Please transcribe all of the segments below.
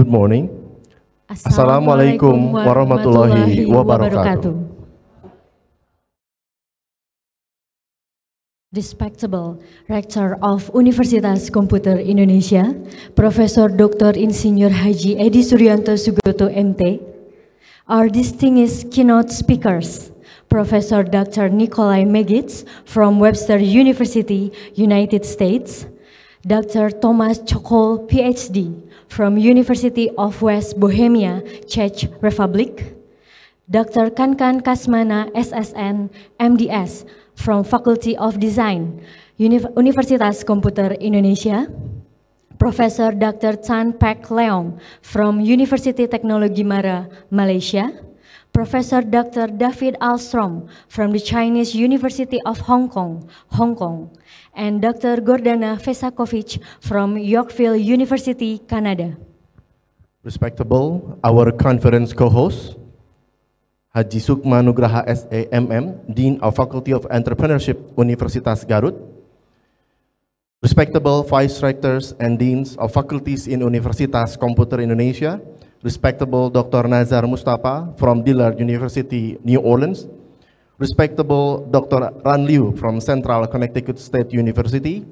Good morning. Assalamualaikum warahmatullahi wabarakatuh. Respectable Rector of Universitas Komputer Indonesia, Profesor Dr. Insinyur Haji Edi Suryanto Sugoto MT, our distinguished keynote speakers, Professor Dr. Nikolai Megits from Webster University, United States, Dr. Thomas Chokol, PhD, from University of West Bohemia, Czech Republic, Dr. Kankan Kasmana, SSN, MDS, from Faculty of Design, Universitas Komputer Indonesia, Professor Dr. Chan Pak Leong from University Teknologi Mara, Malaysia, Professor Dr. David Alstrom from the Chinese University of Hong Kong, and Dr. Gordana Vesakovic from Yorkville University, Canada. Respectable, our conference co-host, Haji Sukma Nugraha SAMM, Dean of Faculty of Entrepreneurship, Universitas Garut. Respectable Vice Rectors and Deans of Faculties in Universitas Komputer Indonesia. Respectable Dr. Nazar Mustafa from Dillard University, New Orleans. Respectable Dr. Ran Liu from Central Connecticut State University.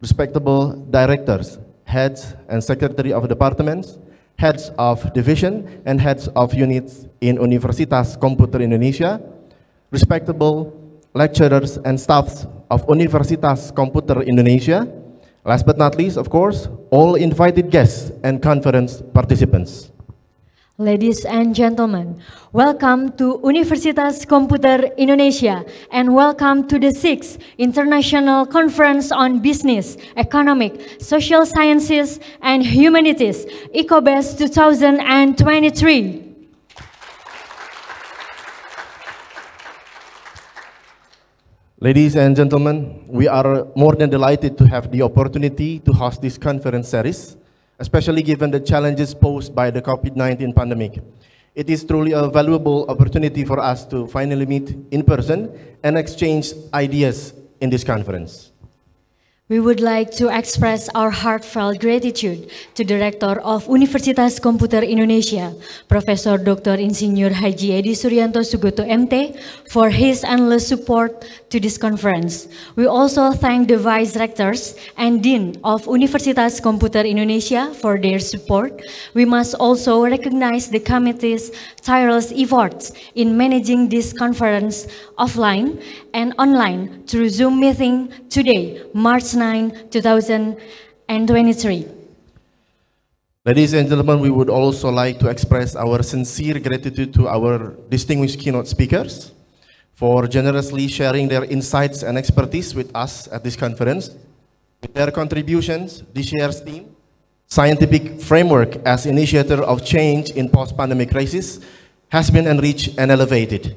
Respectable Directors, Heads and Secretary of Departments, Heads of Division and Heads of Units in Universitas Komputer Indonesia. Respectable Lecturers and Staffs of Universitas Komputer Indonesia. Last but not least, of course, all invited guests and conference participants. Ladies and gentlemen, welcome to Universitas Komputer Indonesia and welcome to the 6th International Conference on Business, Economic, Social Sciences and Humanities, ICOBEST 2023. Ladies and gentlemen, we are more than delighted to have the opportunity to host this conference series, especially given the challenges posed by the COVID-19 pandemic. It is truly a valuable opportunity for us to finally meet in person and exchange ideas in this conference. We would like to express our heartfelt gratitude to the Rector of Universitas Komputer Indonesia, Profesor Dr. Insinyur Haji Edi Suryanto Sugoto MT, for his endless support to this conference. We also thank the Vice Rectors and Dean of Universitas Komputer Indonesia for their support. We must also recognize the committee's tireless efforts in managing this conference offline and online through Zoom meeting today, March 9, 2023. Ladies and gentlemen, we would also like to express our sincere gratitude to our distinguished keynote speakers for generously sharing their insights and expertise with us at this conference. With their contributions, this year's theme, Scientific Framework as Initiator of Change in Post-Pandemic Crisis, has been enriched and elevated.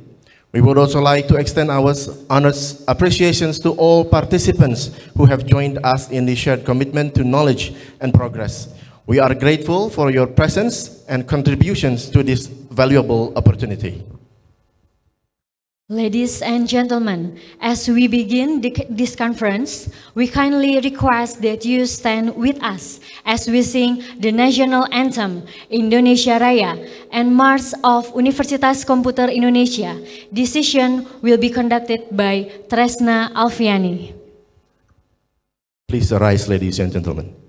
We would also like to extend our honest appreciations to all participants who have joined us in the shared commitment to knowledge and progress. We are grateful for your presence and contributions to this valuable opportunity. Ladies and gentlemen, as we begin this conference, we kindly request that you stand with us as we sing the national anthem, Indonesia Raya, and March of Universitas Komputer Indonesia. This session will be conducted by Tresna Alfiani. Please arise, ladies and gentlemen.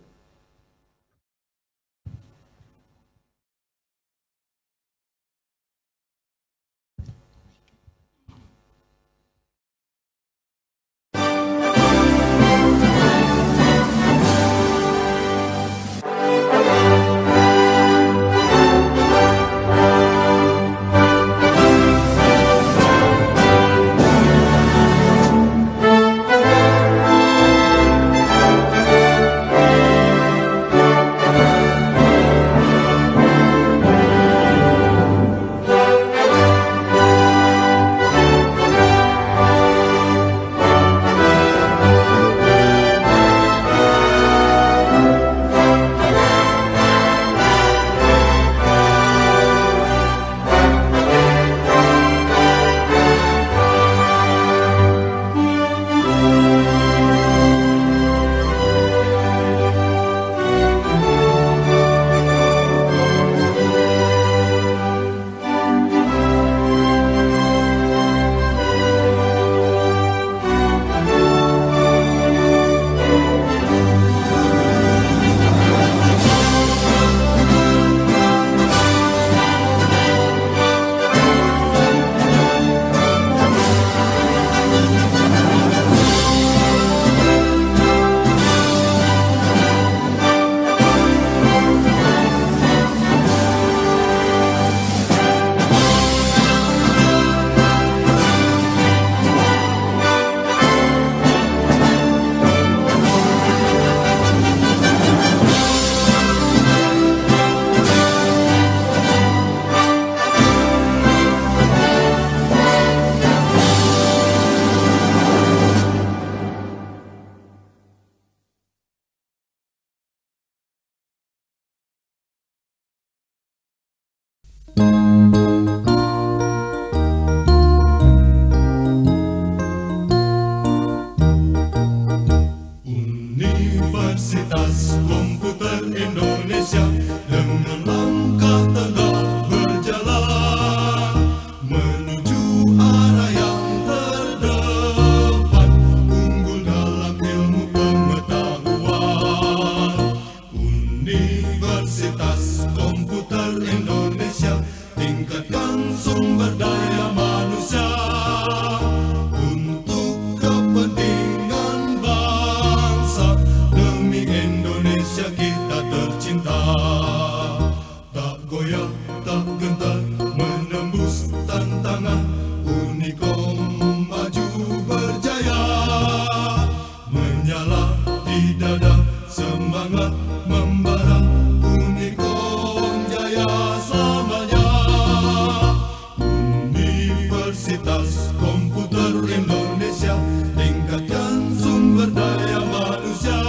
Indonesia, tingkatkan sumber daya manusia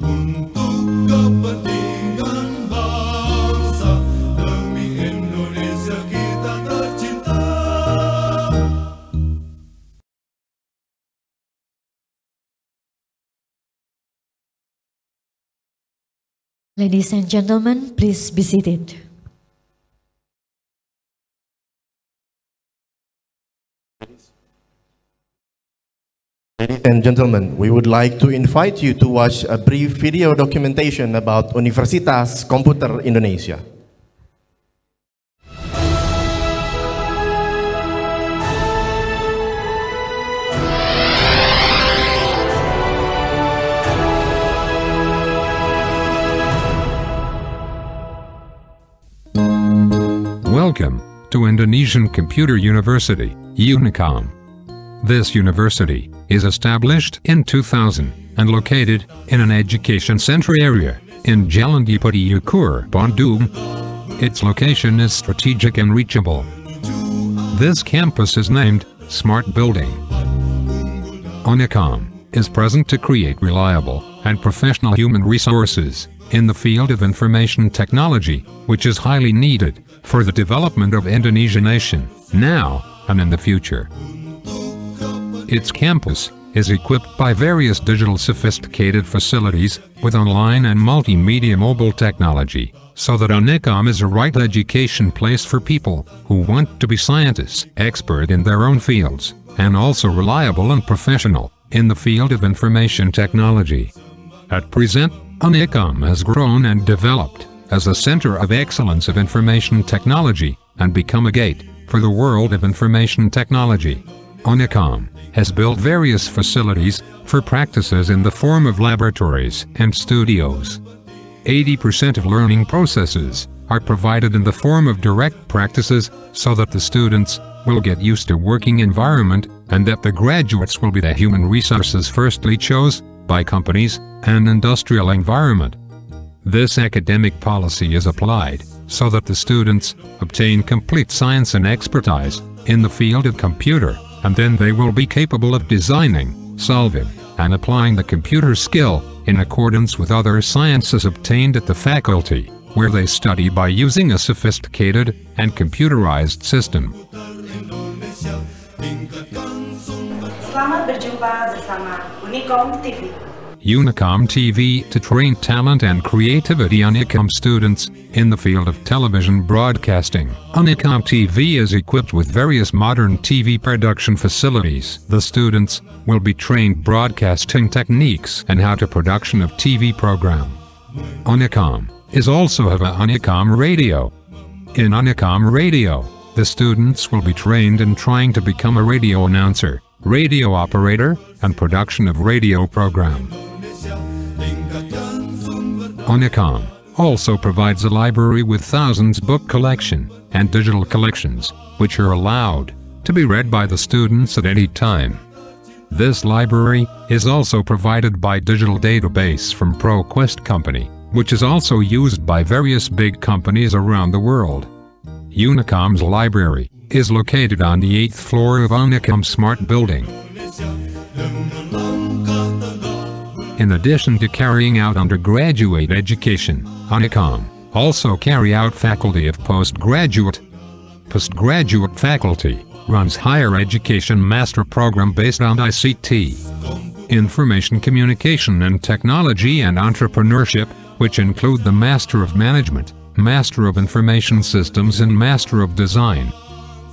untuk kepentingan bangsa, demi Indonesia kita tercinta. Ladies and gentlemen, please be seated. Ladies and gentlemen, we would like to invite you to watch a brief video documentation about Universitas Komputer Indonesia. Welcome to Indonesian Computer University, UNIKOM. This university is established in 2000 and located in an education center area in Jalan Dipati Ukur, Bandung. Its location is strategic and reachable. This campus is named Smart Building. UNIKOM is present to create reliable and professional human resources in the field of information technology, which is highly needed for the development of Indonesian nation, now and in the future. Its campus is equipped by various digital sophisticated facilities with online and multimedia mobile technology, so that UNIKOM is a right education place for people who want to be scientists, expert in their own fields, and also reliable and professional in the field of information technology. At present, UNIKOM has grown and developed as a center of excellence of information technology and become a gate for the world of information technology. UNIKOM has built various facilities for practices in the form of laboratories and studios. 80% of learning processes are provided in the form of direct practices, so that the students will get used to working environment and that the graduates will be the human resources firstly chose by companies and industrial environment. This academic policy is applied so that the students obtain complete science and expertise in the field of computer, and then they will be capable of designing, solving, and applying the computer skill in accordance with other sciences obtained at the faculty, where they study by using a sophisticated and computerized system. Selamat berjumpa bersama UNIKOM TV. UNIKOM TV to train talent and creativity UNIKOM students in the field of television broadcasting. UNIKOM TV is equipped with various modern TV production facilities. The students will be trained broadcasting techniques and how to production of TV program. UNIKOM is also have a UNIKOM radio. In UNIKOM radio, the students will be trained in trying to become a radio announcer, radio operator, and production of radio program. UNIKOM also provides a library with thousands book collection and digital collections, which are allowed to be read by the students at any time. This library is also provided by digital database from ProQuest company, which is also used by various big companies around the world. UNIKOM's library is located on the 8th floor of UNIKOM Smart Building. In addition to carrying out undergraduate education, UNIKOM also carry out faculty of postgraduate. Postgraduate faculty runs higher education master program based on ICT, information communication and technology and entrepreneurship, which include the Master of Management, Master of Information Systems and Master of Design.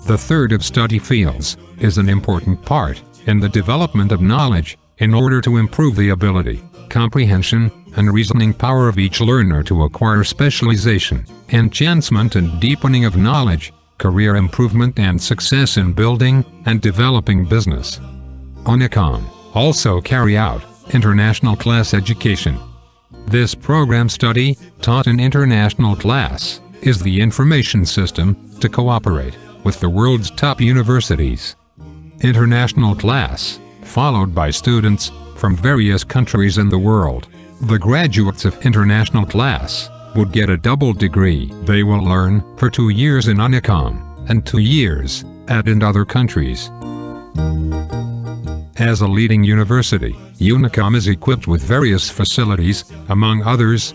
The third of study fields is an important part in the development of knowledge in order to improve the ability, comprehension, and reasoning power of each learner to acquire specialization, enhancement and deepening of knowledge, career improvement and success in building and developing business. UNIKOM also carry out international class education. This program study, taught in international class, is the information system to cooperate with the world's top universities. International class, followed by students from various countries in the world. The graduates of international class would get a double degree. They will learn for 2 years in UNIKOM and 2 years in other countries. As a leading university, UNIKOM is equipped with various facilities, among others,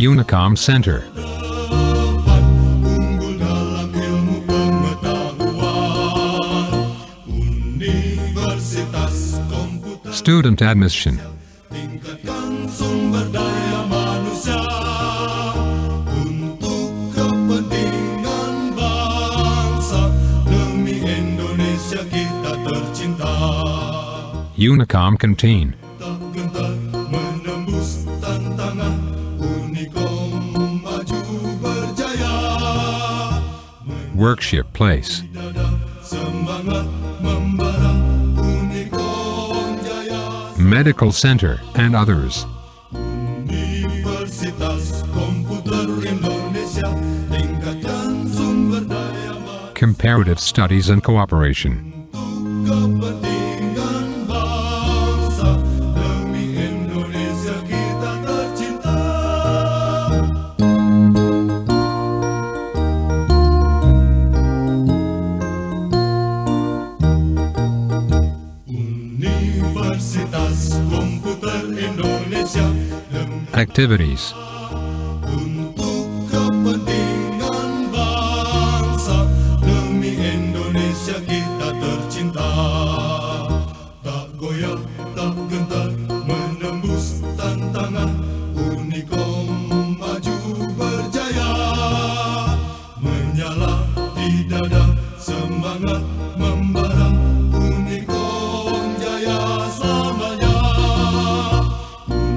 UNIKOM Center, unggul dalam ilmu pengetahuan. Universitas Komputer student admission, tingkatkan sumber daya manusia untuk kepentingan bangsa, demi Indonesia kita tercinta. UNIKOM Canteen, Tak gentar menembus tantangan, UNIKOM maju berjaya. Workshop Place, Dada semangat membara, UNIKOM jaya. Medical Center, and others. Universitas Komputer Indonesia, tingkatkan sumber daya manusia Comparative Studies and Cooperation, untuk kepentingan bangsa, demi Indonesia kita tercinta. Universitas Komputer Indonesia, demi Activities, untuk kepentingan bangsa, demi Indonesia kita tercinta. Tak goyah, tak gentar menembus tantangan, UNIKOM maju berjaya. Menyala di dada semangat membara, UNIKOM jaya selamanya.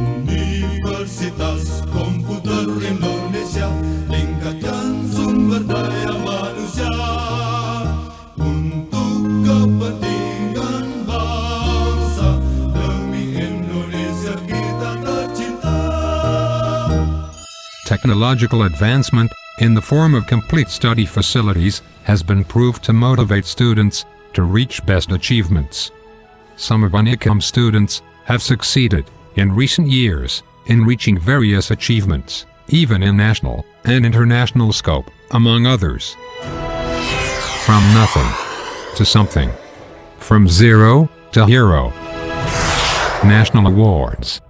Universitas Komputer Indonesia, tingkatkan sumber daya manusia untuk kepentingan bangsa, demi Indonesia kita tercinta. technological advancement, in the form of complete study facilities, has been proved to motivate students to reach best achievements. Some of UNIKOM students have succeeded, in recent years, in reaching various achievements, even in national and international scope, among others. From nothing to something. From zero to hero. National awards.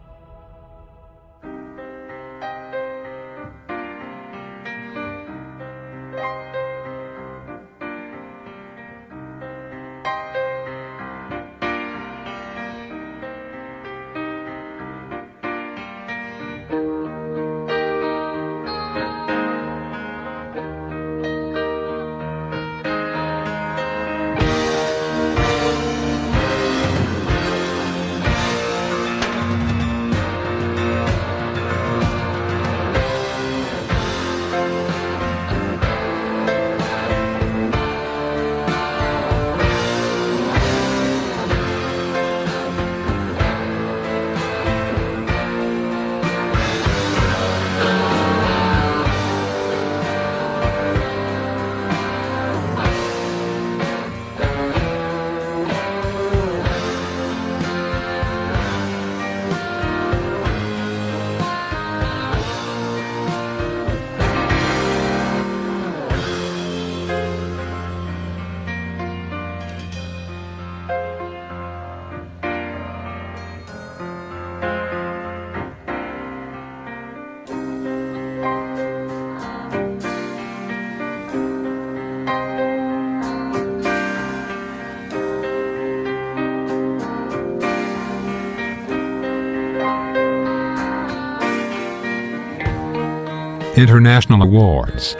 International awards.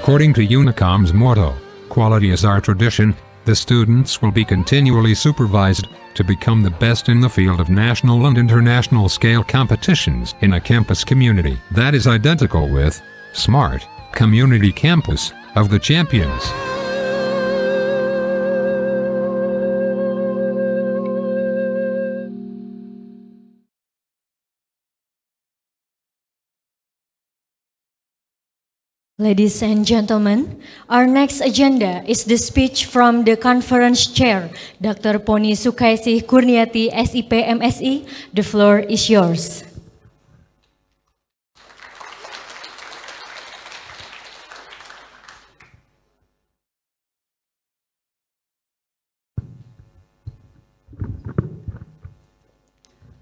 According to UNIKOM's motto, "Quality is our tradition," the students will be continually supervised to become the best in the field of national and international scale competitions in a campus community that is identical with SMART, Community Campus, of the champions. Ladies and gentlemen, our next agenda is the speech from the conference chair, Dr. Poni Sukaisih Kurniati, SIP MSI. The floor is yours.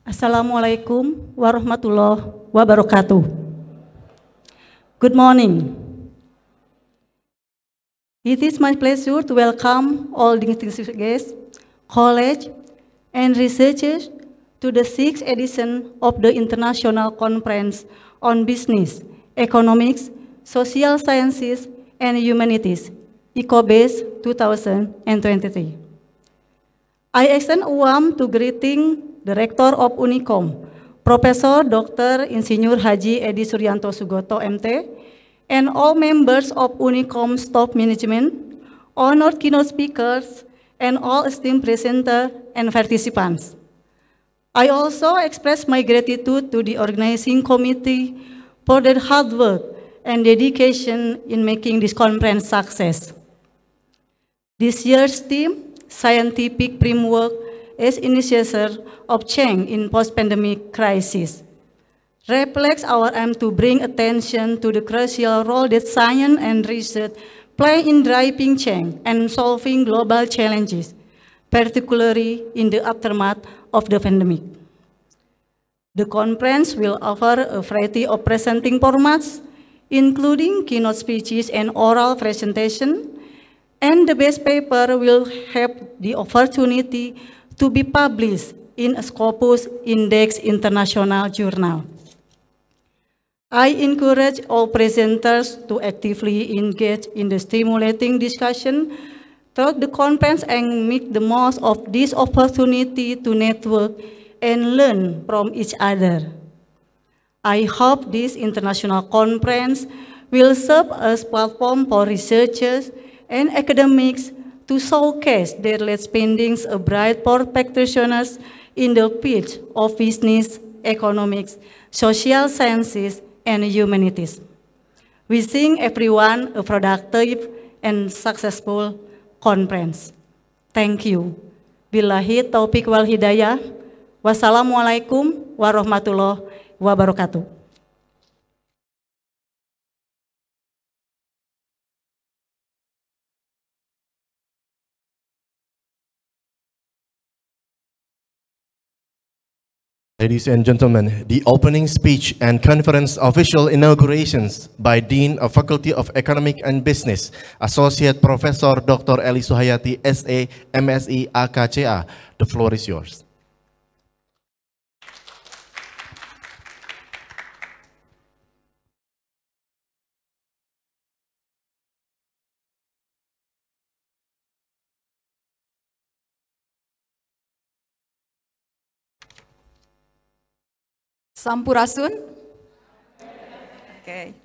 Assalamualaikum warahmatullahi wabarakatuh. Good morning. It is my pleasure to welcome all distinguished guests, colleagues, and researchers to the 6th edition of the International Conference on Business, Economics, Social Sciences, and Humanities, ICOBEST 2023. I extend a warm greeting the Rector of UNIKOM, Professor Dr. Insinyur Haji Edi Suryanto Sugoto, MT, and all members of UNIKOM staff management, honored keynote speakers, and all esteemed presenters and participants. I also express my gratitude to the organizing committee for their hard work and dedication in making this conference success. This year's theme, Scientific Framework as Initiator of Change in Post-Pandemic Crisis, reflects our aim to bring attention to the crucial role that science and research play in driving change and solving global challenges, particularly in the aftermath of the pandemic. The conference will offer a variety of presenting formats, including keynote speeches and oral presentation, and the best paper will have the opportunity to be published in a Scopus Index International Journal. I encourage all presenters to actively engage in the stimulating discussion throughout the conference and make the most of this opportunity to network and learn from each other. I hope this international conference will serve as a platform for researchers and academics to showcase their latest findings abroad for practitioners in the field of business, economics, social sciences, and humanities. Wishing everyone a productive and successful conference. Thank you. Billahi taufiq wal hidayah. Wassalamualaikum warahmatullahi wabarakatuh. Ladies and gentlemen, the opening speech and conference official inaugurations by Dean of Faculty of Economic and Business, Associate Professor Dr. Eli Suhayati, SA, MSI, AKCA. The floor is yours. Sampurasun. Okay.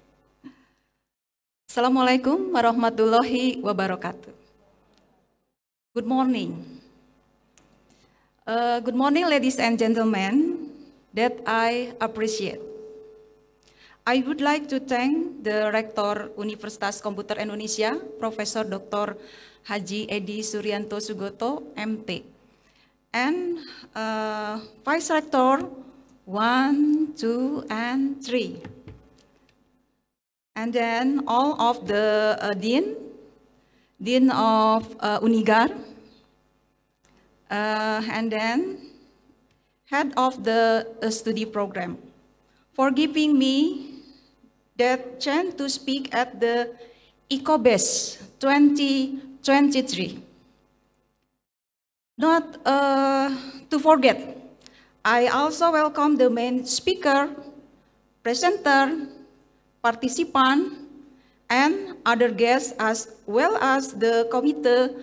Assalamualaikum warahmatullahi wabarakatuh. Good morning. Good morning, ladies and gentlemen, that I appreciate. I would like to thank the Rector Universitas Komputer Indonesia, Professor Dr. Haji Edi Suryanto Sugoto, MT, and Vice Rector 1, 2, and 3. And then all of the Dean of UNIGAR, and then Head of the study program, for giving me that chance to speak at the ICOBEST 2023. Not to forget, I also welcome the main speaker, presenter, participant, and other guests as well as the committee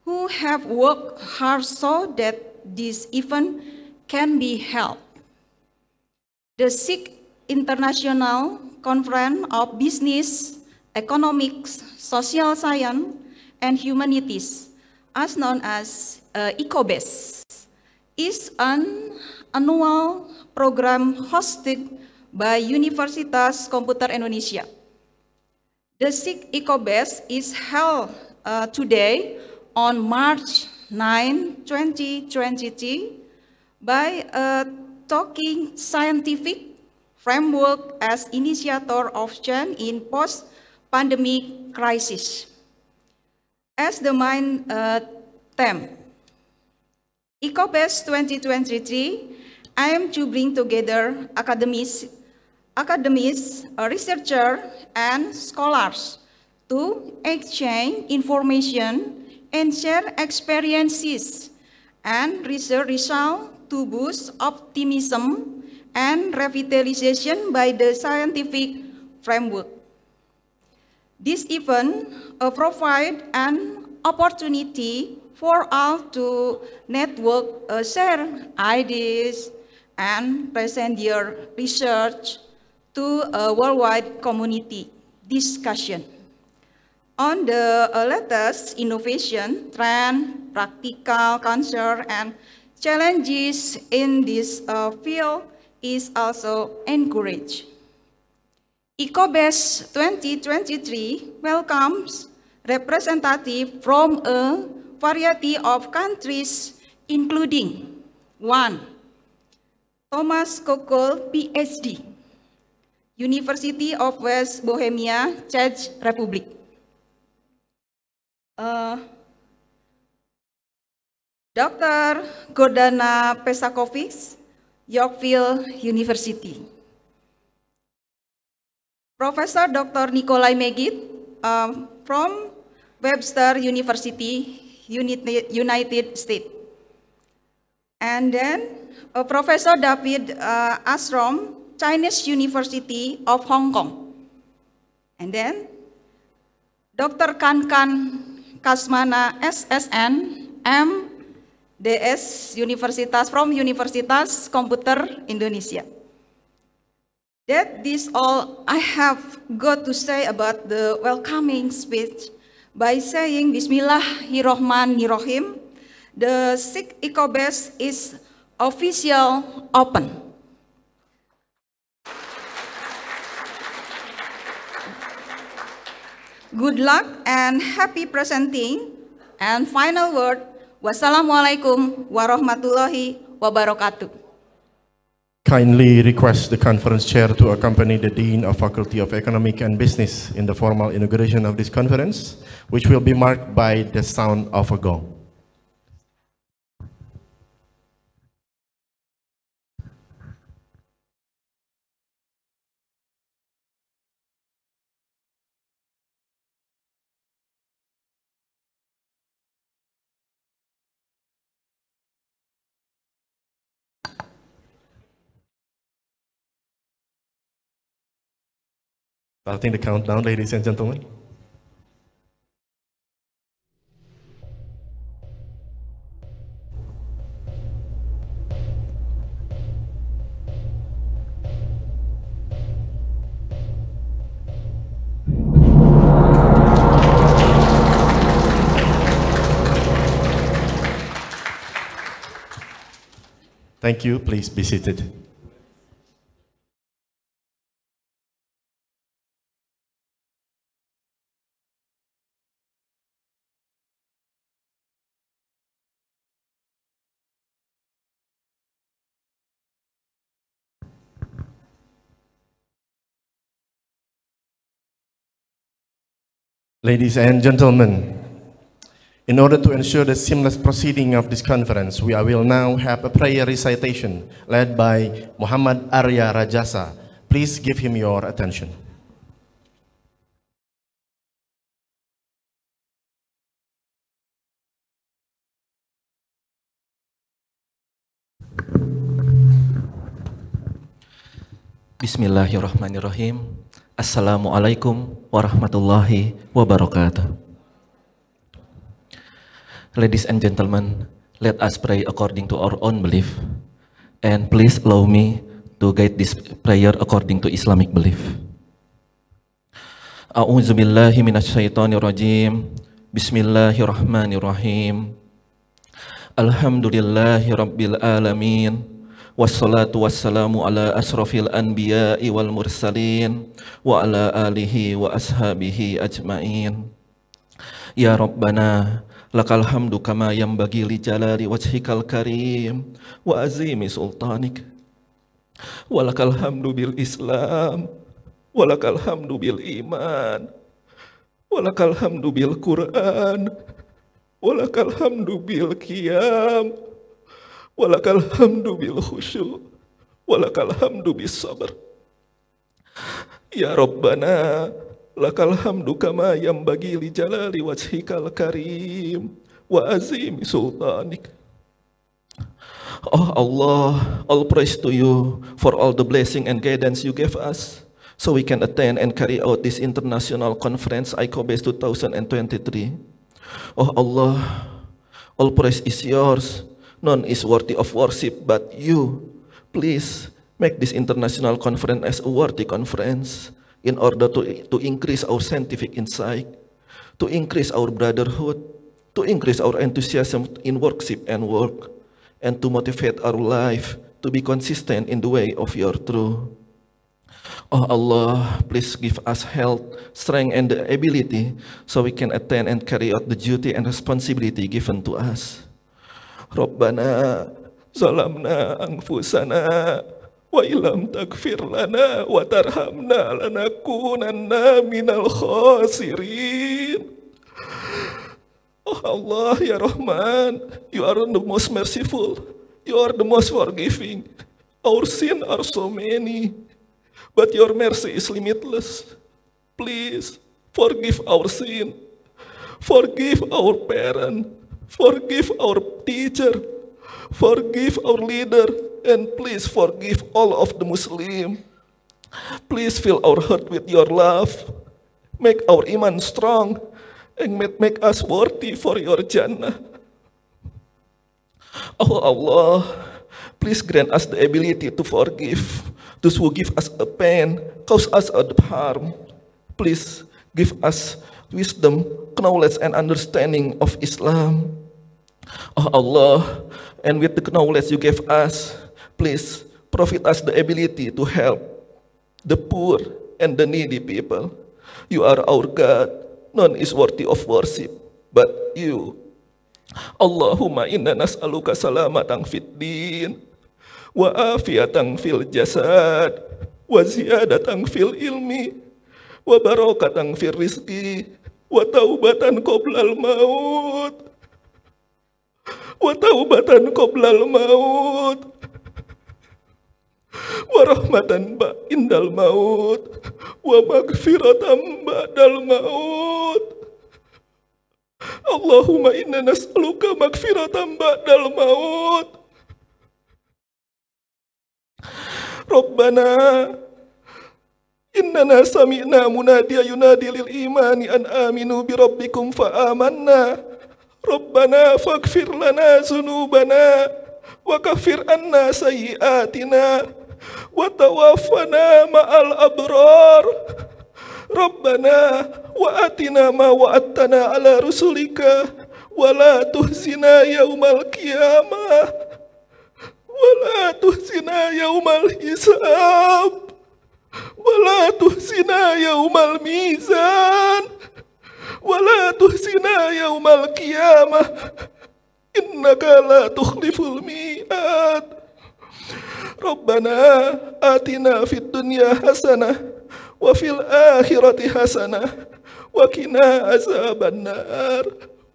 who have worked hard so that this event can be held. The sixth International Conference of Business, Economics, Social Science, and Humanities, as known as ICOBEST, is an annual program hosted by Universitas Komputer Indonesia. The sixth ICOBEST is held today on March 9, 2023 by a talking scientific framework as initiator of change in post-pandemic crisis. As the main theme, ICOBEST 2023 aims to bring together academics, researchers, and scholars to exchange information and share experiences and research results to boost optimism and revitalization by the scientific framework. This event provides an opportunity for all to network, share ideas, and present their research to a worldwide community discussion on the latest innovation, trend, practical concern, and challenges in this field is also encouraged. ICOBEST 2023 welcomes representatives from a variety of countries, including 1. Thomas Kokel, PhD, University of West Bohemia, Czech Republic. Dr. Gordana Pesakovic, Yorkville University. Professor Dr. Nikolai Megid from Webster University, United States. And then Professor David Ashram, Chinese University of Hong Kong. And then Dr. Kankan Kasmana, SSN, MDS Universitas from Universitas Komputer Indonesia. This all I have got to say about the welcoming speech by saying Bismillahirrahmanirrahim. The sixth ICOBEST is official open. Good luck and happy presenting. And final word, wassalamualaikum warahmatullahi wabarakatuh. Kindly request the conference chair to accompany the Dean of Faculty of Economic and Business in the formal inauguration of this conference, which will be marked by the sound of a gong. Starting the countdown, ladies and gentlemen. Thank you. Please be seated. Ladies and gentlemen, in order to ensure the seamless proceeding of this conference, we will now have a prayer recitation led by Muhammad Arya Rajasa. Please give him your attention. Bismillahirrahmanirrahim. Assalamualaikum warahmatullahi wabarakatuh. Ladies and gentlemen, let us pray according to our own belief. And please allow me to guide this prayer according to Islamic belief. A'udzu billahi minasyaitonir rajim. Bismillahirrahmanirrahim. Alhamdulillahi rabbil alamin. Wassalatu wassalamu ala asrafil anbiya'i wal mursalin wa ala alihi wa ashabihi ajmain. Ya Rabbana, lakal hamdu kama yanbaghi li jalali wajhikal karim wa azimi sultanik. Walakal hamdu bil Islam, walakal hamdu bil iman, walakal hamdu bil Quran, walakal hamdu bil qiyam, walakal hamdu bil khusyu, walakal hamdu bis sabr. Ya Rabbana, lakal hamdu kama yanbaghi li jalali wajhikal karim wa azimi sultanik. Oh Allah, all praise to you for all the blessing and guidance you gave us, so we can attend and carry out this international conference ICOBEST 2023. Oh Allah, all praise is yours. None is worthy of worship but you. Please make this international conference as a worthy conference in order to increase our scientific insight, to increase our brotherhood, to increase our enthusiasm in worship and work, and to motivate our life to be consistent in the way of your truth. Oh Allah, please give us health, strength, and the ability so we can attend and carry out the duty and responsibility given to us. Rabbana zalamna anfusana wa ilam taghfir lana wa tarhamna lanakunanna minal khasirin. Oh Allah, ya Rahman, you are the most merciful, you are the most forgiving. Our sins are so many, but your mercy is limitless. Please forgive our sin, forgive our parent, forgive our teacher, forgive our leader, and please forgive all of the Muslim. Please fill our heart with your love, make our iman strong, and make us worthy for your Jannah. Oh Allah, please grant us the ability to forgive those who give us a pain, cause us a harm. Please give us wisdom, knowledge, and understanding of Islam. Oh Allah, and with the knowledge you gave us, please provide us the ability to help the poor and the needy people. You are our God. None is worthy of worship but you. Allahumma inna nas'aluka salamatan fid din wa afiatan fil jasad wa ziyadatan fil ilmi wa barakatan fil rizqi wa taubatan qoblal maut wa taubatan qoblal maut wa rahmatan indal maut wa maghfiratan ba'dal maut. Allahumma inna nas'aluka maghfiratan ba'dal maut. Rabbana innana sami'na munadiya yunadi lil imani an aminu bi rabbikum fa amanna. Rabbana faghfir lana dzunubana wa kaffir anna sayyi'atina wa tawaffana ma'al abrar. Rabbana wa atina ma wa'adtana ala rusulika wa la tuhzina yaumal qiyamah wa la tuhzina yaumal hisab wa la tuhzina yaumal mizan wa la tuhzina yaumal qiyamah innaka la tukhliful mi'ad. Rabbana atina fid dunya hasanah wa fil akhirati hasanah wa qina azabannar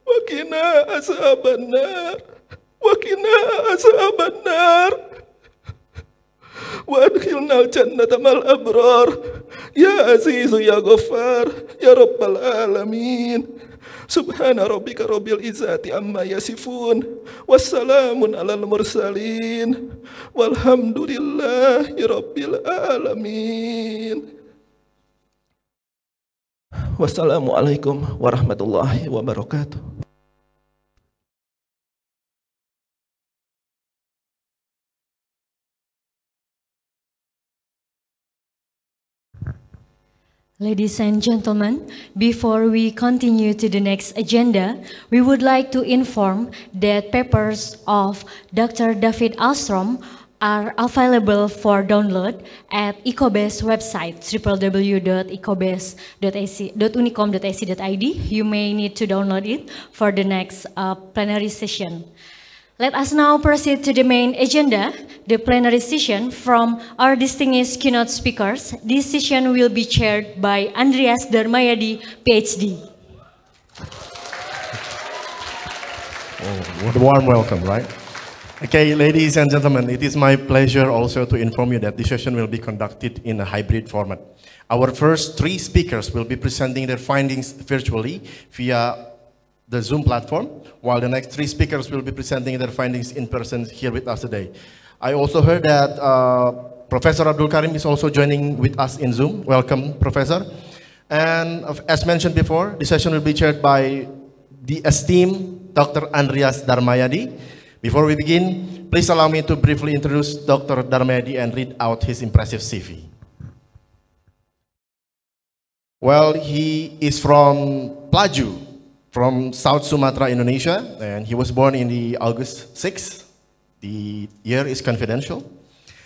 wa qina azabannar wa qina azabannar wa adkhilnal jannata mal abrar ya azizu ya ghaffar ya rabbal alamin. Subhana rabbika rabbil izzati amma yasifun wassalamun alal mursalin walhamdulillahi rabbil alamin. Wassalamualaikum warahmatullahi wabarakatuh. Ladies and gentlemen, before we continue to the next agenda, we would like to inform that papers of Dr. David Alstrom are available for download at ICOBEST website www.icobest.unicom.ac.id. You may need to download it for the next plenary session. Let us now proceed to the main agenda, the plenary session from our distinguished keynote speakers. This session will be chaired by Andreas Darmayadi, PhD. Oh, what a warm welcome, right? Okay, ladies and gentlemen, it is my pleasure also to inform you that this session will be conducted in a hybrid format. Our first three speakers will be presenting their findings virtually via the Zoom platform, while the next three speakers will be presenting their findings in person here with us today. I also heard that Professor Abdul Karim is also joining with us in Zoom. Welcome, Professor. And as mentioned before, the session will be chaired by the esteemed Dr. Andreas Darmayadi. Before we begin, please allow me to briefly introduce Dr. Darmayadi and read out his impressive CV. Well, he is from Plaju, from South Sumatra, Indonesia, and he was born in the August 6th. The year is confidential.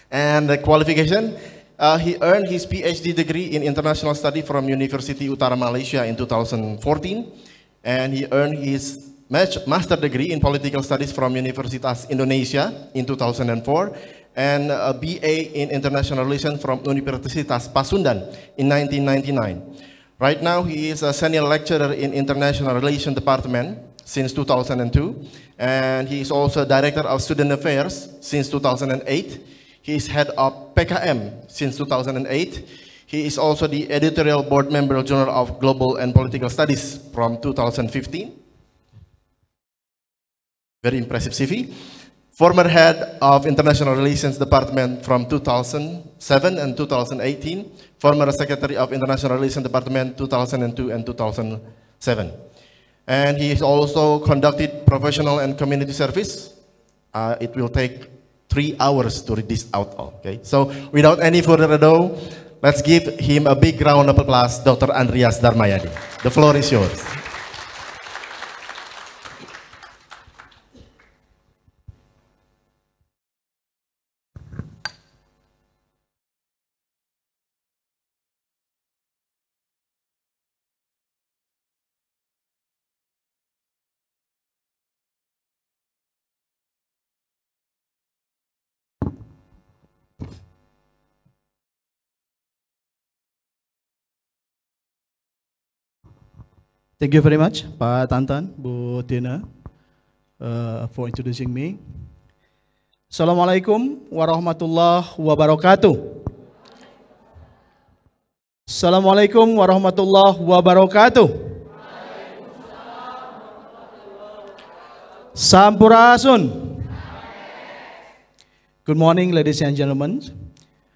And the qualification, he earned his PhD degree in international study from University Utara Malaysia in 2014, and he earned his master degree in political studies from Universitas Indonesia in 2004, and a BA in international relations from Universitas Pasundan in 1999. Right now, he is a senior lecturer in International Relations Department since 2002, and he is also Director of Student Affairs since 2008. He is head of PKM since 2008. He is also the editorial board member of Journal of Global and Political Studies from 2015. Very impressive CV. Former head of International Relations Department from 2007 and 2018. Former Secretary of International Relations Department 2002 and 2007. And he has also conducted professional and community service. It will take 3 hours to read this out. Okay. So without any further ado, let's give him a big round of applause, Dr. Andreas Darmayadi. The floor is yours. Thank you very much, Pak Tantan, Bu Tina, for introducing me. Assalamualaikum warahmatullahi wabarakatuh. Assalamualaikum warahmatullahi wabarakatuh. Sampurasun. Good morning, ladies and gentlemen,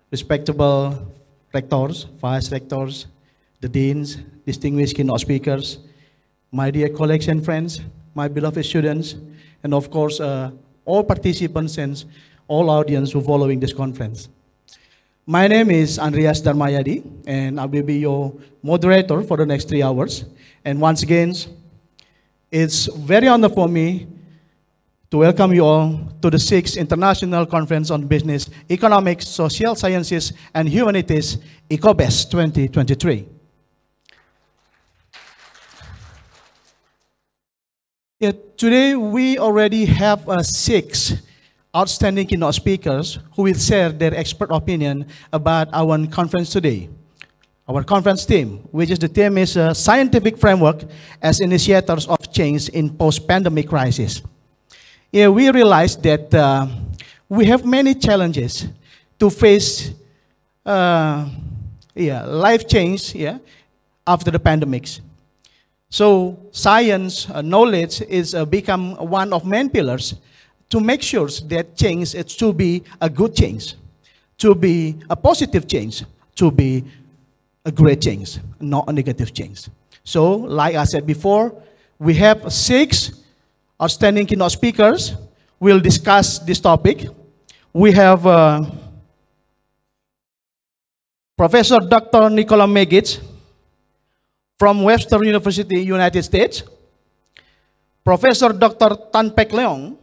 respectable rectors, vice rectors, the deans, distinguished keynote speakers, my dear colleagues and friends, my beloved students, and of course, all participants and all audience who are following this conference. My name is Andreas Darmayadi, and I will be your moderator for the next 3 hours. And once again, it's very honor for me to welcome you all to the 6th International Conference on Business, Economics, Social Sciences, and Humanities, ICOBEST 2023. Yeah, today we already have 6 outstanding keynote speakers who will share their expert opinion about our conference today. Our conference theme, which is the theme is Scientific Framework as Initiators of Change in Post-Pandemic Crisis. Yeah, we realize that we have many challenges to face life change after the pandemics. So science, knowledge is become one of main pillars to make sure that change is to be a good change, to be a positive change, to be a great change, not a negative change. So, like I said before, we have 6 outstanding keynote speakers. We'll discuss this topic. We have Professor Dr. Nicola Megich from Webster University, United States. Professor Dr. Tan Pek Leong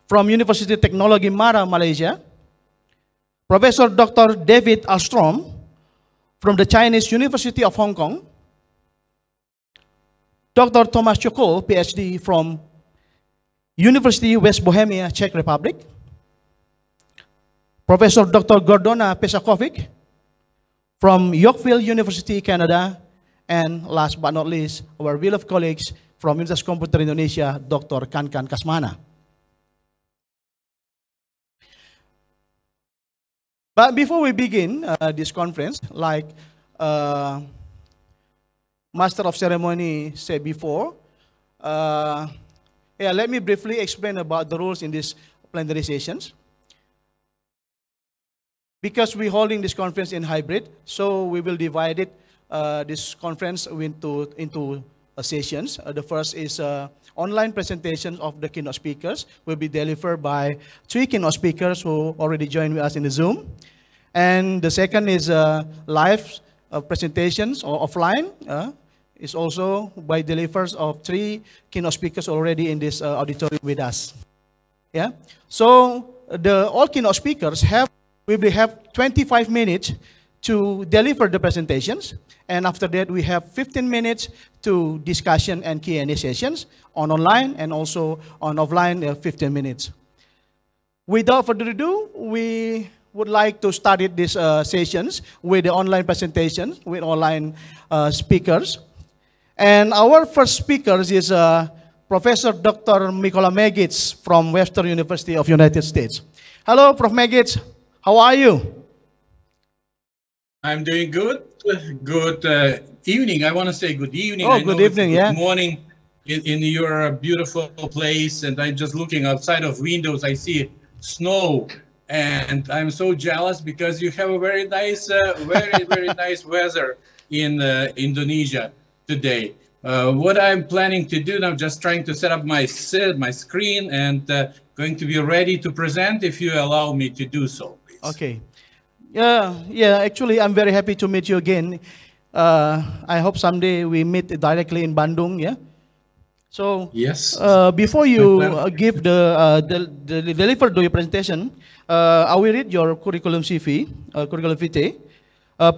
from University Technology Mara, Malaysia. Professor Dr. David Alstrom from the Chinese University of Hong Kong. Dr. Thomas Chokol, PhD from University West Bohemia, Czech Republic. Professor Dr. Gordona Pesakovic from Yorkville University, Canada. And last but not least, our beloved colleagues from Universitas Komputer Indonesia, Dr. Kankan Kasmana. But before we begin this conference, like Master of Ceremony said before, let me briefly explain about the rules in these plenary sessions. Because we're holding this conference in hybrid, so we will divide it, this conference into sessions. The first is online presentations of the keynote speakers will be delivered by 3 keynote speakers who already joined with us in the Zoom. And the second is live presentations or offline. Is also by delivers of 3 keynote speakers already in this auditorium with us. Yeah. So all keynote speakers will have 25 minutes to deliver the presentations, and after that we have 15 minutes to discussion and Q&A sessions on online and also on offline 15 minutes. Without further ado, we would like to start these sessions with the online presentations with online speakers. And our first speaker is Professor Dr. Nicola Megich from Webster University of United States. Hello, Prof. Megich. How are you? I'm doing good. Good evening. I want to say good evening. Oh, good evening, yeah. Good morning in your beautiful place. And I'm just looking outside of windows. I see snow. And I'm so jealous because you have a very nice, very nice weather in Indonesia today. What I'm planning to do now, just trying to set up my screen and going to be ready to present if you allow me to do so, please. Okay. Yeah, actually, I'm very happy to meet you again. I hope someday we meet directly in Bandung, yeah? So, yes. Before you give deliver your presentation, I will read your curriculum CV, curriculum vitae.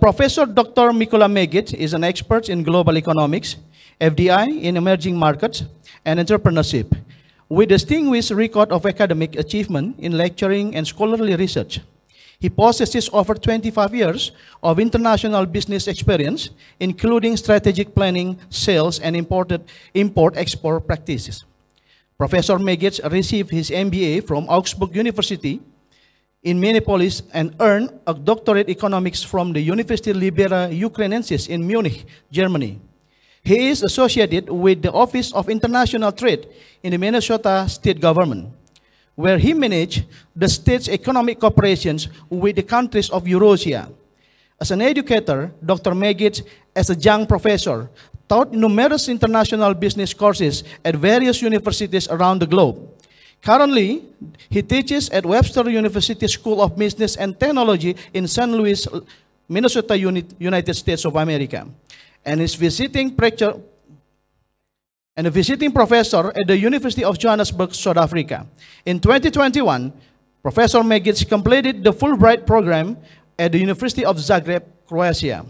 Professor Dr. Nicola Megich is an expert in global economics, FDI in emerging markets, and entrepreneurship, with distinguished record of academic achievement in lecturing and scholarly research. He possesses over 25 years of international business experience, including strategic planning, sales, and import-export practices. Professor Megich received his MBA from Augsburg University in Minneapolis and earned a doctorate in economics from the University Libera Ukrainensis in Munich, Germany. He is associated with the Office of International Trade in the Minnesota state government, where he managed the state's economic cooperations with the countries of Eurasia. As an educator, Dr. Megich, as a young professor, taught numerous international business courses at various universities around the globe. Currently, he teaches at Webster University School of Business and Technology in St. Louis, Minnesota, United States of America, and is a visiting professor at the University of Johannesburg, South Africa. In 2021, Professor Megich completed the Fulbright program at the University of Zagreb, Croatia.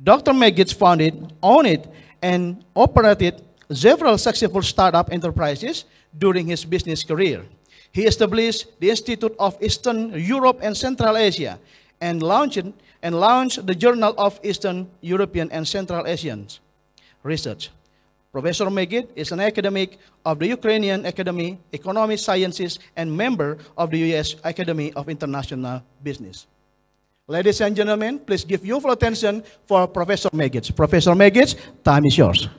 Dr. Megich founded, owned, and operated several successful startup enterprises during his business career. He established the Institute of Eastern Europe and Central Asia and launched the Journal of Eastern European and Central Asian Research. Professor Megich is an academic of the Ukrainian Academy of Economic Sciences and member of the U.S. Academy of International Business. Ladies and gentlemen, please give your full attention for Professor Megich. Professor Megich, time is yours.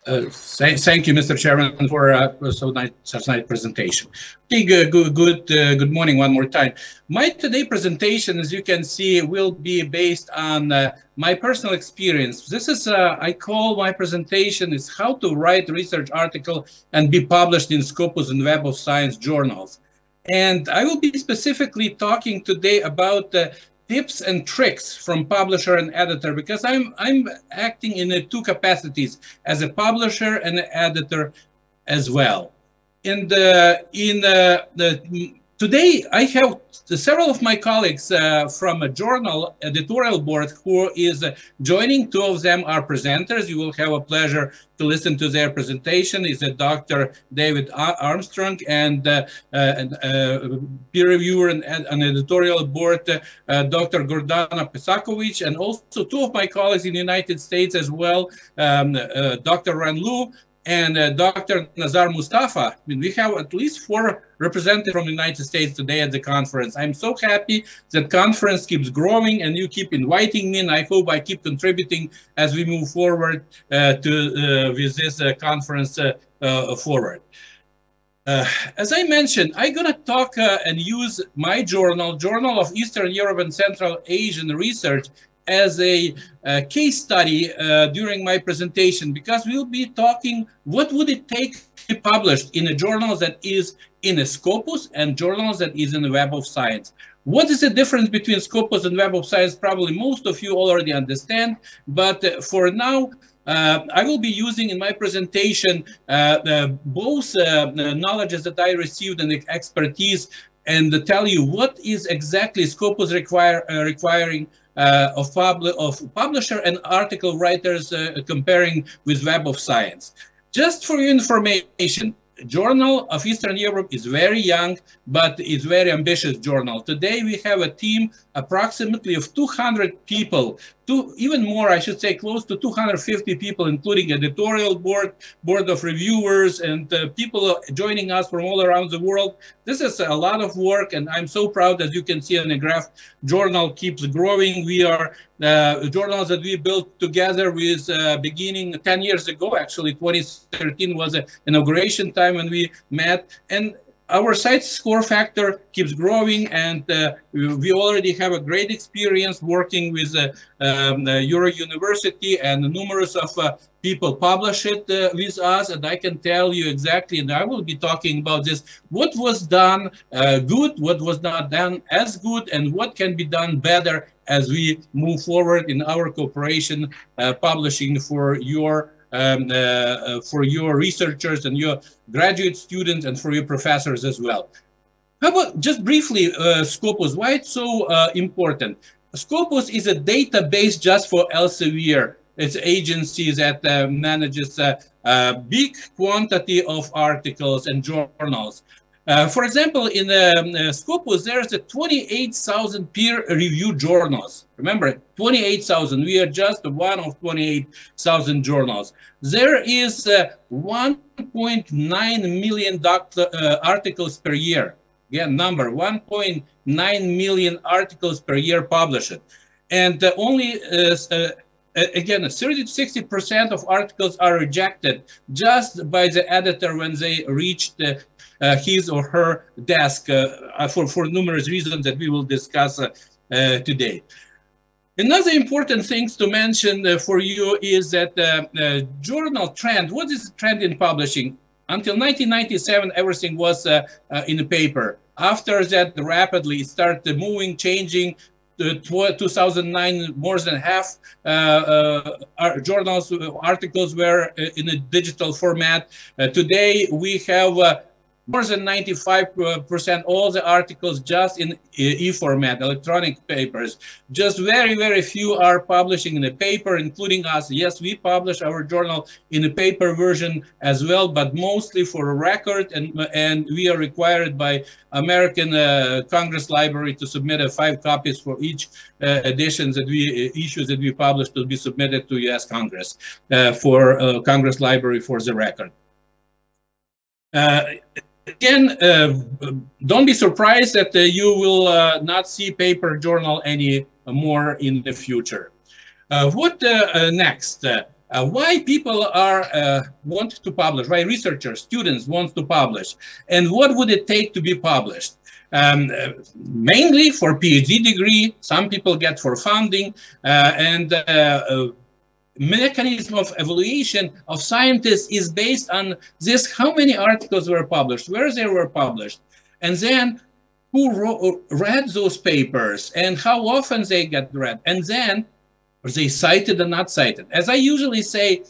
Thank you, Mr. Chairman, for such nice presentation. Good morning one more time. My today presentation, as you can see, will be based on my personal experience. This is, I call my presentation is how to write research article and be published in Scopus and Web of Science journals. And I will be specifically talking today about tips and tricks from publisher and editor, because I'm acting in two capacities, as a publisher and an editor as well. And today I have several of my colleagues from a journal editorial board who is joining. Two of them are presenters. You will have a pleasure to listen to their presentation. Is Dr. David Armstrong and peer reviewer and an editorial board, Dr. Gordana Pesakovic, and also two of my colleagues in the United States as well, Dr. Ran Lu and Dr. Nazar Mustafa. I mean, we have at least 4 representatives from the United States today at the conference. I'm so happy that conference keeps growing and you keep inviting me, and I hope I keep contributing as we move forward with this conference forward. As I mentioned, I'm going to talk and use my journal, Journal of Eastern Europe and Central Asian Research, as a case study during my presentation, because we'll be talking what would it take to be published in a journal that is in a Scopus and journals that is in the Web of Science. What is the difference between Scopus and Web of Science? Probably most of you already understand, but for now, I will be using in my presentation both knowledges that I received and the expertise, and to tell you what is exactly Scopus requiring of publisher and article writers comparing with Web of Science. Just for your information, Journal of Eastern Europe is very young, but it's very ambitious journal. Today we have a team approximately of 200 people, even more, I should say, close to 250 people, including editorial board of reviewers, and people joining us from all around the world. This is a lot of work, and I'm so proud, as you can see on the graph, journal keeps growing. We are journals that we built together with beginning 10 years ago. Actually, 2013 was the inauguration time when we met, and our site score factor keeps growing, and we already have a great experience working with Euro University, and numerous of people publish it with us, and I can tell you exactly, and I will be talking about this, what was done good, what was not done as good, and what can be done better as we move forward in our cooperation publishing for your researchers and your graduate students, and for your professors as well. How about just briefly Scopus, why it's so important? Scopus is a database just for Elsevier. It's agency that manages a big quantity of articles and journals. For example, in Scopus, there's 28,000 peer-reviewed journals. Remember, 28,000. We are just one of 28,000 journals. There is 1.9 million articles per year. Again, number 1.9 million articles per year published. And only, again, 30 to 60% of articles are rejected just by the editor when they reach his or her desk for numerous reasons that we will discuss today. Another important thing to mention for you is that journal trend. What is the trend in publishing? Until 1997, everything was in the paper. After that, rapidly it started moving, changing. 2009, more than half journals, articles were in a digital format. Today, we have more than 95% all the articles just in e-format, electronic papers. Just very, very few are publishing in a paper, including us. Yes, we publish our journal in a paper version as well, but mostly for a record, and we are required by American Congress Library to submit 5 copies for each editions that issues that we publish to be submitted to US Congress for Congress Library for the record. Again, don't be surprised that you will not see paper journal any more in the future. What next? why people want to publish, why researchers, students want to publish, and what would it take to be published. Mainly for PhD degree, some people get for funding, and mechanism of evaluation of scientists is based on this: how many articles were published, where they were published, and then who read those papers and how often they get read, and then are they cited or not cited. As I usually say,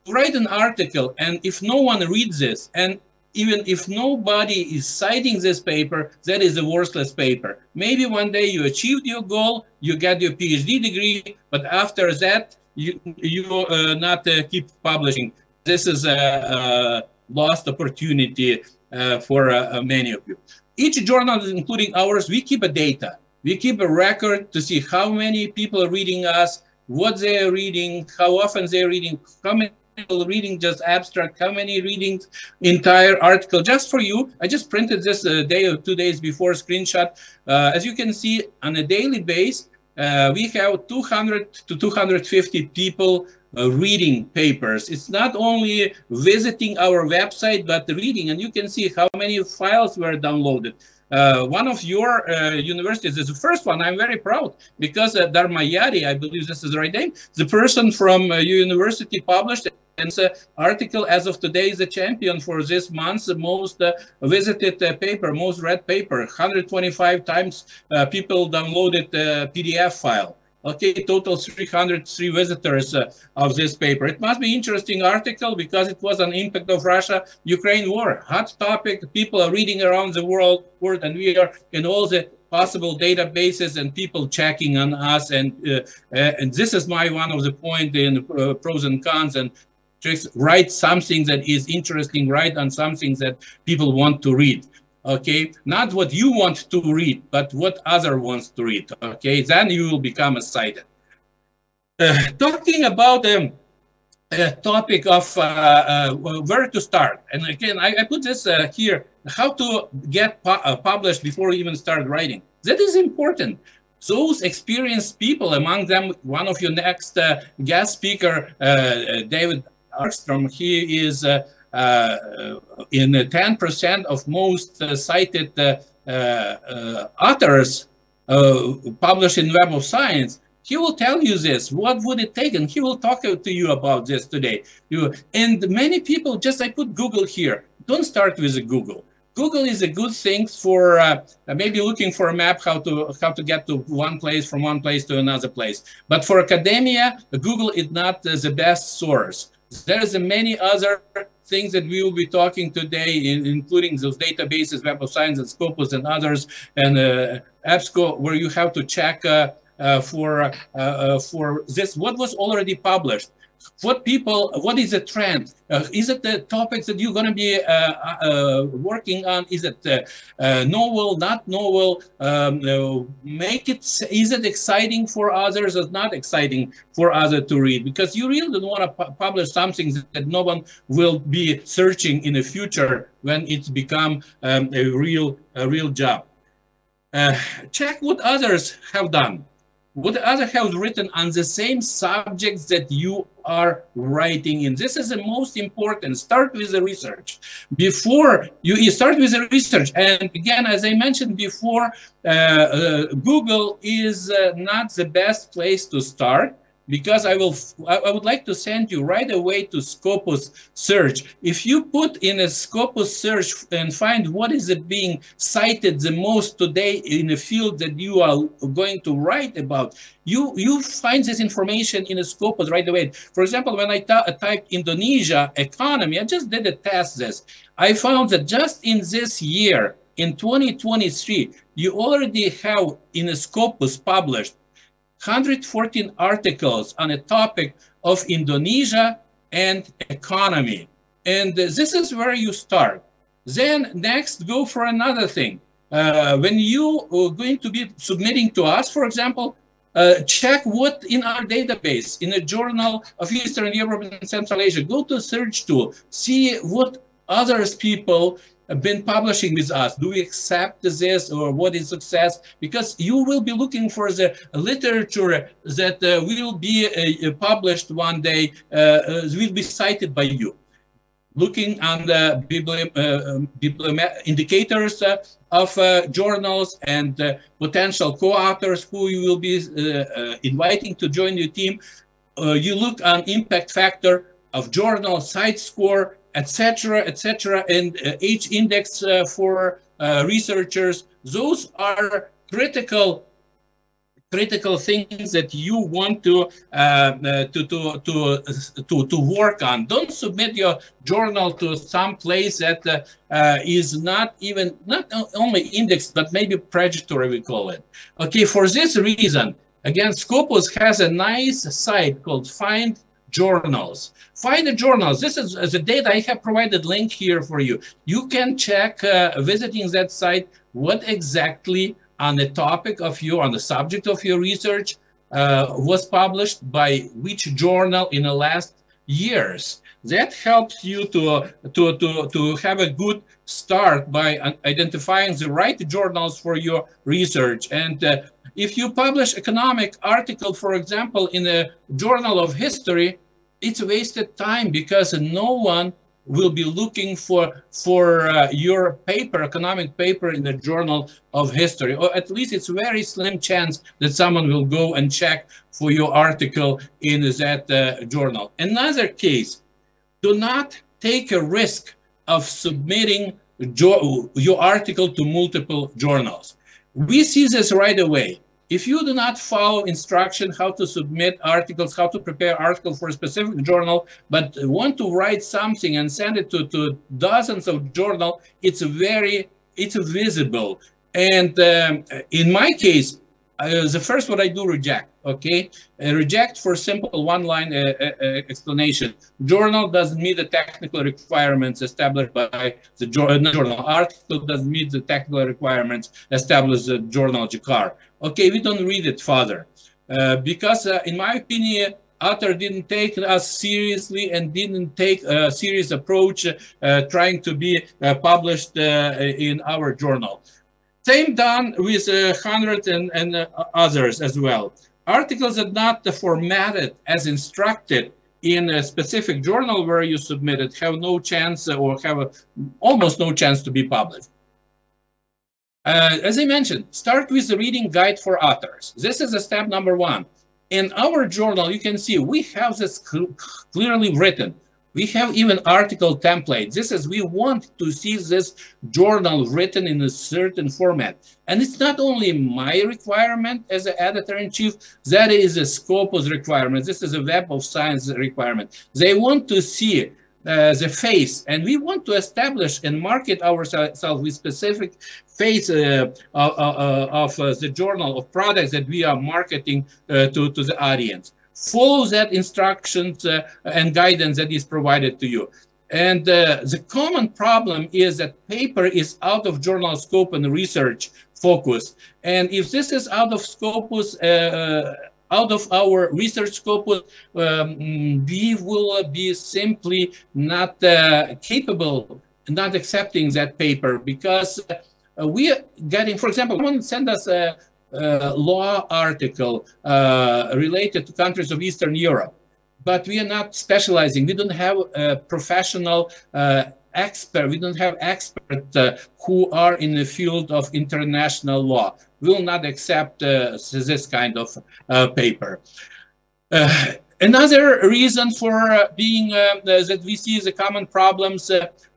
write an article, and if no one reads this, and even if nobody is citing this paper, that is a worthless paper. Maybe one day you achieved your goal, you get your PhD degree, but after that, you not keep publishing. This is a lost opportunity for many of you. Each journal, including ours, we keep a data. We keep a record to see how many people are reading us, what they are reading, how often they're reading, how many people reading just abstract, how many readings entire article. Just for you, I just printed this a day or 2 days before screenshot. As you can see, on a daily basis, we have 200 to 250 people reading papers. It's not only visiting our website, but reading, and you can see how many files were downloaded. One of your universities is the first one. I'm very proud because Darmayari, I believe this is the right name, the person from your university published an article. As of today is the champion for this month's most visited paper, most read paper. 125 times people downloaded PDF file. Okay, total 303 visitors of this paper. It must be interesting article because it was an impact of Russia-Ukraine war. Hot topic, people are reading around the world, and we are in all the possible databases and people checking on us. And this is one of the point in pros and cons and tricks. Write something that is interesting, write on something that people want to read. Okay, not what you want to read, but what other wants to read. Okay, then you will become excited. Talking about a topic of where to start, and again, I put this here: how to get published before you even start writing. That is important. Those experienced people, among them, one of your next guest speaker, David Arkstrom, he is. In 10% of most cited authors published in Web of Science. He will tell you this, what would it take? And he will talk to you about this today. And many people, just I put Google here. Don't start with Google. Google is a good thing for maybe looking for a map, how to get to one place, from one place to another place. But for academia, Google is not the best source. There's many other things that we will be talking today, including those databases, Web of Science and Scopus and others, and EBSCO, where you have to check for this, what was already published. What is the trend? Is it the topics that you're going to be working on? Is it novel, not novel? Is it exciting for others or not exciting for others to read? Because you really don't want to publish something that no one will be searching in the future when it's become a real job. Check what others have done. What others have written on the same subjects that you are writing in. This is the most important. Start with the research. Before you start with the research, and again, as I mentioned before, Google is not the best place to start, because I would like to send you right away to Scopus search. If you put in a Scopus search and find what is it being cited the most today in a field that you are going to write about, you find this information in a Scopus right away. For example, when I typed Indonesia economy, I just did a test this. I found that just in this year, in 2023, you already have in a Scopus published 114 articles on a topic of Indonesia and economy. And this is where you start. Then next, go for another thing. When you are going to be submitting to us, for example, check what in our database, in a journal of Eastern Europe and Central Asia, go to search tool, see what others people been publishing with us? Do we accept this, or what is success? Because you will be looking for the literature that will be published one day, will be cited by you. Looking on the indicators of journals and potential co-authors who you will be inviting to join your team. You look on impact factor of journal, site score, etc., and H index for researchers. Those are critical things that you want to work on. Don't submit your journal to some place that is not only indexed, but maybe predatory, we call it. Okay, for this reason, again, Scopus has a nice site called Find Journals. Find the journals. This is the data. I have provided link here for you. You can check visiting that site what exactly on the topic of on the subject of your research was published by which journal in the last years. That helps you to have a good start by identifying the right journals for your research. And if you publish economic article, for example, in a journal of history, it's wasted time because no one will be looking for your paper, economic paper, in the journal of history, or at least it's a very slim chance that someone will go and check for your article in that journal. Another case, do not take a risk of submitting your article to multiple journals. We see this right away. If you do not follow instruction how to submit articles, how to prepare articles for a specific journal, but want to write something and send it to dozens of journals, it's visible. And in my case, the first what I do, reject, okay? Reject for simple one-line explanation. Journal doesn't meet the technical requirements established by the journal. Article doesn't meet the technical requirements established the journal GCAR. Okay, we don't read it further. Because in my opinion, author didn't take us seriously and didn't take a serious approach trying to be published in our journal. Same done with hundreds and others as well. Articles are not formatted as instructed in a specific journal where you submitted have no chance or have almost no chance to be published. As I mentioned, start with the reading guide for authors. This is a step number one. In our journal, you can see we have this clearly written. We have even article templates. This is, we want to see this journal written in a certain format. And it's not only my requirement as an editor-in-chief, that is a Scopus requirement. This is a Web of Science requirement. They want to see the face, and we want to establish and market ourselves with specific face of the journal, of products that we are marketing to the audience. Follow that instructions and guidance that is provided to you. And the common problem is that paper is out of journal scope and research focus. And if this is out of Scopus, out of our research scope, we will be simply not capable, not accepting that paper, because we are getting, for example, someone send us a law article related to countries of Eastern Europe, but we are not specializing. We don't have a professional expert. We don't have experts who are in the field of international law. We will not accept this kind of paper. Another reason for being that we see the common problems,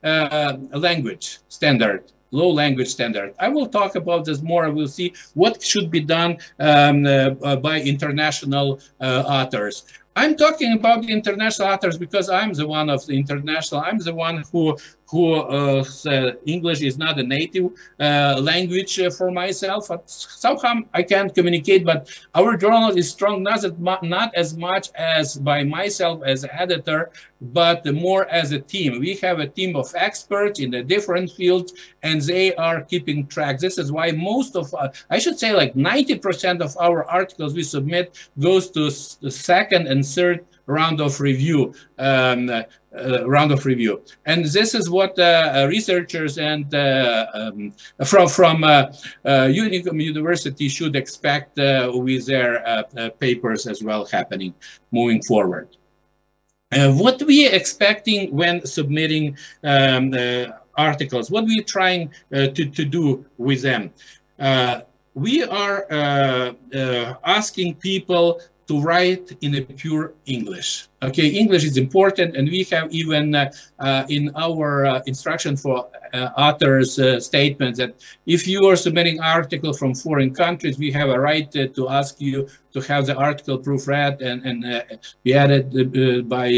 language standard. Low language standard. I will talk about this more. We'll see what should be done by international authors. I'm talking about the international authors because I'm the one of the international. I'm the one who English is not a native language for myself. Somehow I can't communicate, but our journal is strong not as much as by myself as an editor, but more as a team. We have a team of experts in the different fields, and they are keeping track. This is why most of, I should say like 90% of our articles we submit goes to the second and third round of review. And this is what researchers and from UNIKOM University should expect with their papers as well happening moving forward. What we are expecting when submitting articles, what we're trying to do with them. We are asking people to write in a pure English. Okay, English is important, and we have even in our instruction for authors statements that if you are submitting article from foreign countries, we have a right to ask you to have the article proofread and be added by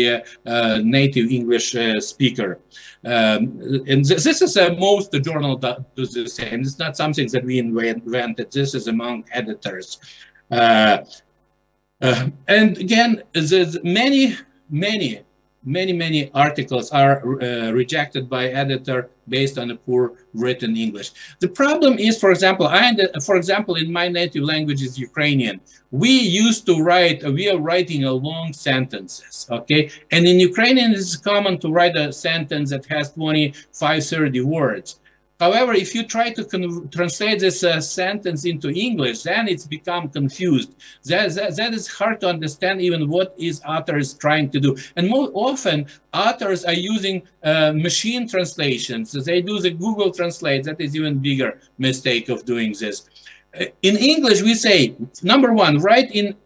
a native English speaker. And this is most the journal do the same. It's not something that we invented. This is among editors. And again, many articles are rejected by editor based on a poor written English. The problem is, for example, in my native language is Ukrainian. We are writing a long sentences, okay? And in Ukrainian, it's common to write a sentence that has 25, 30 words. However, if you try to translate this sentence into English, then it's become confused. That is hard to understand even what is author is trying to do. And more often, authors are using machine translations. So they do the Google Translate. That is even bigger mistake of doing this. In English, we say, number one, write in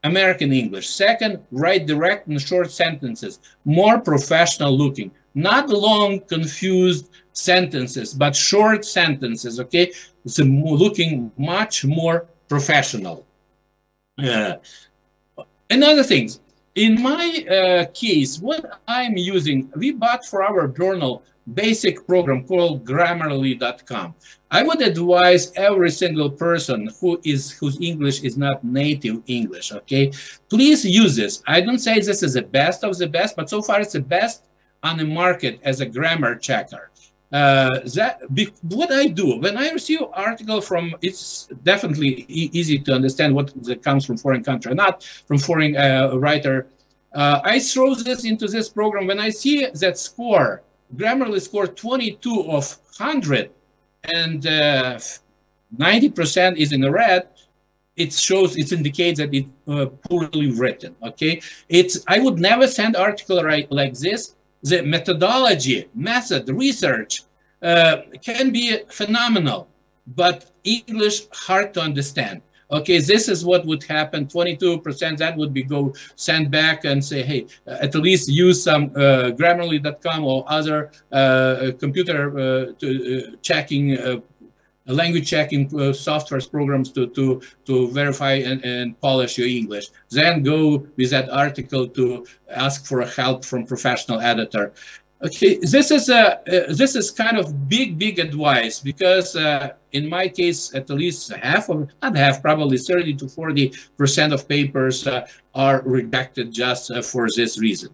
American English. Second, write direct and short sentences, more professional looking. Not long, confused sentences, but short sentences, okay? It's looking much more professional. Another thing, in my case, what I'm using, we bought for our journal basic program called Grammarly.com. I would advise every single person whose English is not native English, okay? Please use this. I don't say this is the best of the best, but so far it's the best on the market as a grammar checker. What I do when I receive article from, it's definitely easy to understand what comes from foreign country, not from foreign writer. I throw this into this program. When I see that score, Grammarly score 22 of 100, and 90% is in the red. It indicates that it's poorly written. Okay, I would never send article like this. The methodology, method, research can be phenomenal, but English hard to understand. Okay, this is what would happen. 22% that would be send back and say, hey, at least use some Grammarly.com or other computer checking, language checking software programs to verify and polish your English. Then go with that article to ask for help from professional editor. Okay, this is kind of big advice, because in my case, at least not half, probably 30 to 40% of papers are rejected just for this reason.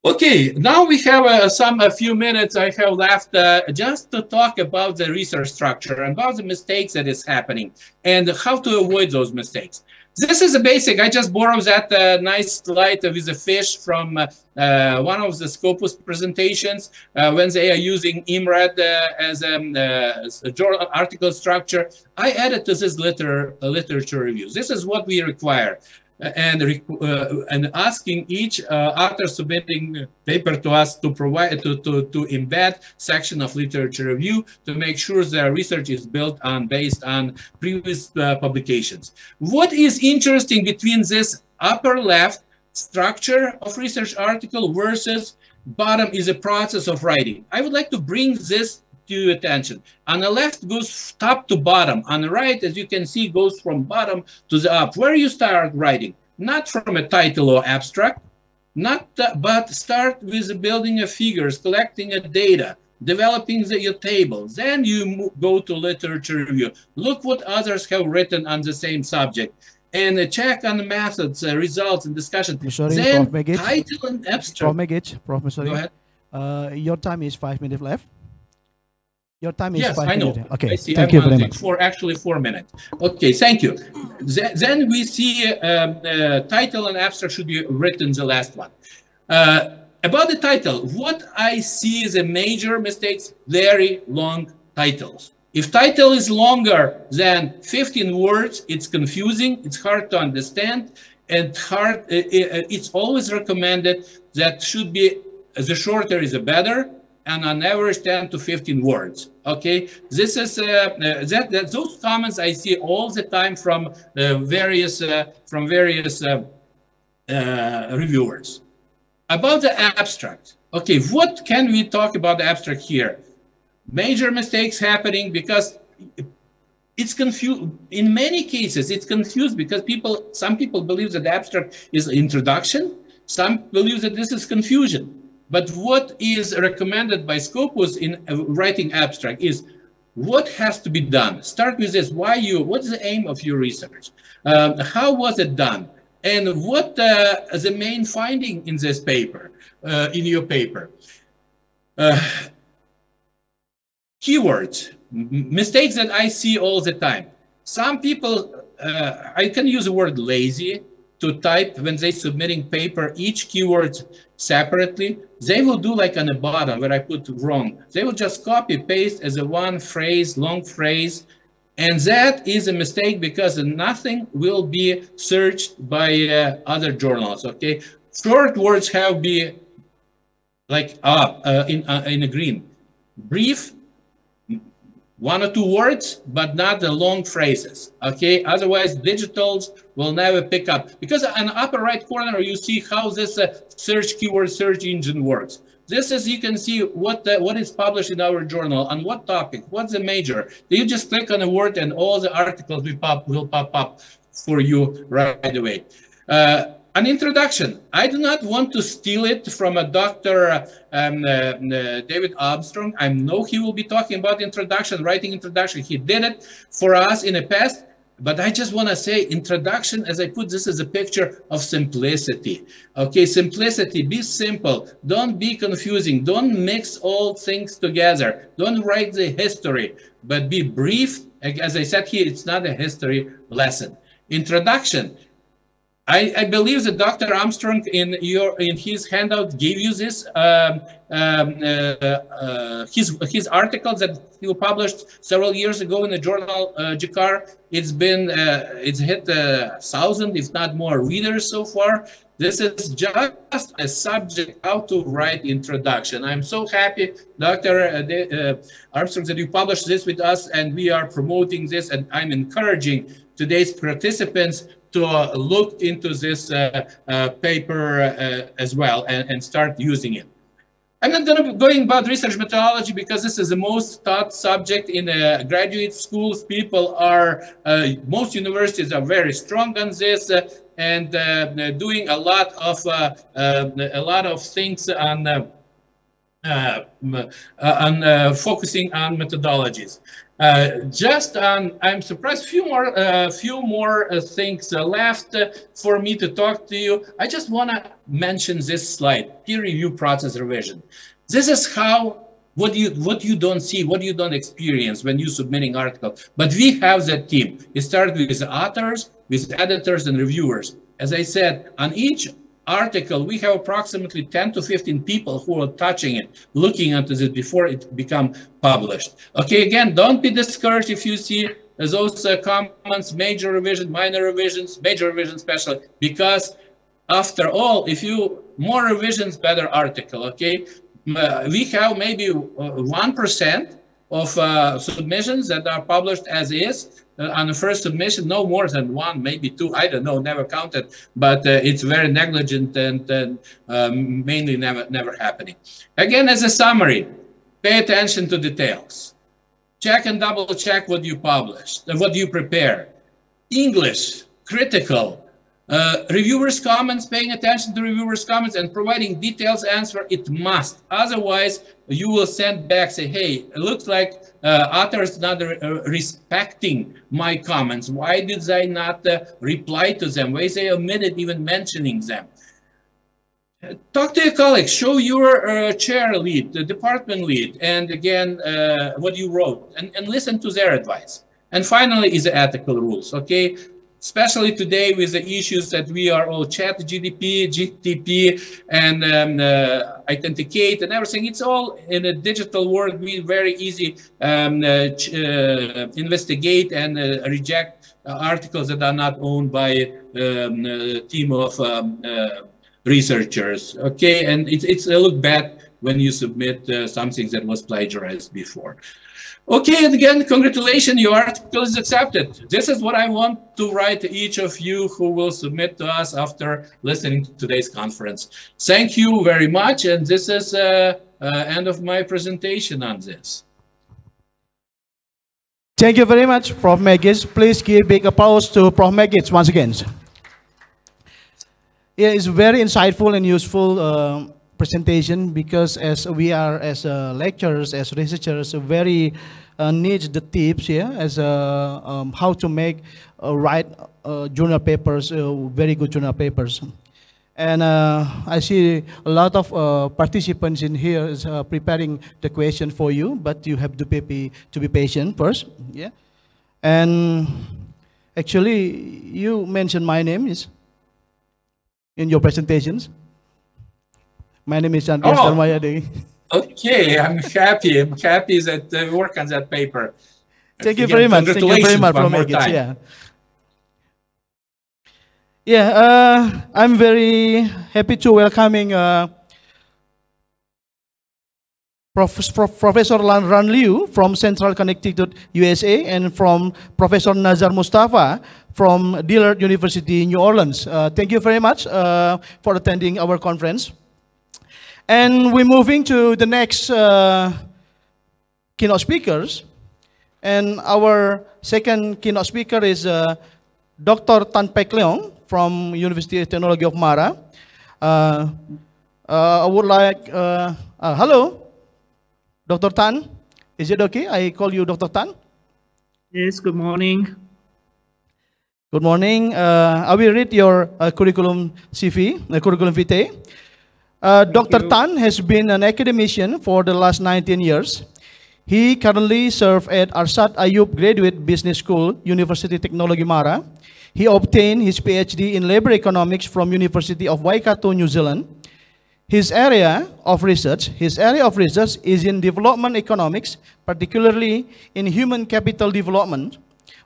Okay, now we have a few minutes I have left just to talk about the research structure, about the mistakes that is happening and how to avoid those mistakes. This is a basic. I just borrowed that nice slide with a fish from one of the Scopus presentations when they are using IMRAD as a journal article structure. I added to this literature review. This is what we require. And asking each author submitting paper to us to provide to embed section of literature review to make sure their research is based on previous publications. What is interesting between this upper left structure of research article versus bottom is a process of writing. I would like to bring this to your attention. On the left goes top to bottom. On the right, as you can see, goes from bottom to the up. Where you start writing, not from a title or abstract, but start with the building of figures, collecting a data, developing your table. Then you go to literature review. Look what others have written on the same subject, and check on the methods, results, and discussion. Sorry, then Prof. Megic. Title and abstract. Prof. Megic, sorry. Go ahead. Your time is 5 minutes left. Your time is Yes, 5 I know. minutes. Okay, I see. thank you very much. Actually 4 minutes. Okay, thank you. Then we see title and abstract should be written, the last one. About the title, what I see is a major mistakes, very long titles. If title is longer than 15 words, it's confusing, it's hard to understand, and it's always recommended that should be, the shorter is the better, and on average 10 to 15 words. Okay, this is those comments I see all the time from various reviewers. About the abstract, okay, what can we talk about the abstract here? Major mistakes happening because it's confused. In many cases, it's confused because some people believe that the abstract is introduction. Some believe that this is confusion. But what is recommended by Scopus in writing abstract is what has to be done. Start with this, what's the aim of your research? How was it done? And what the main finding in this paper, in your paper? Keywords, mistakes that I see all the time. Some people, I can use the word lazy to type when they submitting paper, each keyword separately. They will do like on the bottom where I put wrong. They will just copy paste as a one phrase, long phrase. And that is a mistake because nothing will be searched by other journals, okay? Short words have be like in a green. Brief, 1 or 2 words, but not the long phrases, okay? Otherwise, digitals will never pick up. Because on the upper right corner, you see how this search keyword search engine works. This is, you can see what is published in our journal, on what topic, what's the major. You just click on a word and all the articles will pop up for you right away. An introduction. I do not want to steal it from a Dr. David Armstrong. I know he will be talking about introduction, writing introduction. He did it for us in the past, but I just want to say introduction, as I put this as a picture of simplicity. Okay, simplicity, be simple. Don't be confusing. Don't mix all things together. Don't write the history, but be brief. As I said here, it's not a history lesson. Introduction. I believe that Dr. Armstrong in his handout gave you this his article that he published several years ago in the journal GCAR. It's hit 1,000 if not more readers so far. This is just a subject how to write introduction. I'm so happy, Dr. Armstrong, that you published this with us, and we are promoting this, and I'm encouraging today's participants to look into this paper as well and start using it. I'm not going to be going about research methodology because this is the most taught subject in graduate schools. People are, most universities are very strong on this and doing a lot of things on focusing on methodologies. I'm surprised. Few more things left for me to talk to you. I just want to mention this slide: peer review process revision. This is how what you don't see, what you don't experience when you submitting article. But we have that team. It starts with authors, with editors, and reviewers. As I said, on each article, we have approximately 10 to 15 people who are touching it, looking into it before it become published. Okay, again, don't be discouraged if you see those comments, major revision, minor revisions, major revision especially, because after all, if you more revisions, better article, okay? We have maybe 1% of submissions that are published as is. On the first submission, no more than 1, maybe 2, I don't know, never counted, but it's very negligent and mainly never happening. Again, as a summary, pay attention to details. Check and double check what you published, what you prepare. English, critical. Reviewers' comments, paying attention to reviewers' comments and providing details answer, it must. Otherwise, you will send back, say, hey, it looks like authors not respecting my comments. Why did I not reply to them? Why they omitted even mentioning them? Talk to your colleagues, show your chair lead, the department lead, and again, what you wrote, and listen to their advice. And finally is the ethical rules, okay? Especially today with the issues that we are all chat GTP, and authenticate and everything. It's all in a digital world. We very easy investigate and reject articles that are not owned by a team of researchers, okay? And it's a look bad when you submit something that was plagiarized before. Okay, and again, congratulations, your article is accepted. This is what I want to write to each of you who will submit to us after listening to today's conference. Thank you very much, and this is end of my presentation on this. Thank you very much, Prof. Megis. Please give big applause to Prof. Megis once again. Yeah, it's very insightful and useful presentation, because as we are as lecturers, as researchers, very need the tips here as how to make write journal papers, very good journal papers. And I see a lot of participants in here is preparing the question for you, but you have to be patient first. Yeah, and actually you mentioned my name is in your presentations. My name is Chandra Sarmayade. Okay, I'm happy. I'm happy that I work on that paper. Thank you very much. Thank you very much for making it. Yeah. Yeah, I'm very happy to welcoming Professor Ran Liu from Central Connecticut, USA, and from Professor Nazar Mustafa from Dillard University, New Orleans. Thank you very much for attending our conference. And we're moving to the next keynote speakers. And our second keynote speaker is Dr. Tan Pek Leong from University of Technology of Mara. I would like, hello, Dr. Tan. Is it okay? I call you Dr. Tan? Yes, good morning. Good morning. I will read your curriculum CV, curriculum vitae. Dr. Tan has been an academician for the last 19 years. He currently serves at Arshad Ayub Graduate Business School, University Technology Mara. He obtained his PhD in labor economics from University of Waikato, New Zealand. His area of research is in development economics, particularly in human capital development,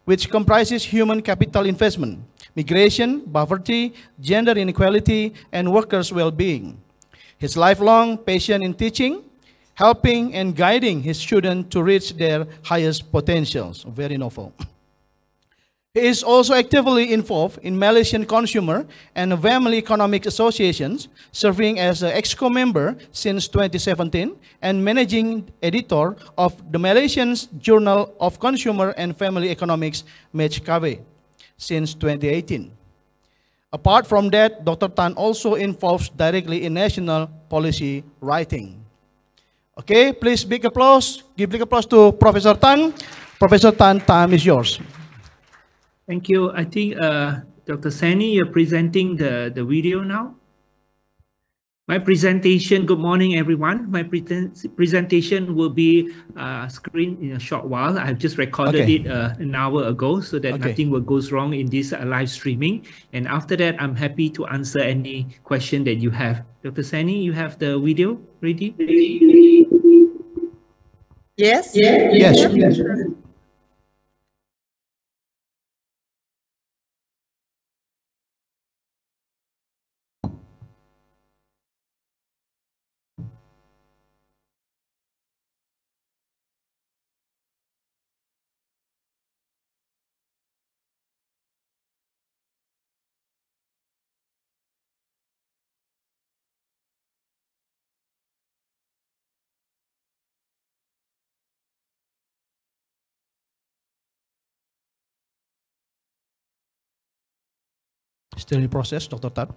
which comprises human capital investment, migration, poverty, gender inequality, and workers' well-being. His lifelong passion in teaching, helping and guiding his students to reach their highest potentials. Very novel. He is also actively involved in Malaysian Consumer and Family Economic Associations, serving as an EXCO member since 2017 and managing editor of the Malaysian Journal of Consumer and Family Economics, MAJKW, since 2018. Apart from that, Dr. Tan also involves directly in national policy writing. Okay, please big applause. Give big applause to Professor Tan. Professor Tan, time is yours. Thank you. I think Dr. Sani, you're presenting the video now. My presentation, good morning everyone. My presentation will be screened in a short while. I've just recorded it an hour ago so that nothing will goes wrong in this live streaming. And after that, I'm happy to answer any question that you have. Dr. Sani, you have the video ready? Yes. Yes. Still in process, Dr. Tan.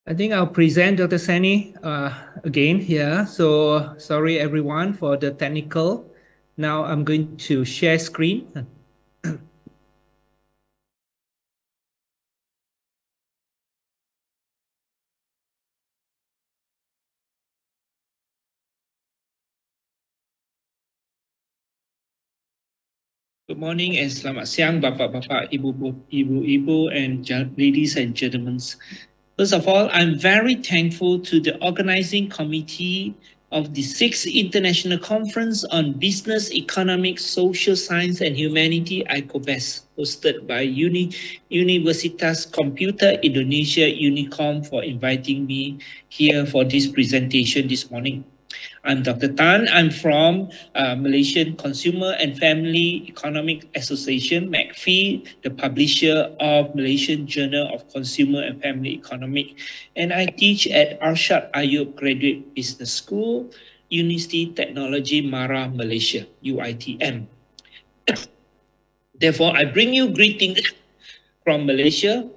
I think I'll present Dr. Sani again here. So sorry everyone for the technical. Now I'm going to share screen. Good morning and selamat siang, bapak-bapak, ibu-ibu, and ladies and gentlemen. First of all, I'm very thankful to the organizing committee of the 6th International Conference on Business, Economics, Social Science and Humanity, ICOBEST, hosted by Universitas Komputer Indonesia, UNIKOM, for inviting me here for this presentation this morning. I'm Dr. Tan. I'm from Malaysian Consumer and Family Economic Association, MACFI, the publisher of Malaysian Journal of Consumer and Family Economic. And I teach at Arshad Ayub Graduate Business School, University Technology Mara, Malaysia, UITM. Therefore, I bring you greetings from Malaysia,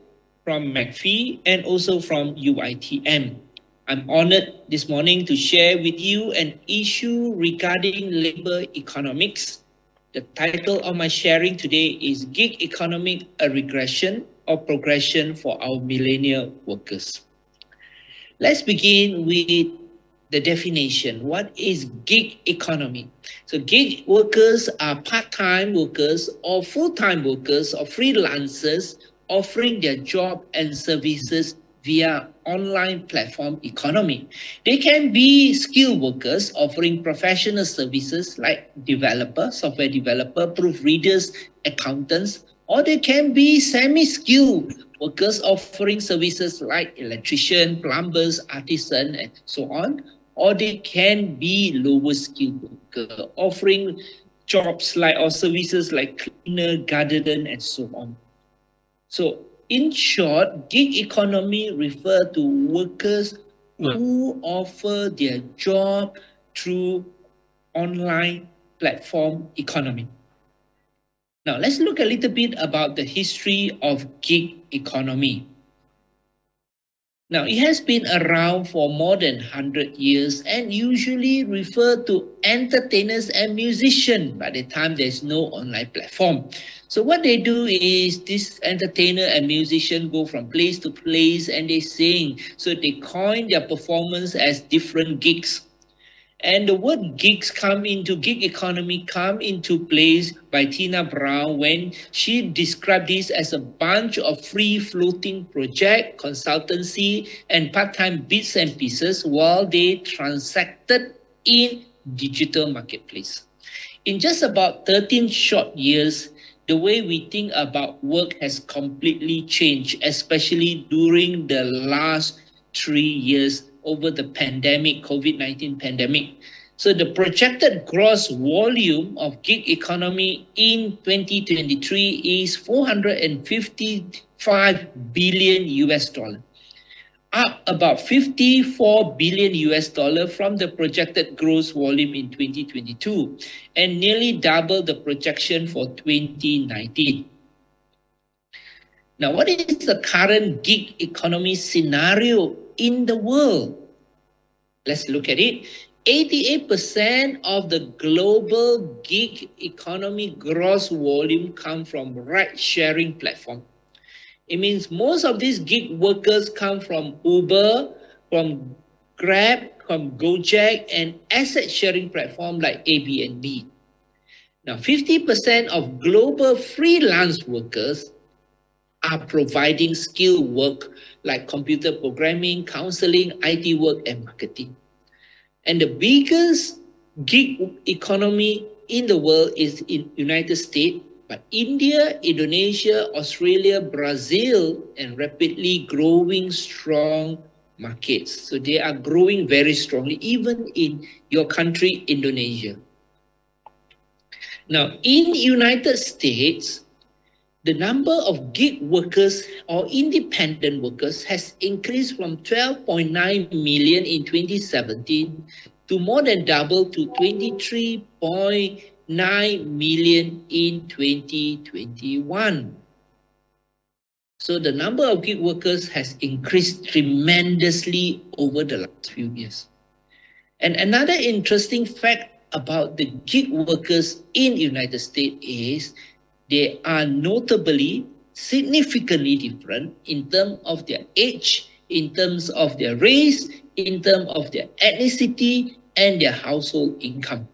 from MACFI, and also from UITM. I'm honored this morning to share with you an issue regarding labor economics. The title of my sharing today is Gig Economic, a Regression or Progression for Our Millennial Workers. Let's begin with the definition. What is gig economy? So gig workers are part-time workers or full-time workers or freelancers offering their job and services via online platform economy. They can be skilled workers offering professional services like developer, software developer, proofreaders, accountants, or they can be semi-skilled workers offering services like electrician, plumbers, artisan, and so on. Or they can be lower skilled worker offering jobs like or services like cleaner, gardener, and so on. So in short, gig economy refer to workers who offer their job through online platform economy. Now, let's look a little bit about the history of gig economy. Now, it has been around for more than 100 years and usually refer to entertainers and musicians by the time there's no online platform. So what they do is this entertainer and musician go from place to place and they sing. So they coin their performance as different gigs. And the word gigs gig economy come into place by Tina Brown when she described this as a bunch of free floating project, consultancy, and part-time bits and pieces while they transacted in digital marketplace. In just about 13 short years, the way we think about work has completely changed, especially during the last 3 years over the pandemic, COVID-19 pandemic. So the projected gross volume of gig economy in 2023 is $455 billion US dollar, up about $54 billion US dollar from the projected gross volume in 2022, and nearly double the projection for 2019. Now, what is the current gig economy scenario in the world? Let's look at it. 88% of the global gig economy gross volume come from ride-sharing platform. It means most of these gig workers come from Uber, from Grab, from Gojek, and asset-sharing platform like Airbnb. Now, 50% of global freelance workers are providing skilled work like computer programming, counseling, IT work, and marketing. And the biggest gig economy in the world is in United States, but India, Indonesia, Australia, Brazil, and rapidly growing strong markets. So they are growing very strongly, even in your country, Indonesia. Now, in United States, the number of gig workers or independent workers has increased from 12.9 million in 2017 to more than double to 23.9 million in 2021. So the number of gig workers has increased tremendously over the last few years. And another interesting fact about the gig workers in the United States is they are notably significantly different in terms of their age, in terms of their race, in terms of their ethnicity, and their household income.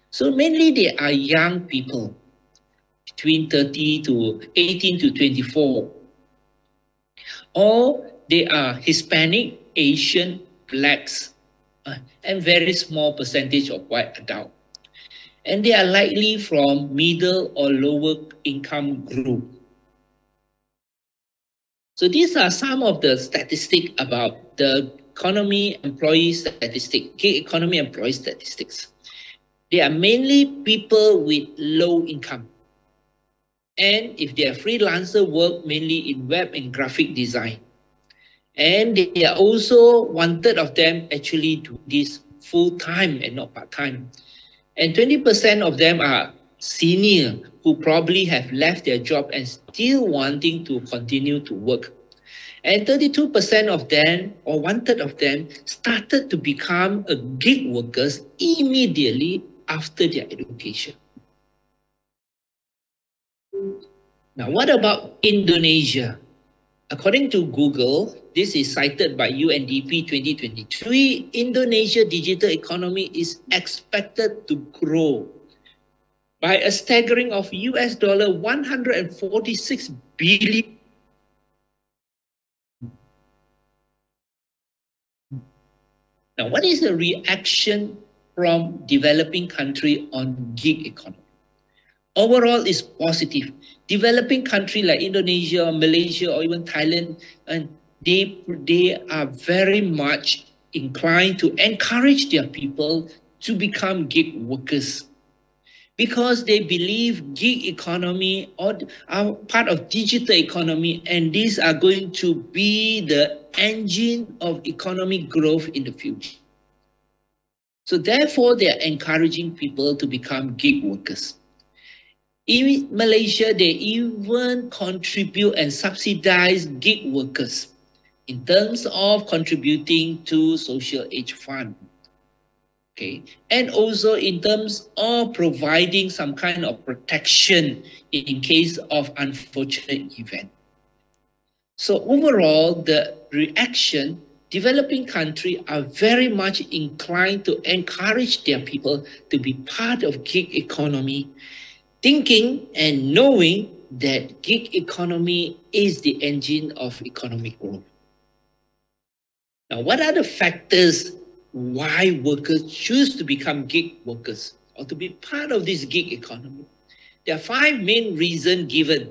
So mainly they are young people between 18 to 24, or they are Hispanic, Asian, blacks, and very small percentage of white adult. And they are likely from middle or lower income group. So these are some of the statistics about the economy employee statistic, gig economy employee statistics. They are mainly people with low income. And if they are freelancer, work mainly in web and graphic design. And they are also 1/3 of them actually do this full-time and not part-time. And 20% of them are senior who probably have left their job and still wanting to continue to work. And 32% of them, or 1/3 of them, started to become a gig workers immediately after their education. Now, what about Indonesia? According to Google, this is cited by UNDP 2023, Indonesia digital economy is expected to grow by a staggering of $146 billion. Now, what is the reaction from developing country on gig economy? Overall, it's positive. Developing country like Indonesia, Malaysia, or even Thailand, and they are very much inclined to encourage their people to become gig workers, because they believe gig economy are part of digital economy, and these are going to be the engine of economic growth in the future. So therefore, they are encouraging people to become gig workers. In Malaysia, they even contribute and subsidize gig workers in terms of contributing to social aid fund. Okay, and also in terms of providing some kind of protection in case of unfortunate event. So overall, the reaction, developing countries are very much inclined to encourage their people to be part of gig economy, thinking and knowing that gig economy is the engine of economic growth. Now, what are the factors why workers choose to become gig workers or to be part of this gig economy? There are 5 main reasons given.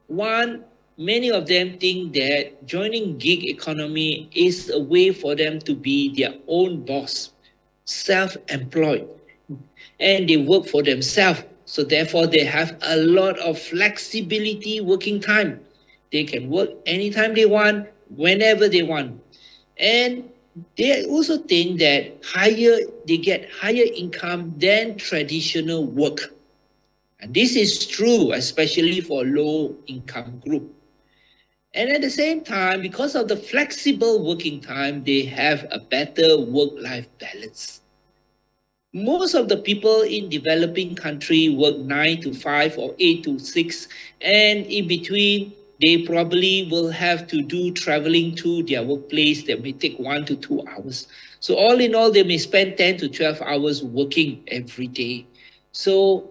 One, many of them think that joining gig economy is a way for them to be their own boss, self-employed, and they work for themselves. So therefore, they have a lot of flexibility working time. They can work anytime they want, whenever they want. And they also think that they get higher income than traditional work. And this is true, especially for low income group. And at the same time, because of the flexible working time, they have a better work-life balance. Most of the people in developing country work 9 to 5 or 8 to 6, and in between, they probably will have to do traveling to their workplace that may take 1 to 2 hours. So all in all, they may spend 10 to 12 hours working every day. So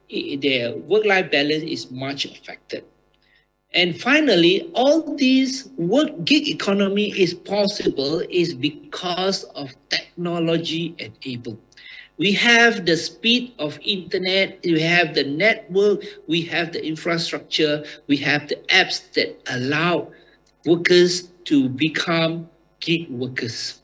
their work-life balance is much affected. And finally, all this gig economy is possible is because of technology enabled. We have the speed of internet, we have the network, we have the infrastructure, we have the apps that allow workers to become gig workers.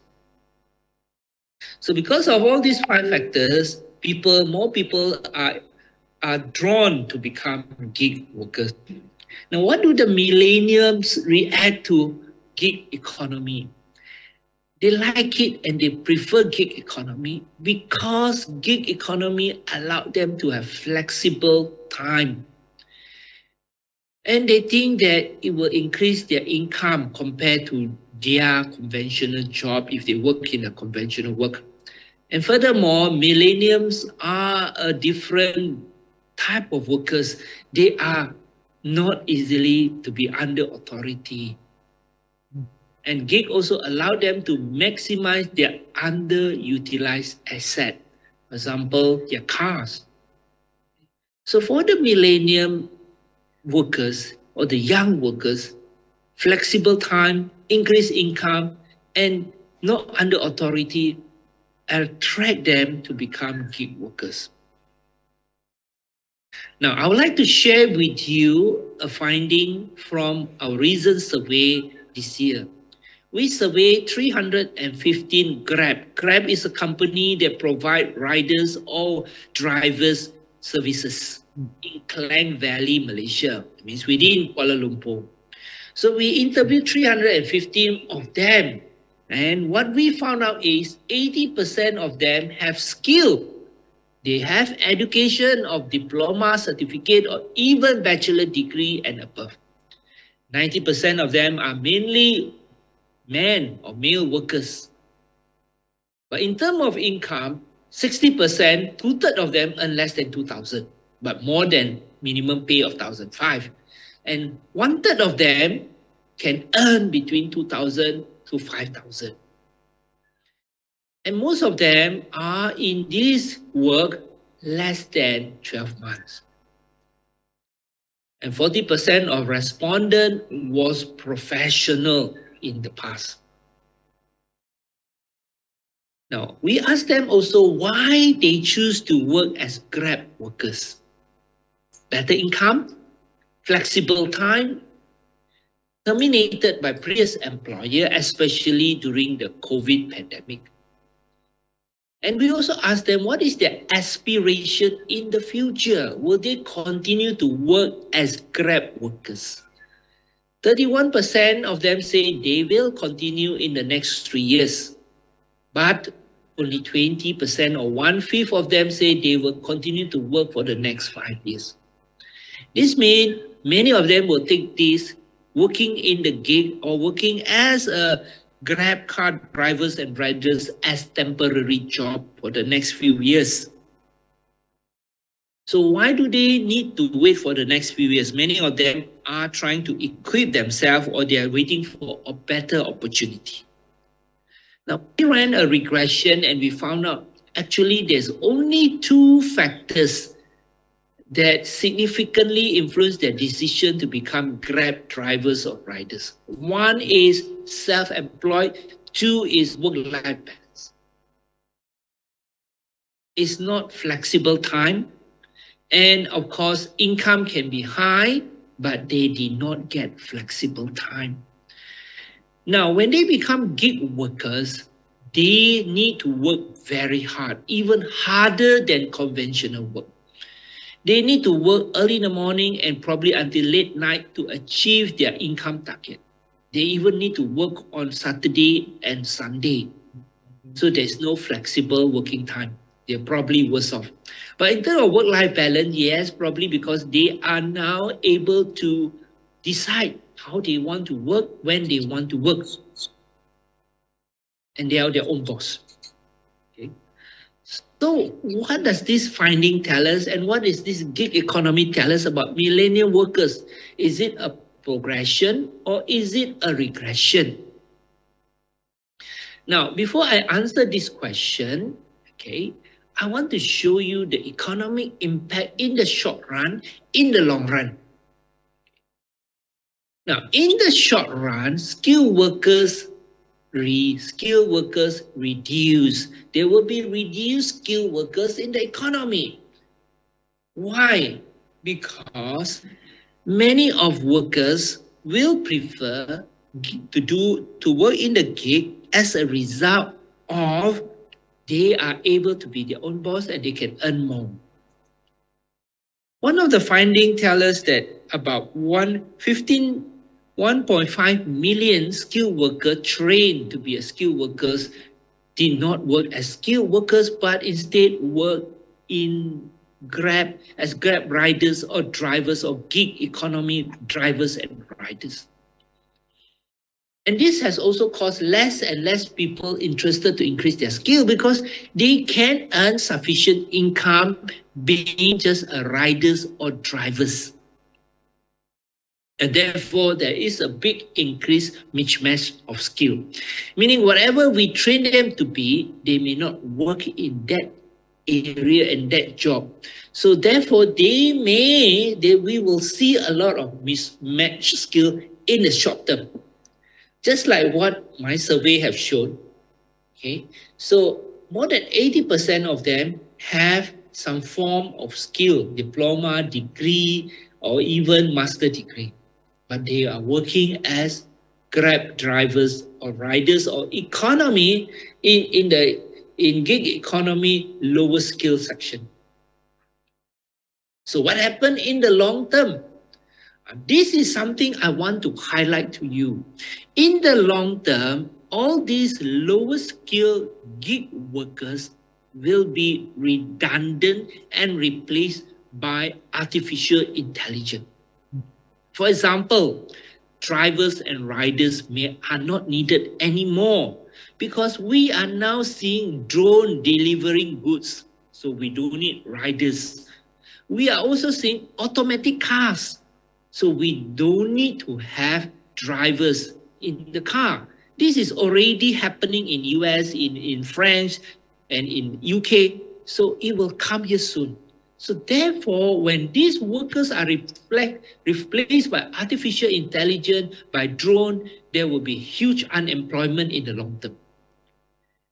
So because of all these 5 factors, more people are drawn to become gig workers. Now, what do the millennials react to gig economy? They like it and they prefer gig economy because gig economy allowed them to have flexible time. And they think that it will increase their income compared to their conventional job if they work in a conventional work. And furthermore, millennials are a different type of workers. They are not easily to be under authority. And gig also allow them to maximize their underutilized asset. For example, their cars. So for the millennium workers or the young workers, flexible time, increased income, and not under authority attract them to become gig workers. Now, I would like to share with you a finding from our recent survey this year. We surveyed 315 Grab. Grab is a company that provides riders or drivers services in Klang Valley, Malaysia. It means within Kuala Lumpur. So we interviewed 315 of them. And what we found out is 80% of them have skill. They have education of diploma, certificate, or even bachelor degree and above. 90% of them are mainly men or male workers. But in terms of income, 60%, 2/3 of them earn less than 2,000, but more than minimum pay of 1,500. And 1/3 of them can earn between 2,000 to 5,000. And most of them are in this work less than 12 months. And 40% of respondents was professional in the past. Now, we asked them also why they choose to work as Grab workers. Better income, flexible time, terminated by previous employer, especially during the COVID pandemic. And we also asked them what is their aspiration in the future? Will they continue to work as Grab workers? 31% of them say they will continue in the next 3 years, but only 20% or 1/5 of them say they will continue to work for the next 5 years. This means many of them will take this working in the gig or working as a Grab car drivers and riders as temporary job for the next few years. So why do they need to wait for the next few years? Many of them are trying to equip themselves or they are waiting for a better opportunity. Now, we ran a regression and we found out actually there's only 2 factors that significantly influence their decision to become Grab drivers or riders. 1 is self-employed, 2 is work-life balance. It's not flexible time, and of course, income can be high, but they did not get flexible time. Now, when they become gig workers, they need to work very hard, even harder than conventional work. They need to work early in the morning and probably until late night to achieve their income target. They even need to work on Saturday and Sunday. So there's no flexible working time. They're probably worse off. But in terms of work-life balance, yes, probably because they are now able to decide how they want to work, when they want to work. And they are their own boss. Okay. So what does this finding tell us, and what is this gig economy tell us about millennial workers? Is it a progression or is it a regression? Now, before I answer this question, okay, I want to show you the economic impact in the short run, in the long run. Now, in the short run, skilled workers reduce. There will be reduced skilled workers in the economy. Why? Because many of workers will prefer to work in the gig as a result of they are able to be their own boss and they can earn more. One of the findings tells us that about 1.5 million skilled workers trained to be a skilled workers did not work as skilled workers, but instead work in Grab riders or drivers or gig economy drivers and riders. And this has also caused less and less people interested to increase their skill because they can earn sufficient income being just a riders or drivers. And therefore, there is a big increase mismatch of skill. Meaning whatever we train them to be, they may not work in that area and that job. So therefore, we will see a lot of mismatched skill in the short term. Just like what my survey have shown. Okay, so more than 80% of them have some form of skill, diploma, degree, or even master degree. But they are working as Grab drivers or riders or economy in gig economy lower skill section. So what happened in the long term? This is something I want to highlight to you. In the long term, all these lower skill gig workers will be redundant and replaced by artificial intelligence. For example, drivers and riders are not needed anymore because we are now seeing drone delivering goods. So we don't need riders. We are also seeing automatic cars. So we don't need to have drivers in the car. This is already happening in US, in France, and in UK. So it will come here soon. So therefore, when these workers are replaced by artificial intelligence, by drone, there will be huge unemployment in the long term.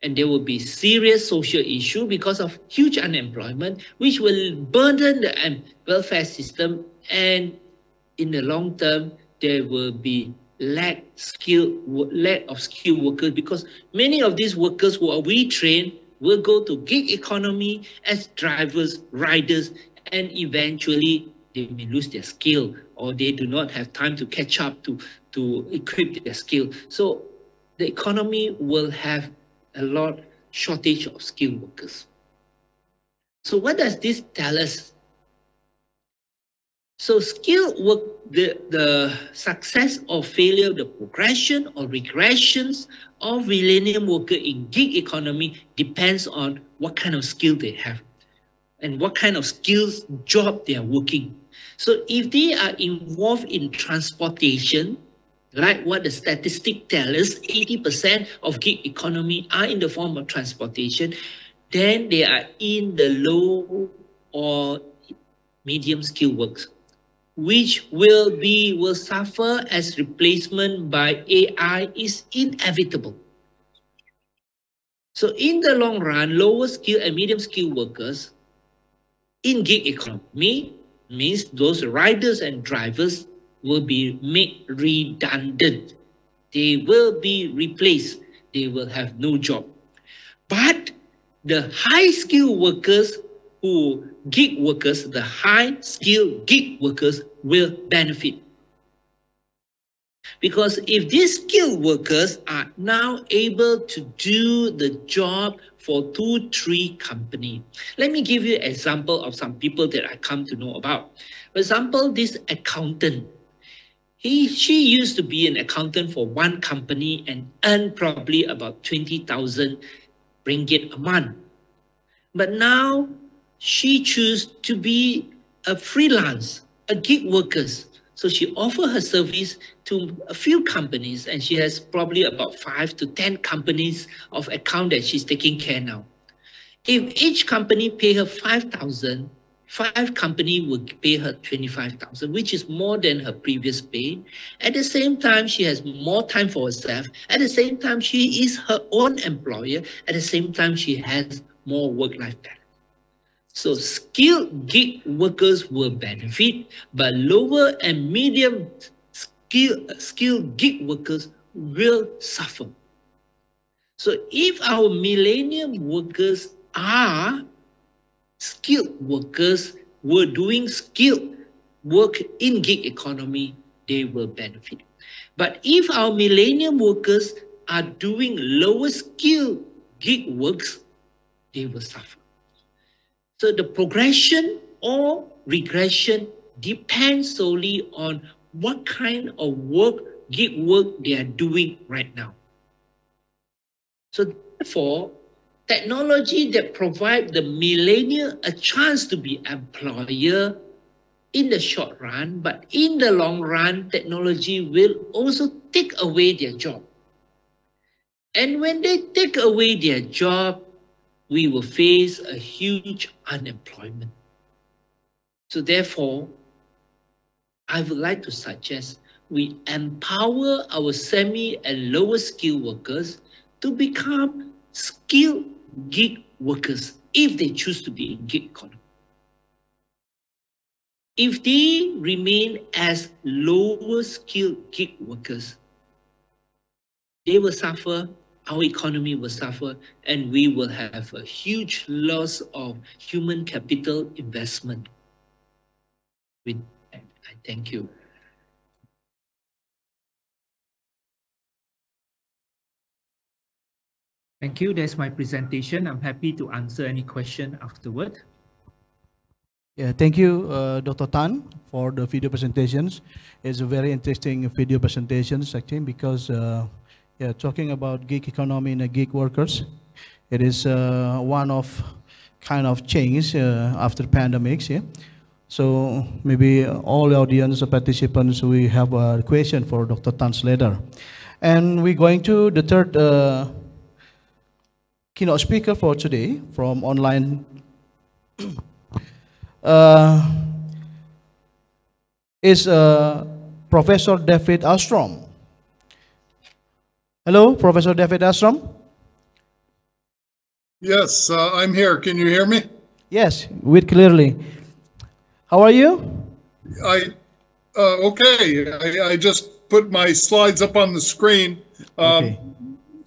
And there will be serious social issue because of huge unemployment, which will burden the welfare system. And in the long term, there will be lack of skilled workers because many of these workers who are trained will go to gig economy as drivers, riders, and eventually they may lose their skill or they do not have time to catch up to equip their skill. So the economy will have a lot shortage of skilled workers. So what does this tell us? So skilled work, the success or failure, the progression or regressions of millennium worker in gig economy depends on what kind of skill they have and what kind of skills job they are working. So if they are involved in transportation, like what the statistic tells us, 80% of gig economy are in the form of transportation, then they are in the low or medium skill works, which will suffer as replacement by AI is inevitable. So in the long run, lower skill and medium skill workers in gig economy means those riders and drivers will be made redundant. They will be replaced. They will have no job. But the high skill workers gig workers, the high-skilled gig workers will benefit. Because if these skilled workers are now able to do the job for 2-3 companies. Let me give you an example of some people that I come to know about. For example, this accountant. She used to be an accountant for one company and earn probably about 20,000 ringgit a month. But now, she chose to be a freelance, a gig workers. So she offered her service to a few companies and she has probably about 5 to 10 companies of account that she's taking care now. If each company pay her 5,000, 5 companies will pay her 25,000, which is more than her previous pay. At the same time, she has more time for herself. At the same time, she is her own employer. At the same time, she has more work-life balance. So skilled gig workers will benefit, but lower and medium skilled gig workers will suffer. So if our millennium workers are skilled workers, were doing skilled work in gig economy, they will benefit. But if our millennium workers are doing lower skilled gig works, they will suffer. So the progression or regression depends solely on what kind of work, gig work they are doing right now. So therefore, technology that provide the millennial a chance to be employer in the short run, but in the long run, technology will also take away their job. And when they take away their job, we will face a huge unemployment. So therefore, I would like to suggest we empower our semi and lower skill workers to become skilled gig workers if they choose to be in gig economy. If they remain as lower skilled gig workers, they will suffer, our economy will suffer, and we will have a huge loss of human capital investment. With that, I thank you. Thank you. That's my presentation. I'm happy to answer any question afterward. Yeah, thank you, Dr. Tan, for the video presentations. It's a very interesting video presentations, actually, because yeah, talking about gig economy and gig workers, it is one of kind of change after pandemics. Yeah, so maybe all the audience participants, we have a question for Dr. Tan's later, and we're going to the third keynote speaker for today from online. Is Professor David Ostrom. Hello, Professor David Ostrom. Yes, I'm here. Can you hear me? Yes, with clearly. How are you? Okay. I just put my slides up on the screen. Okay.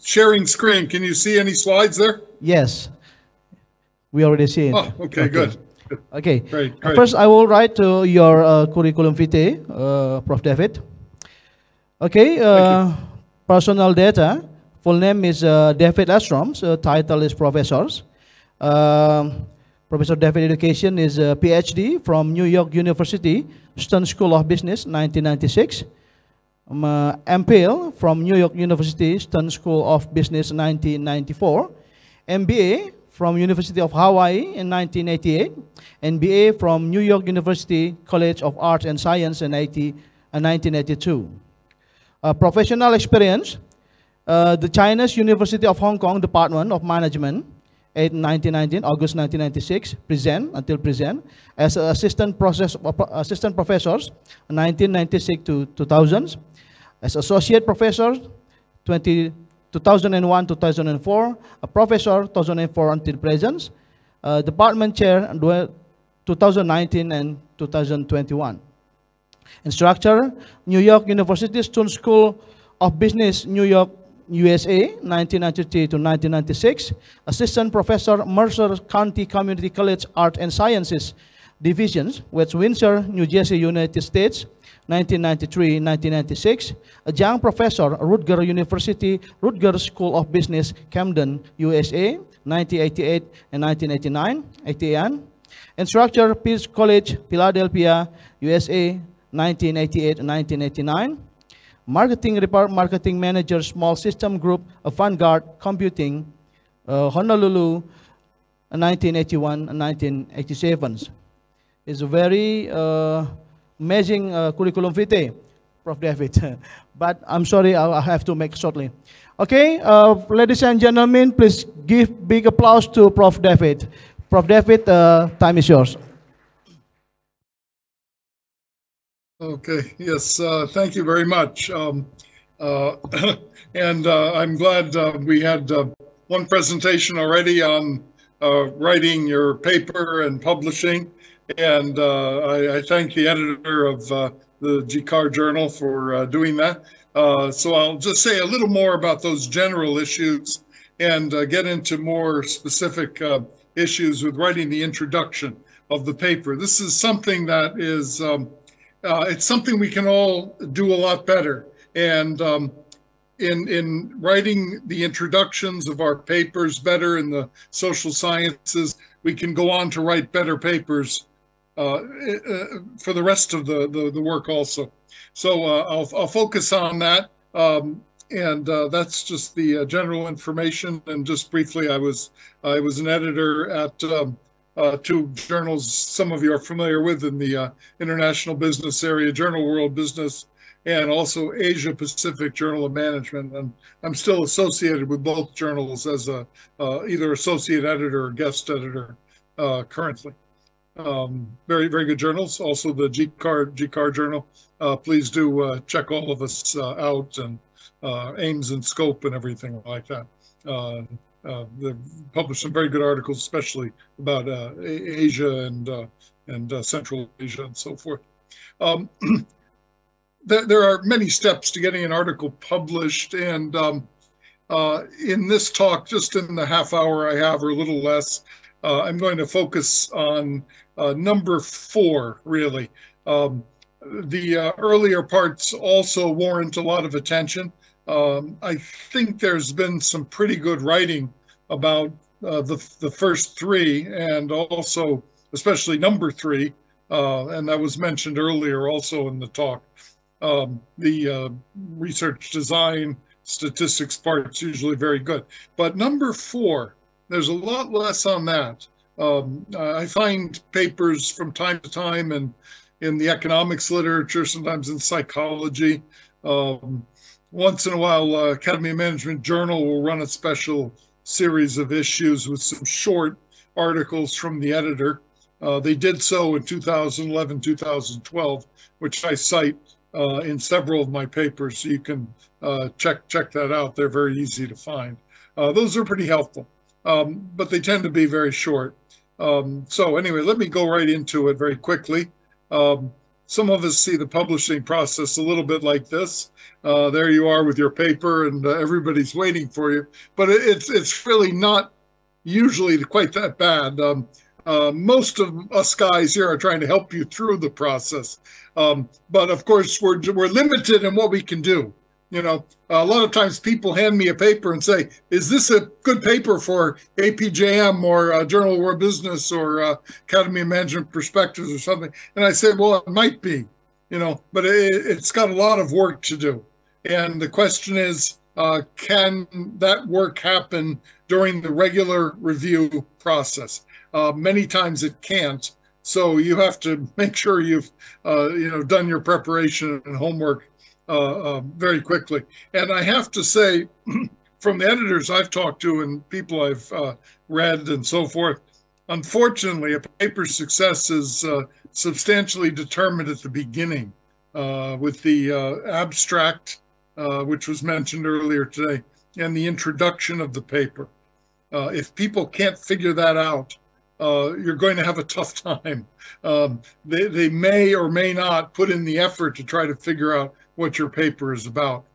Sharing screen. Can you see any slides there? Yes, we already see it. Oh, okay, good. Okay. Great. First, I will write to your curriculum vitae, Prof. David. Okay. Personal data. Full name is David Ostrom. Title is professors. Professor David Education is a PhD from New York University, Stern School of Business, 1996. MPhil from New York University, Stern School of Business, 1994. MBA from University of Hawaii in 1988, and BA from New York University College of Arts and Science in 1982. Professional experience, the Chinese University of Hong Kong Department of Management, 1919, August 1996, until present, as assistant professors, 1996 to 2000, as associate professor, 2001, 2004, a professor, 2004 until present, department chair, 2019 and 2021. Instructor, New York University Stern School of Business, New York, USA, 1993 to 1996. Assistant professor, Mercer County Community College Art and Sciences Divisions, West Windsor, New Jersey, United States, 1993-1996, adjunct professor, Rutgers University, Rutgers School of Business, Camden, USA, 1988 and 1989, instructor, Pierce College, Philadelphia, USA, 1988 and 1989, marketing manager, Small System Group, Vanguard Computing, Honolulu, 1981 and 1987. It's a very amazing curriculum vitae, Prof. David. But I'm sorry, I have to make shortly. Okay, ladies and gentlemen, please give big applause to Prof. David. Prof. David, time is yours. Okay, yes, thank you very much. And I'm glad we had one presentation already on writing your paper and publishing. And I thank the editor of the GCAR Journal for doing that. So I'll just say a little more about those general issues and get into more specific issues with writing the introduction of the paper. This is something that is, it's something we can all do a lot better. And in writing the introductions of our papers better in the social sciences, we can go on to write better papers for the rest of the work also. So I'll focus on that. And that's just the general information. And just briefly, I was an editor at two journals some of you are familiar with in the international business area, Journal World Business, and also Asia Pacific Journal of Management. And I'm still associated with both journals as a either associate editor or guest editor currently. Very, very good journals. Also the GCAR journal. Please do check all of us out, and aims and scope and everything like that. They published some very good articles, especially about Asia and Central Asia and so forth. There are many steps to getting an article published, and in this talk, just in the half hour I have, or a little less, I'm going to focus on number 4, really. The earlier parts also warrant a lot of attention. I think there's been some pretty good writing about the first 3, and also especially number 3, and that was mentioned earlier also in the talk. The research design statistics part's usually very good, but number 4, there's a lot less on that. I find papers from time to time in the economics literature, sometimes in psychology. Once in a while, Academy of Management Journal will run a special series of issues with some short articles from the editor. They did so in 2011, 2012, which I cite in several of my papers, so you can check that out. They're very easy to find. Those are pretty helpful, but they tend to be very short. So anyway, let me go right into it very quickly. Some of us see the publishing process a little bit like this. There you are with your paper, and everybody's waiting for you. But it's really not usually quite that bad. Most of us guys here are trying to help you through the process. But of course, we're limited in what we can do. You know, a lot of times people hand me a paper and say, is this a good paper for APJM or Journal of World Business or Academy of Management Perspectives or something? And I say, well, it might be, you know, but it's got a lot of work to do. And the question is, can that work happen during the regular review process? Many times it can't. So you have to make sure you've, done your preparation and homework very quickly. And I have to say, from the editors I've talked to and people I've read and so forth, unfortunately, a paper's success is substantially determined at the beginning with the abstract, which was mentioned earlier today, and the introduction of the paper. If people can't figure that out, you're going to have a tough time. They may or may not put in the effort to try to figure out what your paper is about.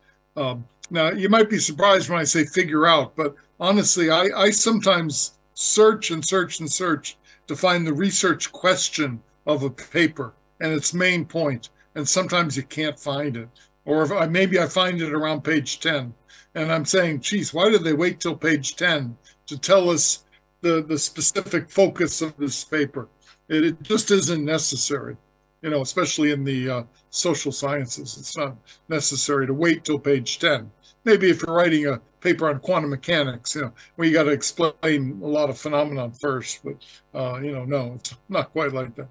Now, you might be surprised when I say figure out, but honestly, I sometimes search and search and search to find the research question of a paper and its main point, and sometimes you can't find it. Or maybe I find it around page 10, and I'm saying, geez, why did they wait till page 10 to tell us the specific focus of this paper? It just isn't necessary, you know, especially in the social sciences. It's not necessary to wait till page 10. Maybe if you're writing a paper on quantum mechanics, you know, where you got to explain a lot of phenomenon first, but, no, it's not quite like that.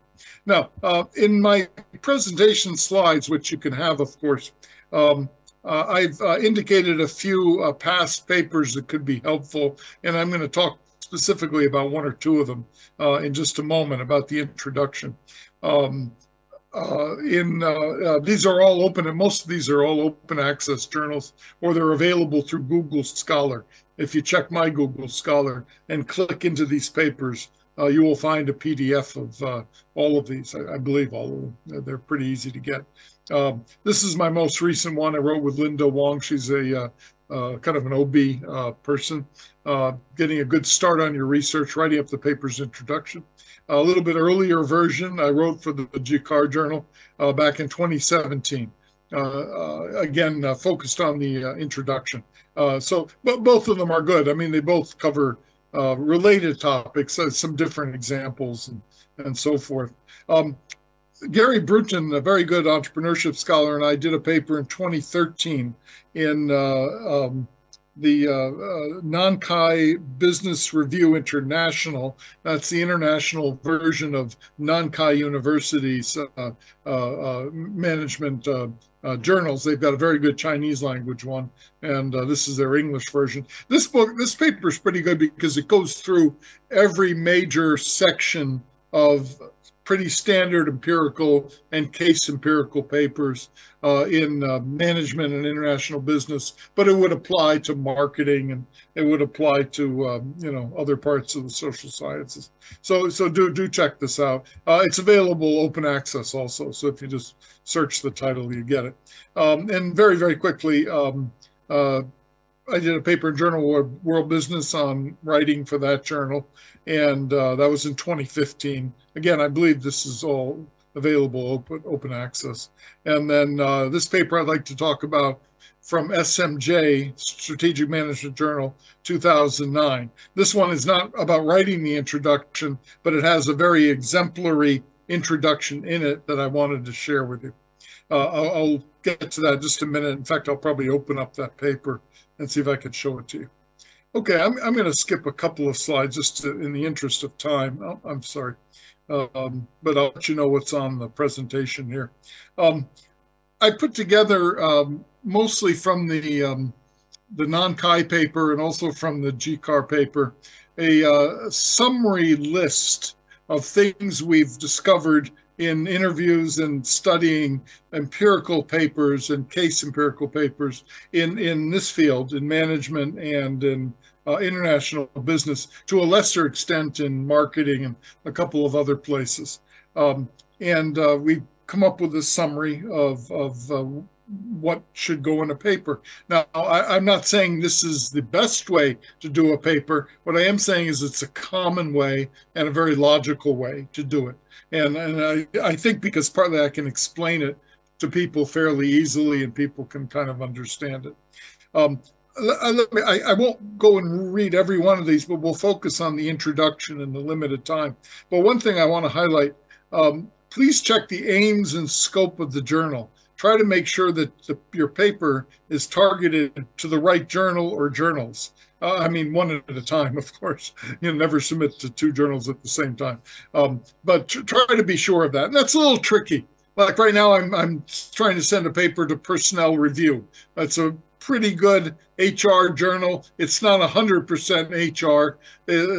Now, in my presentation slides, which you can have, of course, I've indicated a few past papers that could be helpful, and I'm going to talk specifically about 1 or 2 of them in just a moment about the introduction. These are all open, and most of these are all open access journals, or they're available through Google Scholar. If you check my Google Scholar and click into these papers, you will find a PDF of all of these. I believe all of them. They're pretty easy to get. This is my most recent one I wrote with Linda Wong. She's a kind of an OB person, getting a good start on your research, writing up the paper's introduction. A little bit earlier version I wrote for the GCAR journal back in 2017. Again, focused on the introduction. But both of them are good. I mean, they both cover related topics, some different examples and so forth. Gary Bruton, a very good entrepreneurship scholar, and I did a paper in 2013 in the Nankai Business Review International. That's the international version of Nankai University's management journals. They've got a very good Chinese language one, and this is their English version. This paper is pretty good because it goes through every major section of pretty standard empirical and case empirical papers in management and international business, but it would apply to marketing, and it would apply to other parts of the social sciences. So do check this out. It's available open access also, so if you just search the title, you get it. And very, very quickly, I did a paper in Journal World Business on writing for that journal, and that was in 2015. Again, I believe this is all available open access. And then this paper I'd like to talk about from SMJ, Strategic Management Journal, 2009. This one is not about writing the introduction, but it has a very exemplary introduction in it that I wanted to share with you. I'll get to that in just a minute. In fact, I'll probably open up that paper and see if I can show it to you. Okay, I'm going to skip a couple of slides just in the interest of time. Oh, I'm sorry, but I'll let you know what's on the presentation here. I put together mostly from the Nankai paper and also from the GCAR paper a summary list of things we've discovered in interviews and studying empirical papers and case empirical papers in this field, in management and in international business, to a lesser extent in marketing and a couple of other places. We come up with a summary of what should go in a paper. Now, I'm not saying this is the best way to do a paper. What I am saying is it's a common way and a very logical way to do it. And I think because partly I can explain it to people fairly easily and people can kind of understand it. I won't go and read every one of these, but we'll focus on the introduction in the limited time. But one thing I want to highlight, please check the aims and scope of the journal. Try to make sure that your paper is targeted to the right journal or journals. I mean, one at a time, of course. You never submit to 2 journals at the same time. But try to be sure of that. And that's a little tricky. Like right now, I'm trying to send a paper to Personnel Review. That's a pretty good HR journal. It's not 100% HR,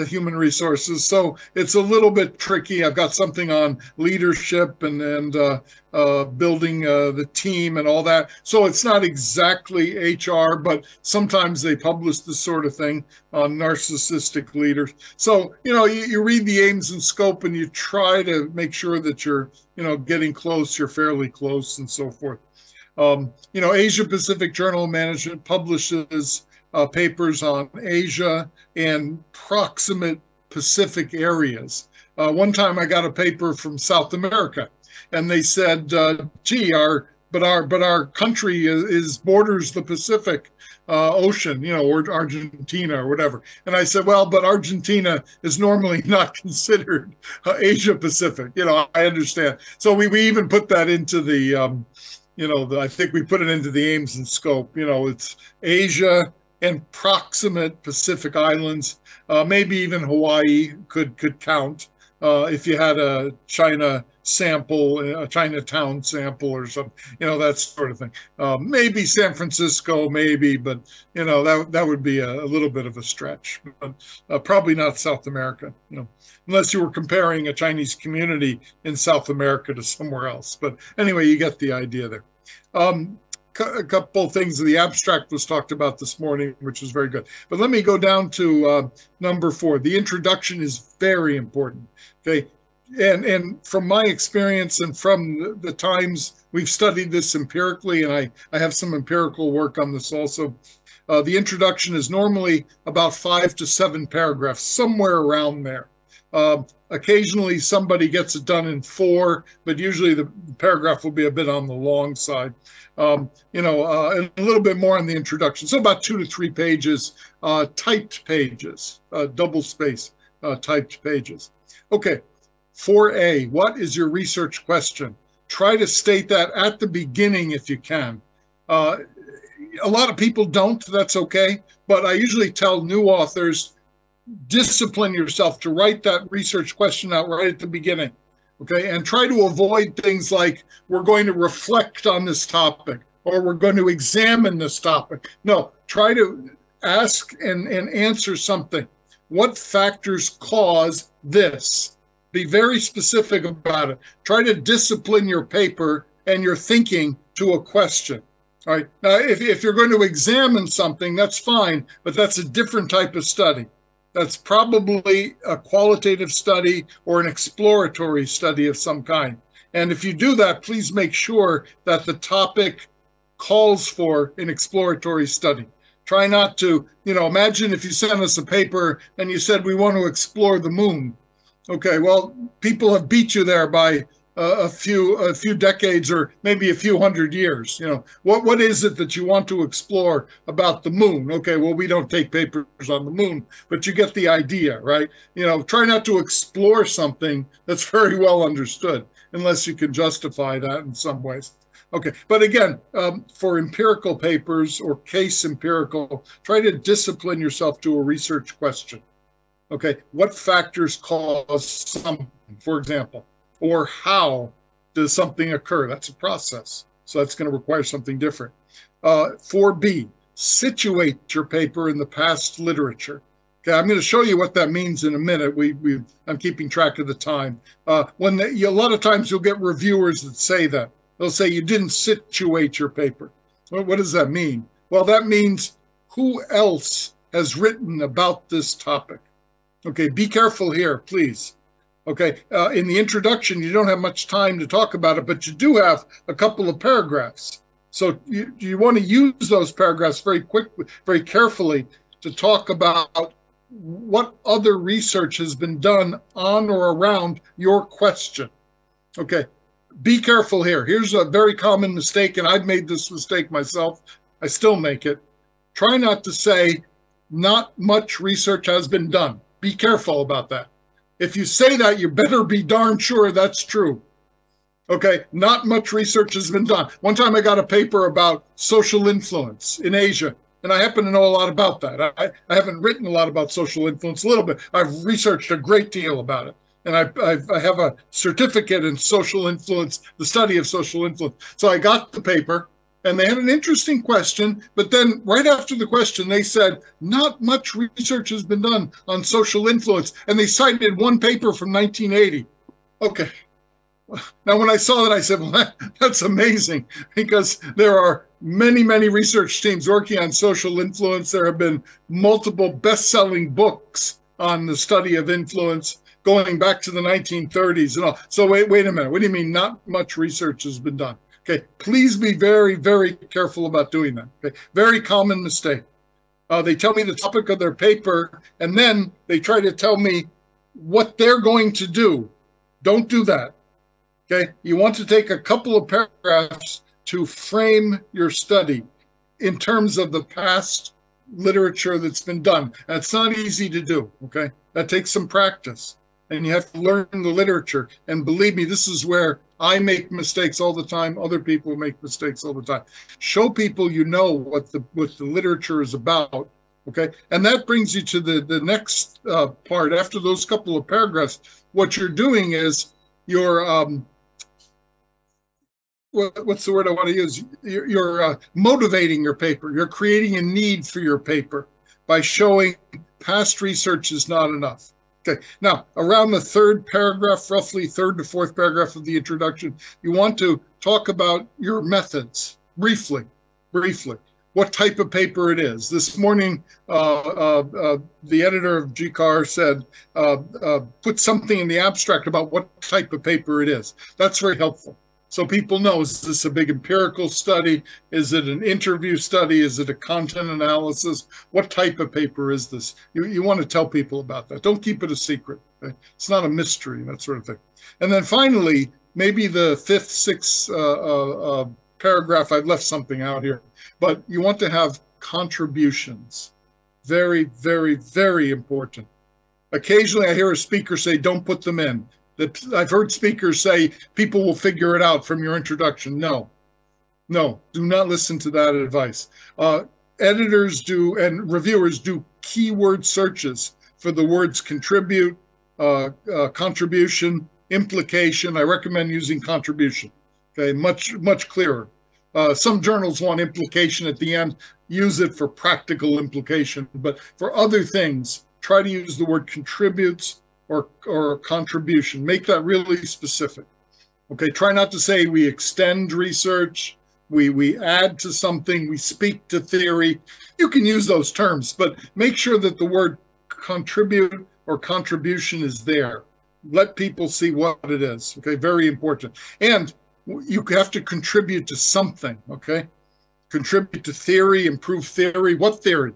human resources, so it's a little bit tricky. I've got something on leadership and building the team and all that. So it's not exactly HR, but sometimes they publish this sort of thing on narcissistic leaders. So, you read the aims and scope and you try to make sure that you're, getting close, you're fairly close and so forth. Asia Pacific Journal of Management publishes papers on Asia and proximate Pacific areas. One time I got a paper from South America, and they said, "Gee, our country borders the Pacific Ocean, or Argentina or whatever." And I said, "Well, but Argentina is normally not considered Asia Pacific." I understand. So we even put that into the I think we put it into the aims and scope. It's Asia and proximate Pacific islands, maybe even Hawaii could count if you had a China sample, a Chinatown sample or something, that sort of thing. Maybe San Francisco, maybe, but that would be a little bit of a stretch. But probably not South America, unless you were comparing a Chinese community in South America to somewhere else. But anyway, you get the idea there. A couple things. The abstract was talked about this morning, which is very good. But let me go down to number 4. The introduction is very important. Okay. And from my experience and from the times we've studied this empirically, and I have some empirical work on this also, the introduction is normally about 5 to 7 paragraphs, somewhere around there. Occasionally somebody gets it done in 4, but usually the paragraph will be a bit on the long side. And a little bit more on the introduction. So about 2 to 3 pages, typed pages, double space typed pages. Okay, 4A, what is your research question? Try to state that at the beginning if you can. A lot of people don't, that's okay, but I usually tell new authors, discipline yourself to write that research question out right at the beginning, okay? And try to avoid things like, we're going to reflect on this topic, or we're going to examine this topic. No, try to ask and answer something. What factors cause this? Be very specific about it. Try to discipline your paper and your thinking to a question. All right. Now, if you're going to examine something, that's fine, but that's a different type of study. That's probably a qualitative study or an exploratory study of some kind. And if you do that, please make sure that the topic calls for an exploratory study. Try not to, imagine if you sent us a paper and you said, we want to explore the moon. Okay, well, people have beat you there by a few decades or maybe a few hundred years. What is it that you want to explore about the moon? Okay, well, we don't take papers on the moon, but you get the idea, right? Try not to explore something that's very well understood unless you can justify that in some ways. Okay, but again, for empirical papers or case empirical, try to discipline yourself to a research question. Okay, what factors cause something, for example, or how does something occur? That's a process, so that's going to require something different. 4B, situate your paper in the past literature. Okay, I'm going to show you what that means in a minute. I'm keeping track of the time. A lot of times you'll get reviewers that say that. They'll say you didn't situate your paper. What does that mean? Well, that means who else has written about this topic? Okay, be careful here, please. Okay, in the introduction, you don't have much time to talk about it, but you do have a couple of paragraphs. So you want to use those paragraphs very quickly, very carefully to talk about what other research has been done on or around your question. Okay, be careful here. Here's a very common mistake, and I've made this mistake myself. I still make it. Try not to say, not much research has been done. Be careful about that. If you say that, you better be darn sure that's true. Okay, not much research has been done. One time I got a paper about social influence in Asia, and I happen to know a lot about that. I haven't written a lot about social influence, a little bit. I've researched a great deal about it. And I have a certificate in social influence, the study of social influence. So I got the paper, and they had an interesting question, but then right after the question, they said, not much research has been done on social influence, and they cited one paper from 1980. Okay. Now, when I saw that, I said, well, that's amazing, because there are many, many research teams working on social influence. There have been multiple best-selling books on the study of influence going back to the 1930s and all. So wait a minute. What do you mean not much research has been done? Okay, please be very, very careful about doing that. Okay, very common mistake. They tell me the topic of their paper, and then they try to tell me what they're going to do. Don't do that. Okay, you want to take a couple of paragraphs to frame your study in terms of the past literature that's been done. That's not easy to do, okay? That takes some practice, and you have to learn the literature. And believe me, this is where I make mistakes all the time. Other people make mistakes all the time. Show people you know what the literature is about, okay? And that brings you to the next part. After those couple of paragraphs, what you're doing is you're, what's the word I want to use? You're motivating your paper. You're creating a need for your paper by showing past research is not enough. Okay, now around the third paragraph, roughly third to fourth paragraph of the introduction, you want to talk about your methods briefly. What type of paper it is. This morning, the editor of GCAR said, put something in the abstract about what type of paper it is. That's very helpful. So people know, is this a big empirical study? Is it an interview study? Is it a content analysis? What type of paper is this? You want to tell people about that. Don't keep it a secret. Okay? It's not a mystery, that sort of thing. And then finally, maybe the fifth, sixth paragraph, I've left something out here, but you want to have contributions. Very, very, very important. Occasionally I hear a speaker say, don't put them in. I've heard speakers say, people will figure it out from your introduction. No, do not listen to that advice. Editors do, and reviewers do keyword searches for the words contribute, contribution, implication. I recommend using contribution, okay, much clearer. Some journals want implication at the end, use it for practical implication, but for other things, try to use the word contributes or contribution. Make that really specific. Okay, try not to say we extend research, we add to something, we speak to theory. You can use those terms, but make sure that the word contribute or contribution is there. Let people see what it is, okay, very important. And you have to contribute to something, okay? Contribute to theory, improve theory. What theory?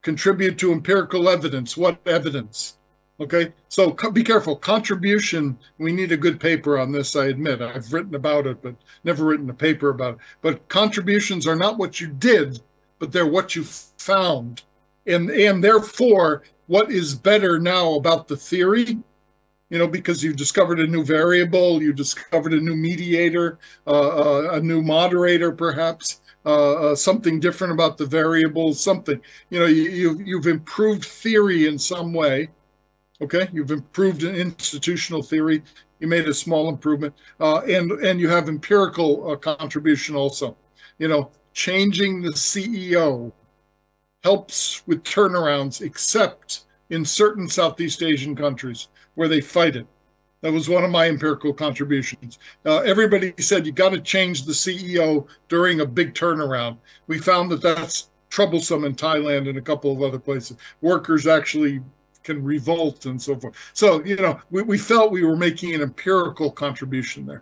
Contribute to empirical evidence. What evidence? Okay, so be careful. Contribution, we need a good paper on this, I admit. I've written about it, but never written a paper about it. But contributions are not what you did, but they're what you found. And therefore, what is better now about the theory? You know, because you discovered a new variable, you discovered a new mediator, a new moderator, perhaps, something different about the variables, something. You know, you've improved theory in some way. Okay, you've improved an institutional theory. You made a small improvement, and you have empirical contribution also. You know, changing the CEO helps with turnarounds, except in certain Southeast Asian countries where they fight it. That was one of my empirical contributions. Everybody said you got to change the CEO during a big turnaround. We found that that's troublesome in Thailand and a couple of other places. Workers actually can revolt and so forth. So, you know, we felt we were making an empirical contribution there,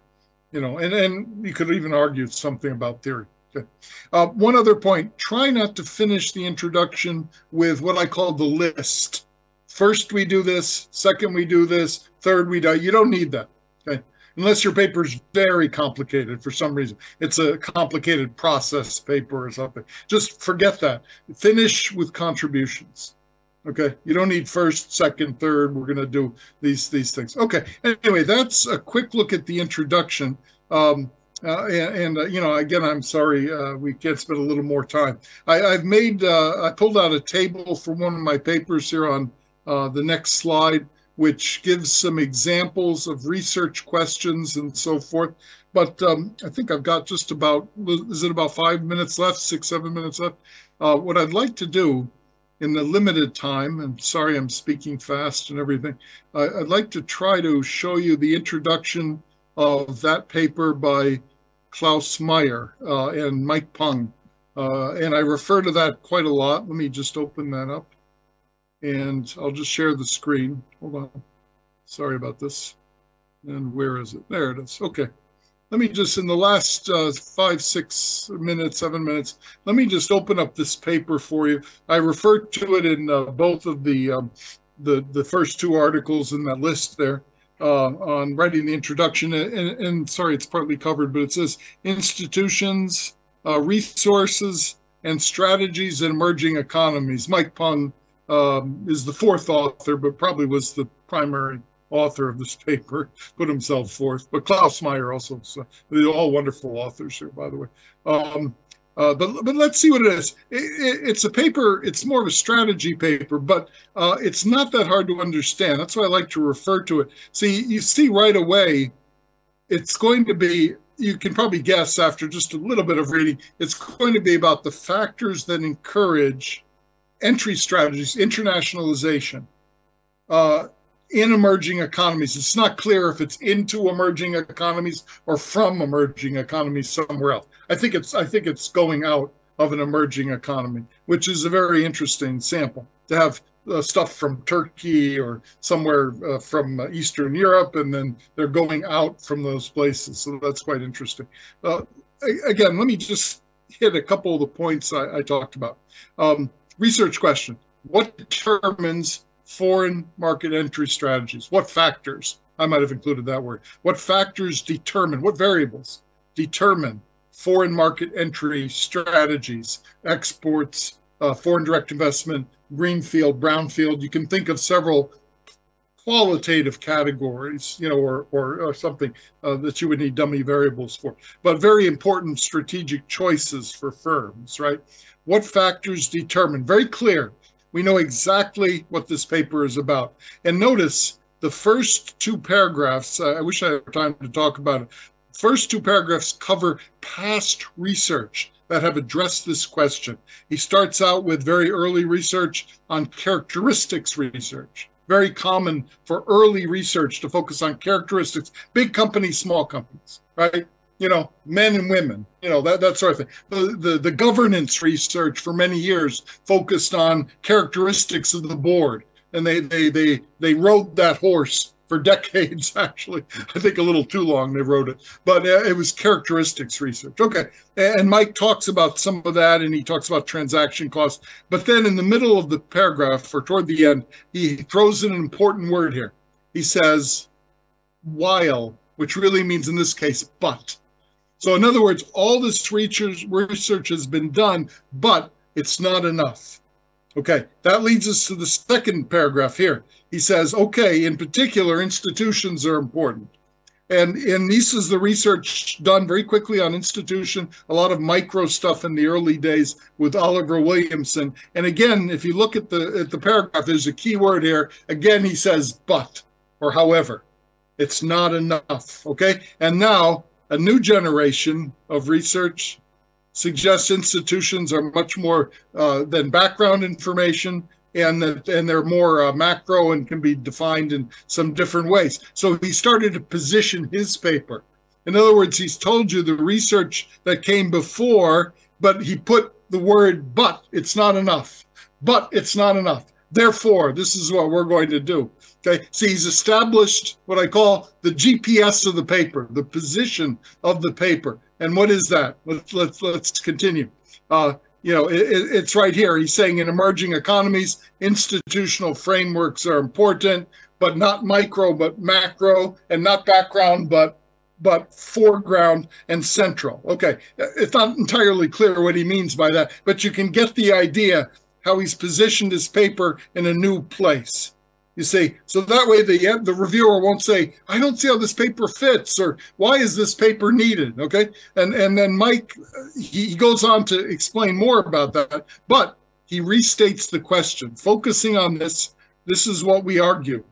you know, and you could even argue something about theory. Okay. One other point, try not to finish the introduction with what I call the list. First we do this, second we do this, third we do. You don't need that, okay? Unless your paper is very complicated for some reason. It's a complicated process paper or something. Just forget that. Finish with contributions. Okay, you don't need first, second, third. We're going to do these things. Okay, anyway, that's a quick look at the introduction. You know, again, I'm sorry we can't spend a little more time. I pulled out a table from one of my papers here on the next slide, which gives some examples of research questions and so forth. But I think I've got just about, is it about 5 minutes left, 6, 7 minutes left? What I'd like to do in the limited time, and sorry I'm speaking fast and everything, I'd like to try to show you the introduction of that paper by Klaus Meyer and Mike Pung. And I refer to that quite a lot. Let me just open that up and I'll just share the screen. Hold on. Sorry about this. And where is it? There it is. Okay. Let me just, in the last 5, 6 minutes, 7 minutes, let me just open up this paper for you. I referred to it in both of the first 2 articles in that list there on writing the introduction. And sorry, it's partly covered, but it says institutions, resources, and strategies in emerging economies. Mike Pung is the 4th author, but probably was the primary author of this paper, put himself 4th, but Klaus Meyer also. So they're all wonderful authors here, by the way. But let's see what it is. It's a paper, it's more of a strategy paper, but it's not that hard to understand. That's why I like to refer to it. See, you see right away, it's going to be, you can probably guess after just a little bit of reading, it's going to be about the factors that encourage entry strategies, internationalization, in emerging economies. It's not clear if it's into emerging economies or from emerging economies somewhere else. I think it's going out of an emerging economy, which is a very interesting sample to have stuff from Turkey or somewhere from Eastern Europe, and then they're going out from those places. So that's quite interesting. Again, let me just hit a couple of the points I talked about. Research question: what determines foreign market entry strategies? What factors? I might have included that word. What factors determine, what variables determine foreign market entry strategies, exports, foreign direct investment, greenfield, brownfield? You can think of several qualitative categories, you know, or something that you would need dummy variables for, but very important strategic choices for firms, right? What factors determine? Very clear. We know exactly what this paper is about. And notice the first two paragraphs, I wish I had time to talk about it. First two paragraphs cover past research that have addressed this question. He starts out with very early research on characteristics research. Very common for early research to focus on characteristics, big companies, small companies, right? You know, men and women, you know, that sort of thing. The governance research for many years focused on characteristics of the board. And they rode that horse for decades, actually. I think a little too long they rode it. But it was characteristics research. Okay, and Mike talks about some of that, and he talks about transaction costs. But then in the middle of the paragraph, or toward the end, he throws in an important word here. He says, while, which really means in this case, but. So in other words, all this research has been done, but it's not enough. Okay, that leads us to the second paragraph here. He says, okay, in particular, institutions are important. And this is the research done very quickly on institution, a lot of micro stuff in the early days with Oliver Williamson. And again, if you look at the paragraph, there's a key word here. Again, he says, but, or however, it's not enough, okay? And now, a new generation of research suggests institutions are much more than background information, and they're more macro and can be defined in some different ways. So he started to position his paper. In other words, he's told you the research that came before, but he put the word, but it's not enough. But it's not enough. Therefore, this is what we're going to do. Okay, so he's established what I call the GPS of the paper, the position of the paper. And what is that? Let's continue. You know, it's right here. He's saying in emerging economies, institutional frameworks are important, but not micro, but macro, and not background, but foreground and central. Okay, it's not entirely clear what he means by that, but you can get the idea how he's positioned his paper in a new place. You see, so that way the reviewer won't say, I don't see how this paper fits, or why is this paper needed, okay? And then Mike, he goes on to explain more about that, but he restates the question. Focusing on this is what we argue.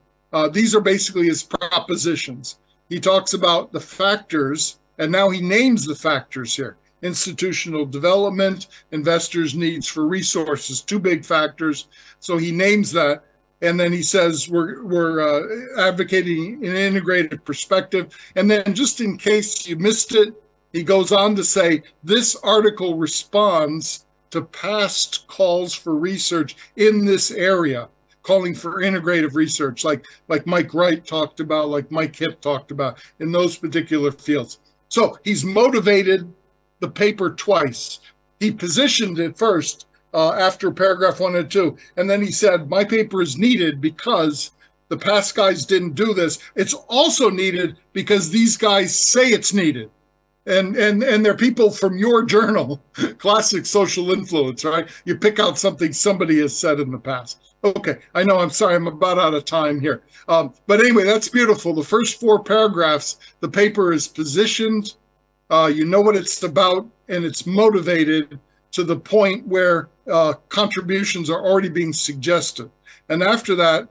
These are basically his propositions. He talks about the factors, and now he names the factors here. Institutional development, investors' needs for resources, two big factors. So he names that. And then he says we're advocating an integrated perspective. And then just in case you missed it, he goes on to say this article responds to past calls for research in this area, calling for integrative research, like Mike Wright talked about, like Mike Hitt talked about in those particular fields. So he's motivated the paper twice. He positioned it first after paragraph 1 and 2. And then he said, my paper is needed because the past guys didn't do this. It's also needed because these guys say it's needed. And they're people from your journal, classic social influence, right? You pick out something somebody has said in the past. Okay, I know, I'm sorry, I'm about out of time here. But anyway, that's beautiful. The first 4 paragraphs, the paper is positioned, you know what it's about, and it's motivated to the point where contributions are already being suggested. And after that,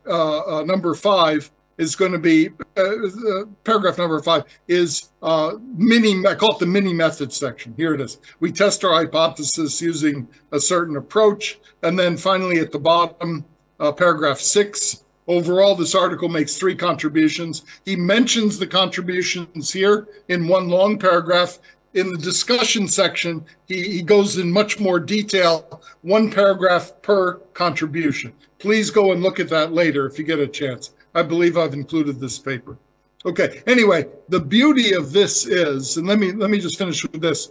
number 5 is going to be, paragraph number 5 is I call it the mini method section. Here it is. We test our hypothesis using a certain approach. And then finally at the bottom, paragraph 6, overall, this article makes 3 contributions. He mentions the contributions here in one long paragraph. in the discussion section, he goes in much more detail, one paragraph per contribution. Please go and look at that later if you get a chance. I believe I've included this paper. Okay, anyway, the beauty of this is, and let me just finish with this.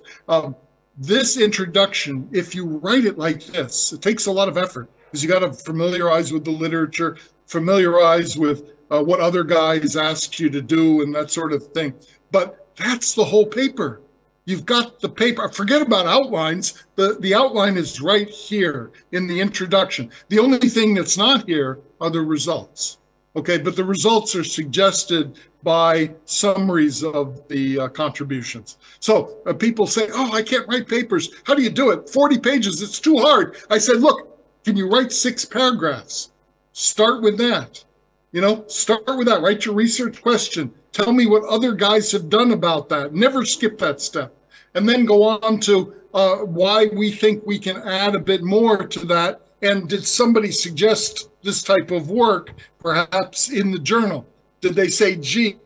This introduction, if you write it like this, it takes a lot of effort because you got to familiarize with the literature, familiarize with what other guys asked you to do and that sort of thing. But that's the whole paper. You've got the paper. Forget about outlines. The outline is right here in the introduction. The only thing that's not here are the results. Okay, but the results are suggested by summaries of the contributions. So people say, oh, I can't write papers. How do you do it? 40 pages, it's too hard. I said, look, can you write 6 paragraphs? Start with that. You know, start with that. Write your research question. Tell me what other guys have done about that. Never skip that step. And then go on to why we think we can add a bit more to that. And did somebody suggest this type of work, perhaps in the journal? Did they say, gee,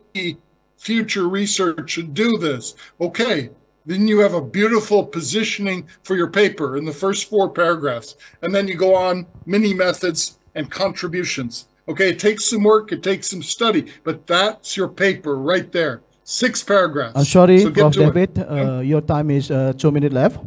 future research should do this? Okay, then you have a beautiful positioning for your paper in the first 4 paragraphs. And then you go on mini methods and contributions. Okay, it takes some work, it takes some study, but that's your paper right there. 6 paragraphs. I'm sorry, so Prof. David, your time is 2 minutes left.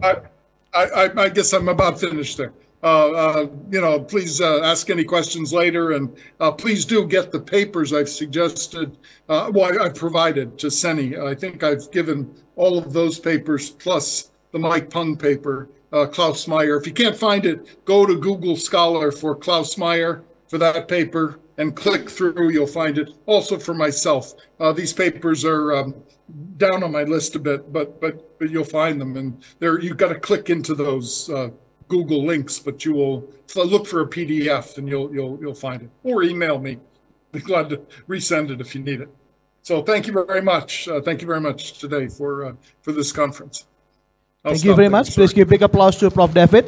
I guess I'm about finished there. You know, please ask any questions later, and please do get the papers I've suggested, I've provided to Seni. I think I've given all of those papers plus the Mike Pung paper, Klaus Meyer. If you can't find it, go to Google Scholar for Klaus Meyer for that paper and click through, you'll find it. Also for myself, these papers are down on my list a bit, but you'll find them, and there you've got to click into those Google links, but you will look for a PDF and you'll find it, or email me. Be glad to resend it if you need it. So thank you very much. Thank you very much today for this conference. Thank you very much. Please give a big applause to Prof. David.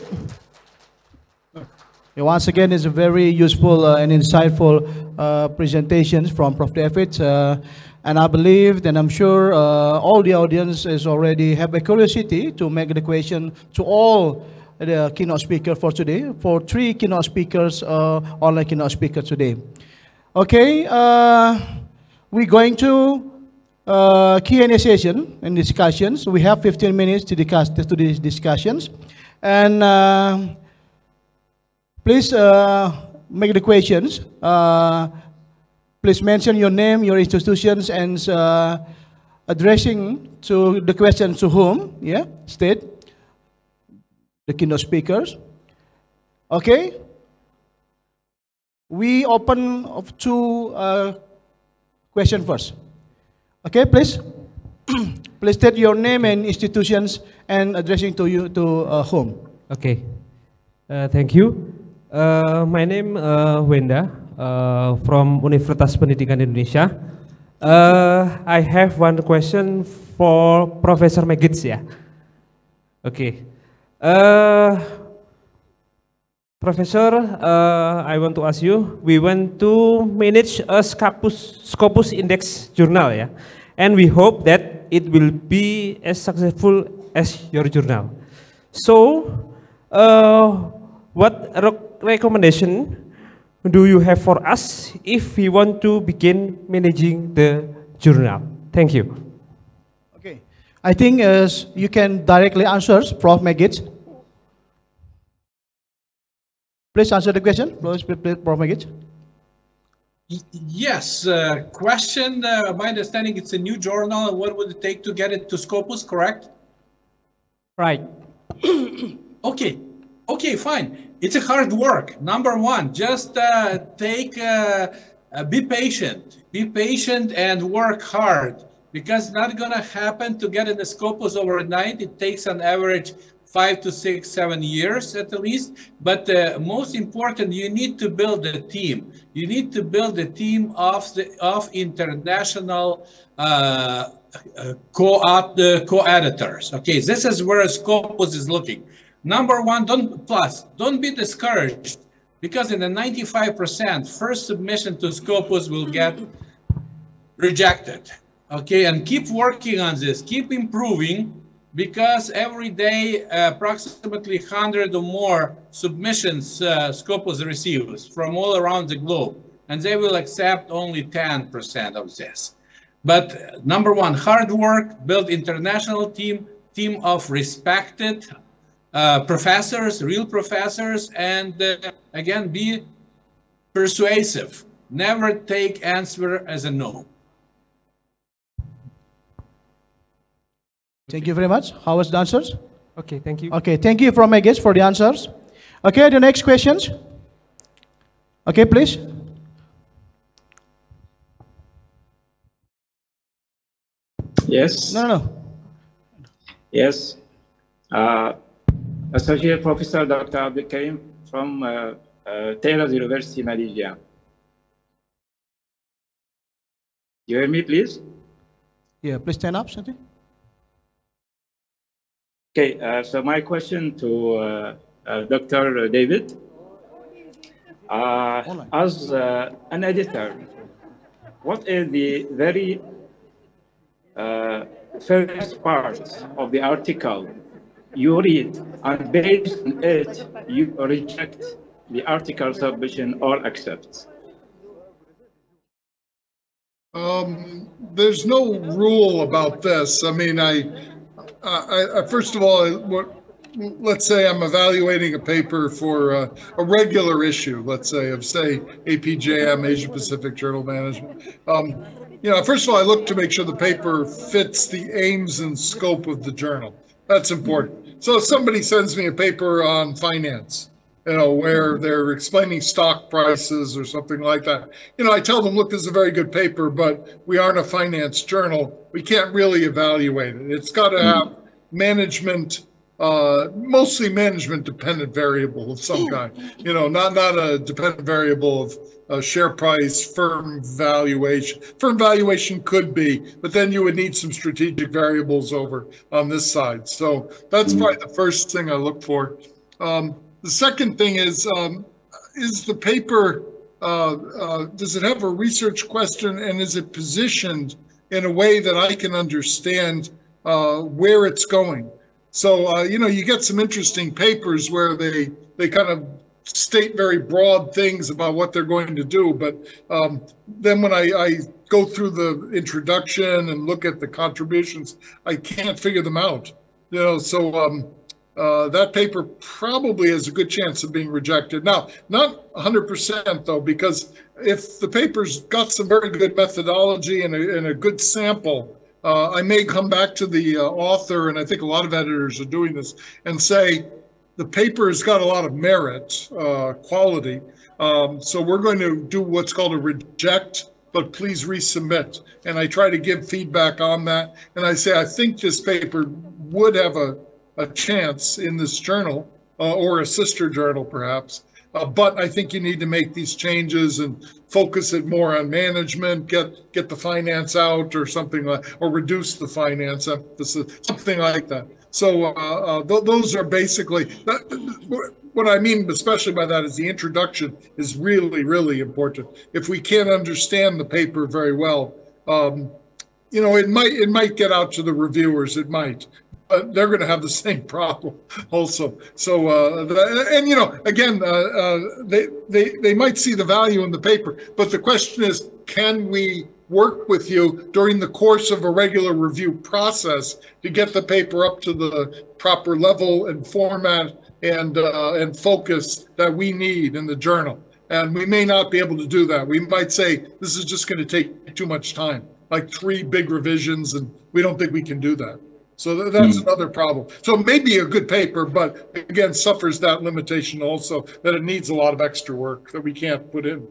Once again, it's a very useful and insightful presentations from Prof. David. And I believe, and I'm sure all the audience is already have a curiosity to make the question to all the keynote speaker for today, for 3 keynote speakers, online keynote speaker today. Okay, we're going to Q&A session and discussions. We have 15 minutes to discuss these discussions. And please make the questions. Please mention your name, your institutions, and addressing to the question to whom, yeah, state the keynote speakers. Okay. We open to question first. Okay, please. Please state your name and institutions and addressing to you to whom. Okay. Thank you. My name Wenda from Universitas Pendidikan Indonesia. I have one question for Professor Megits, yeah. Okay. Professor, I want to ask you, we want to manage a Scopus Index journal, yeah, and we hope that it will be as successful as your journal. So, what recommendation do you have for us if we want to begin managing the journal? Thank you. Okay, I think you can directly answer, Prof. Megits. Please answer the question, Prof. Megits. Yes, question, my understanding it's a new journal, and what would it take to get it to Scopus, correct? Right. Okay, fine. It's a hard work. Number one, just be patient and work hard, because it's not gonna happen to get in the Scopus overnight. It takes on average 5 to 6, 7 years at least. But most important, you need to build a team. You need to build a team of international co-editors. Okay, this is where Scopus is looking. Number one, don't be discouraged, because in the 95%, first submission to Scopus will get rejected. Okay, and keep working on this, keep improving. because every day approximately 100 or more submissions Scopus receives from all around the globe, and they will accept only 10% of this. But number one, hard work, build international team of respected professors, real professors, and again, be persuasive. Never take answer as a no. Thank you very much. How was the answers? Okay, thank you. Okay, thank you from my guests for the answers. Okay, the next questions. Okay, please. Yes. No. Yes. Associate Professor Dr. Abdul Karim from Taylor's University, Malaysia. You hear me, please? Yeah, please stand up, Sati. Okay, so my question to Dr. David. As an editor, what is the very first part of the article you read, and based on it, you reject the article submission or accept? There's no rule about this. I mean, I first of all, let's say I'm evaluating a paper for a regular issue, let's say, of, say, APJM, Asia Pacific Journal Management. You know, first of all, I look to make sure the paper fits the aims and scope of the journal. That's important. So if somebody sends me a paper on finance, you know, where they're explaining stock prices or something like that, you know, I tell them, look, this is a very good paper, but we aren't a finance journal. We can't really evaluate it. It's got to have management, mostly management dependent variable of some kind, you know, not a dependent variable of share price, firm valuation. Firm valuation could be, but then you would need some strategic variables over on this side. So that's probably the first thing I look for. The second thing is the paper, does it have a research question, and is it positioned in a way that I can understand where it's going? So, you know, you get some interesting papers where they kind of state very broad things about what they're going to do. But then when I go through the introduction and look at the contributions, I can't figure them out. You know, so that paper probably has a good chance of being rejected. Now, not 100% though, because if the paper's got some very good methodology and a good sample, I may come back to the author, and I think a lot of editors are doing this, and say, the paper has got a lot of merit, quality, so we're going to do what's called a reject, but please resubmit. And I try to give feedback on that. And I say, I think this paper would have a chance in this journal, or a sister journal perhaps, but I think you need to make these changes and focus it more on management, get the finance out or something like, or reduce the finance emphasis, something like that. So those are basically, what I mean especially by that is the introduction is really, really important. If we can't understand the paper very well, you know, it might get out to the reviewers, it might. They're going to have the same problem also. So, and you know, again, they might see the value in the paper, but the question is, can we work with you during the course of a regular review process to get the paper up to the proper level and format and focus that we need in the journal? And we may not be able to do that. We might say, this is just going to take too much time, like 3 big revisions, and we don't think we can do that. So that's another problem. So maybe a good paper, but again, suffers that limitation also, that it needs a lot of extra work that we can't put in.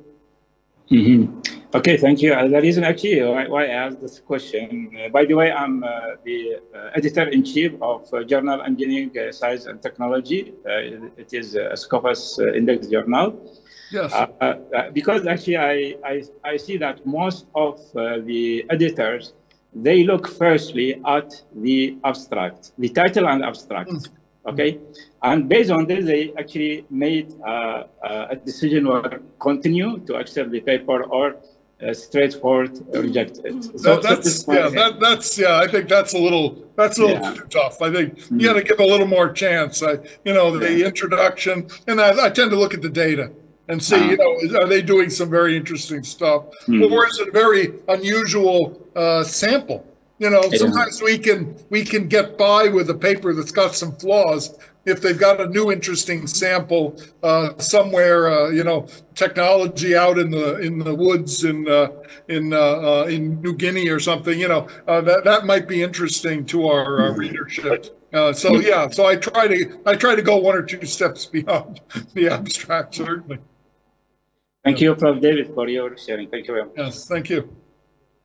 Okay, thank you. The reason actually why I asked this question, by the way, I'm the editor-in-chief of Journal Engineering Science and Technology. It is a Scopus Index journal. Yes. Because actually I see that most of the editors, they look firstly at the abstract, the title and abstract, okay? And based on this, they actually made a decision whether continue to accept the paper or straightforward rejected. I think that's a little too tough. I think you got to give a little more chance. The introduction, and I tend to look at the data and see, are they doing some very interesting stuff, or is it a very unusual sample? Sometimes we can get by with a paper that's got some flaws if they've got a new interesting sample somewhere, technology out in the woods in New Guinea or something. That might be interesting to our readership. So I try to go one or two steps beyond the abstract, certainly. Thank you, Prof. David, for your sharing. Thank you very much. Yes, thank you.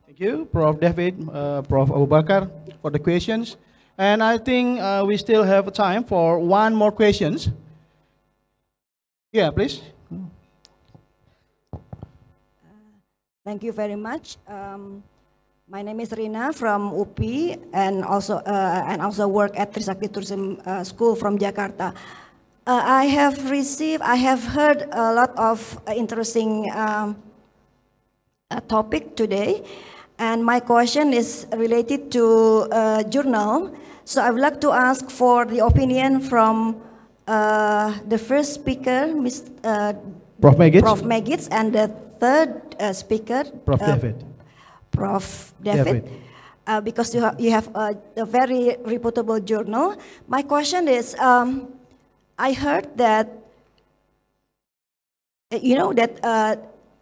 Thank you, Prof. David, Prof. Abu Bakar, for the questions. And I think we still have time for one more questions. Yeah, please. Thank you very much. My name is Rina from UPI, and also work at Trisakti Tourism School from Jakarta. I have heard a lot of interesting topic today, and my question is related to journal. So I would like to ask for the opinion from the first speaker, Prof. Megitz. Prof. Megitz, and the third speaker, Prof. David. Prof. David. Because you have a very reputable journal. My question is, I heard that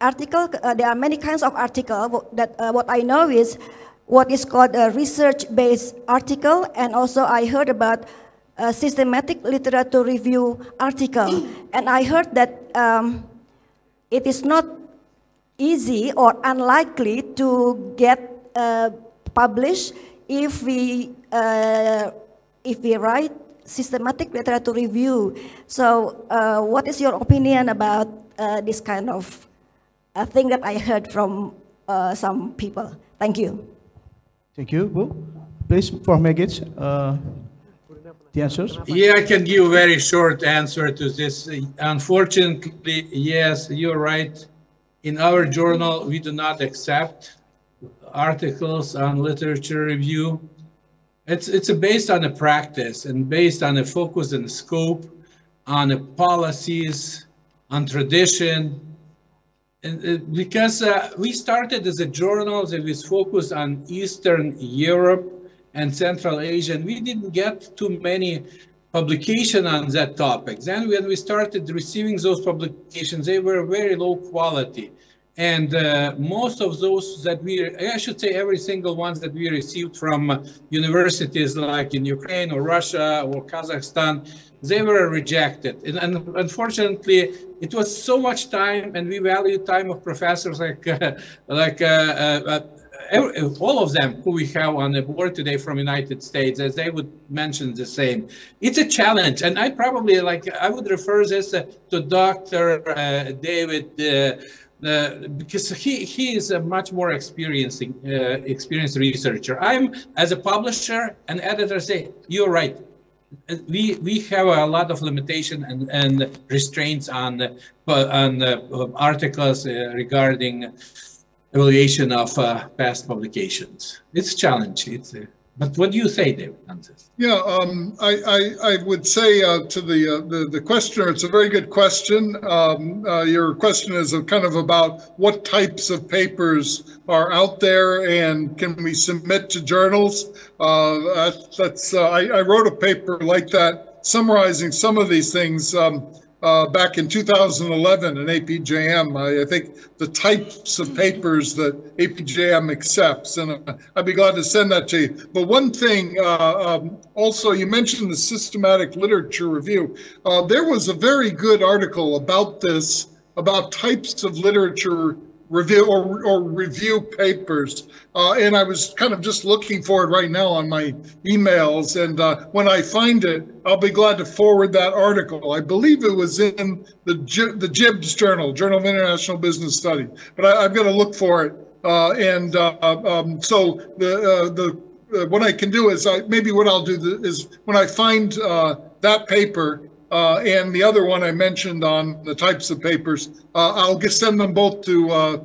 article. There are many kinds of article. What I know is what is called a research-based article, and also I heard about a systematic literature review article. And I heard that it is not easy or unlikely to get published if we write systematic literature review. So what is your opinion about this kind of thing that I heard from some people? Thank you. Thank you. Please, Prof. Megitz, the answers. Yeah, I can give a very short answer to this. Unfortunately, yes, you're right. In our journal, we do not accept articles on literature review. It's based on a practice and based on a focus and scope, on the policies, on tradition. And because we started as a journal that was focused on Eastern Europe and Central Asia, and we didn't get too many publications on that topic. Then when we started receiving those publications, they were very low quality. And most of those that I should say every single ones that we received from universities like in Ukraine or Russia or Kazakhstan, they were rejected. And unfortunately, it was so much time, and we value time of professors all of them who we have on the board today from United States, as they would mention the same. It's a challenge, and I probably I would refer this to Dr. David, because he is a much more experienced researcher. I'm, as a publisher and editor, say, you're right. We have a lot of limitation and restraints on articles regarding evaluation of past publications. It's a challenge. But what do you say, David, on this? Yeah, I would say to the questioner, it's a very good question. Your question is kind of about what types of papers are out there and can we submit to journals. I wrote a paper like that summarizing some of these things back in 2011 in APJM. I think the types of papers that APJM accepts, and I'd be glad to send that to you. But one thing, also, you mentioned the systematic literature review. There was a very good article about this, about types of literature review or review papers. And I was kind of just looking for it right now on my emails. And when I find it, I'll be glad to forward that article. I believe it was in the JIBS Journal of International Business Studies, but I'm going to look for it. So what I can do is maybe what I'll do is when I find that paper, and the other one I mentioned on the types of papers, I'll send them both to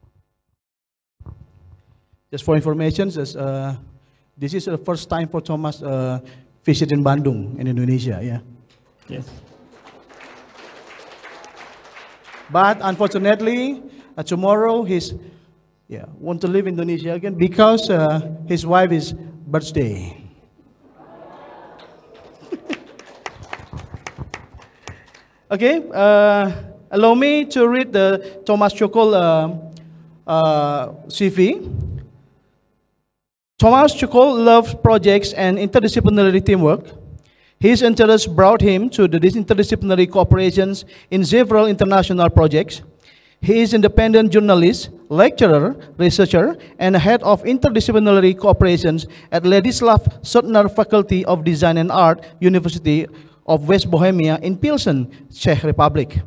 Just for information, this is the first time for Thomas visit in Bandung in Indonesia. Yeah. Yes. But unfortunately, tomorrow he's want to leave Indonesia again because his wife's birthday. Okay, allow me to read the Thomas Chokol CV. Thomas Chokol loved projects and interdisciplinary teamwork. His interests brought him to the interdisciplinary cooperations in several international projects. He is independent journalist, lecturer, researcher, and head of interdisciplinary cooperations at Ladislav Sutner Faculty of Design and Art, University of West Bohemia in Pilsen, Czech Republic.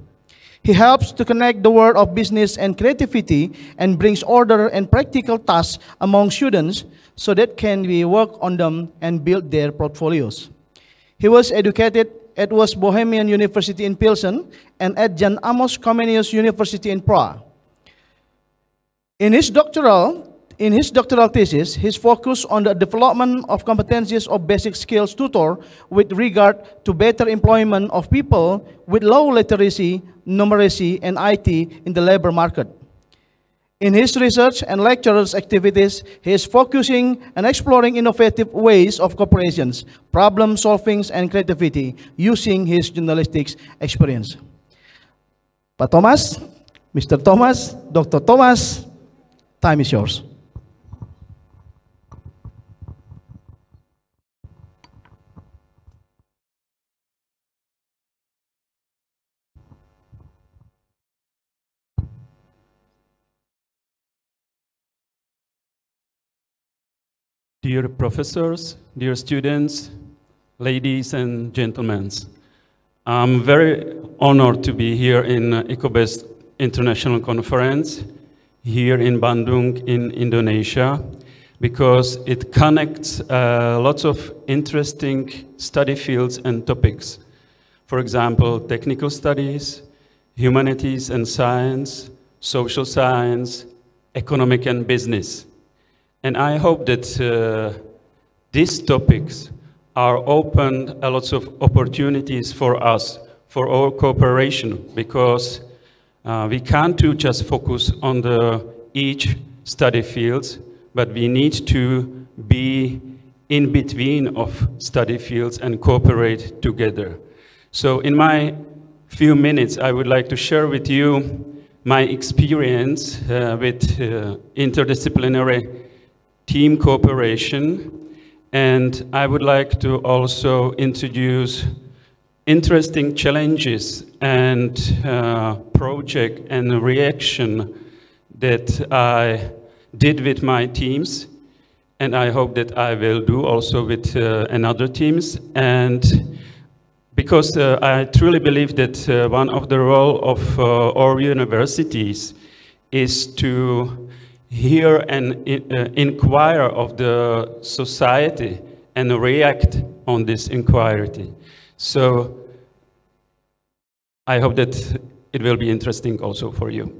He helps to connect the world of business and creativity and brings order and practical tasks among students so that can be work on them and build their portfolios. He was educated at West Bohemian University in Pilsen and at Jan Amos Comenius University in Prague. In his doctoral thesis, his focus on the development of competencies of basic skills tutor with regard to better employment of people with low literacy, numeracy, and IT in the labor market. In his research and lecturers activities, he is focusing and exploring innovative ways of cooperations, problem solving, and creativity using his journalistic experience. Pak Thomas, Mr. Thomas, Dr. Thomas, time is yours. Dear professors, dear students, ladies and gentlemen, I'm very honored to be here in ICOBEST International Conference here in Bandung in Indonesia because it connects lots of interesting study fields and topics. For example, technical studies, humanities and science, social science, economic and business. And I hope that these topics are open a lot of opportunities for us, for our cooperation, because we can't just focus on each study fields, but we need to be in between of study fields and cooperate together. So in my few minutes, I would like to share with you my experience with interdisciplinary team cooperation, and I would like to also introduce interesting challenges and project and reaction that I did with my teams, and I hope that I will do also with another teams. And because I truly believe that one of the role of our universities is to hear and inquire of the society and react on this inquiry. So I hope that it will be interesting also for you.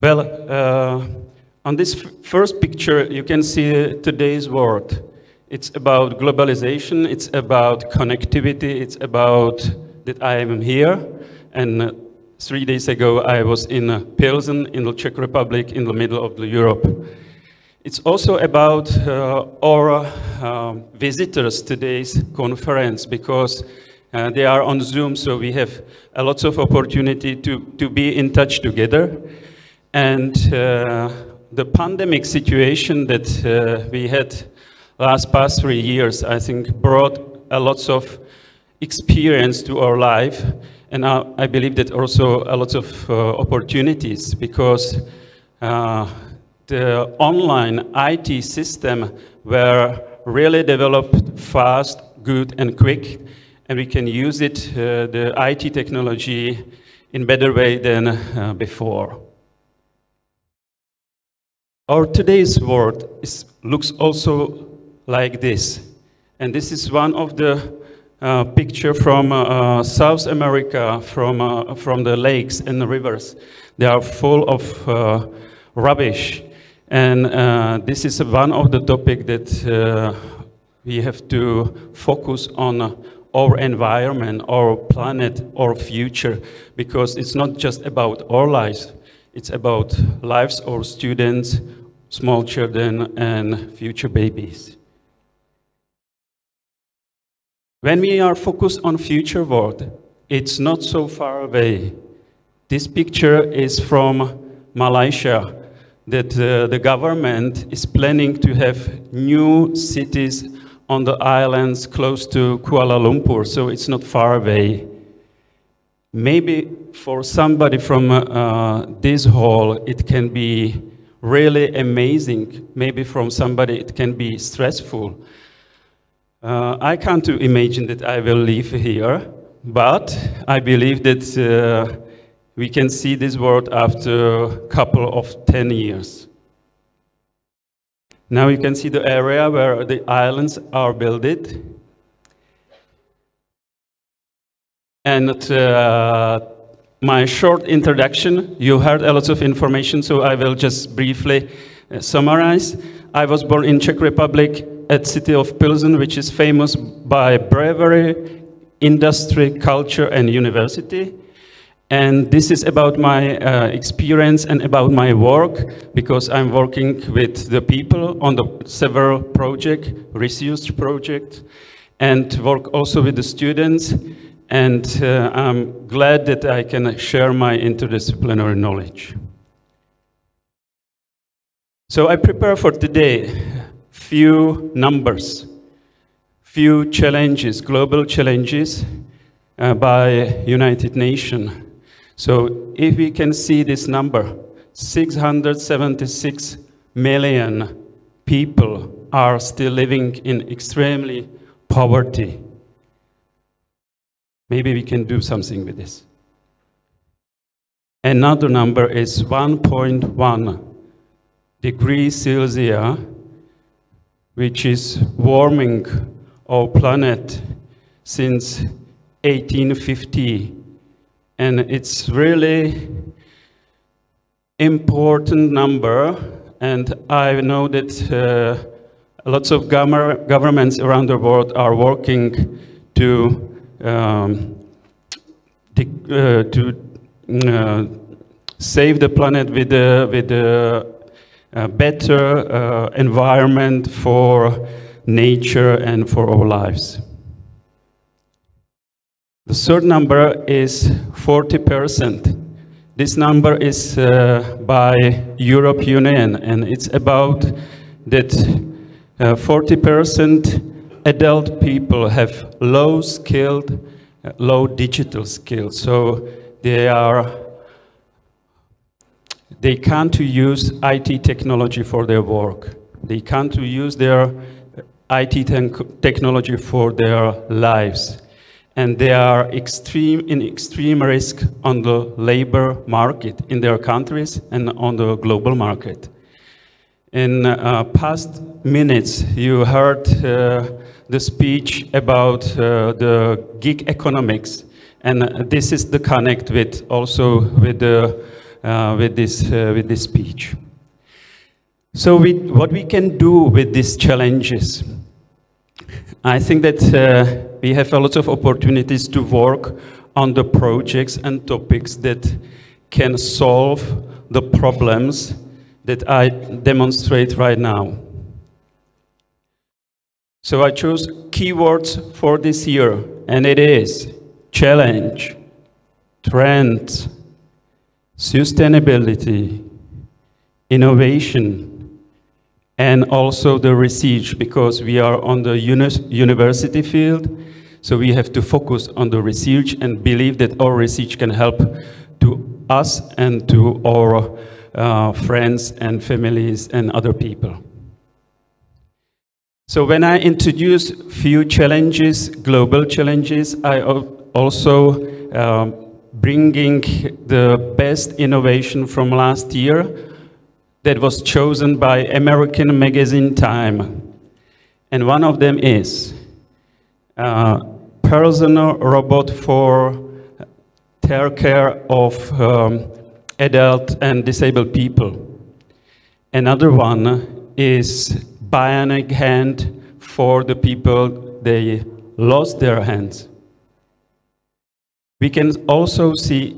Well, on this first picture, you can see today's world. It's about globalization, it's about connectivity, it's about that I am here. And 3 days ago, I was in Pilsen, in the Czech Republic, in the middle of Europe. It's also about our visitors today's conference, because they are on Zoom, so we have a lot of opportunity to be in touch together. And the pandemic situation that we had past 3 years, I think, brought a lot of experience to our life, and I believe that also a lot of opportunities, because the online IT system were really developed fast, good, and quick, and we can use it, the IT technology, in better way than before. Our today's world looks also like this. And this is one of the picture from South America, from the lakes and the rivers. They are full of rubbish. And this is one of the topics that we have to focus on our environment, our planet, our future, because it's not just about our lives, it's about lives of students, small children, and future babies. When we are focused on future world, it's not so far away. This picture is from Malaysia, that the government is planning to have new cities on the islands close to Kuala Lumpur, so it's not far away. Maybe for somebody from this hall, it can be really amazing. Maybe from somebody, it can be stressful. I can't imagine that I will live here, but I believe that we can see this world after a couple of 10 years. Now you can see the area where the islands are built. And my short introduction, you heard a lot of information, so I will just briefly summarize. I was born in Czech Republic at city of Pilsen, which is famous by bravery, industry, culture, and university. And this is about my experience and about my work, because I'm working with the people on the several projects, research projects, and work also with the students. And I'm glad that I can share my interdisciplinary knowledge. So I prepare for today few numbers, few challenges, global challenges by United Nations. So if we can see this number, 676 million people are still living in extremely poverty. Maybe we can do something with this. Another number is 1.1 degrees Celsius, which is warming our planet since 1850. And it's really important number, and I know that lots of governments around the world are working to save the planet with a better environment for nature and for our lives. The third number is 40%. This number is by European Union, and it's about that 40% adult people have low skilled, low digital skills. So they can't use IT technology for their work. They can't use their IT technology for their lives. And they are in extreme risk on the labor market in their countries and on the global market. In past minutes, you heard the speech about the gig economics, and this is the connect with also with this speech. So what we can do with these challenges, I think that we have a lot of opportunities to work on the projects and topics that can solve the problems that I demonstrate right now. So I chose keywords for this year, and it is challenge, trend, sustainability, innovation, and also the research, because we are on the university field, so we have to focus on the research and believe that our research can help to us and to our friends and families and other people. So when I introduce few challenges, global challenges, I also bringing the best innovation from last year that was chosen by American magazine Time. And one of them is personal robot for take care of adult and disabled people. Another one is bionic hand for the people they lost their hands. We can also see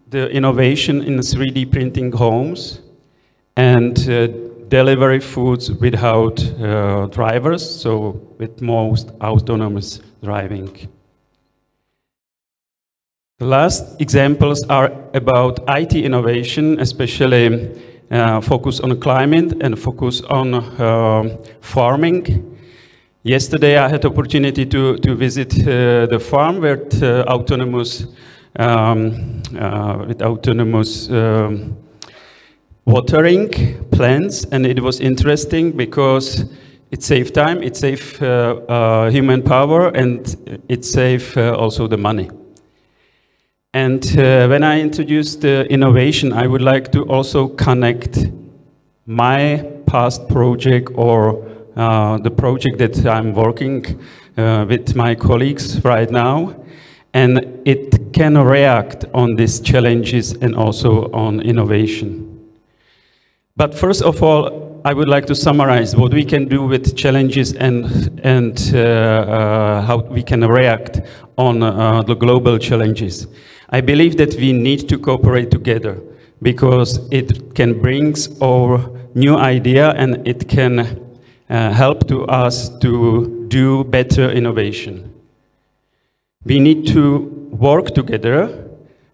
the innovation in 3D printing homes and delivery foods without drivers, so with most autonomous driving. The last examples are about IT innovation, especially focus on climate and focus on farming. Yesterday I had the opportunity to visit the farm with autonomous watering plants, and it was interesting because it saved time, it saved human power, and it saved also the money. And when I introduced the innovation, I would like to also connect my past project or the project that I'm working with my colleagues right now, and it can react on these challenges and also on innovation. But first of all, I would like to summarize what we can do with challenges and how we can react on the global challenges. I believe that we need to cooperate together because it can bring our new idea and it can help to us to do better innovation. We need to work together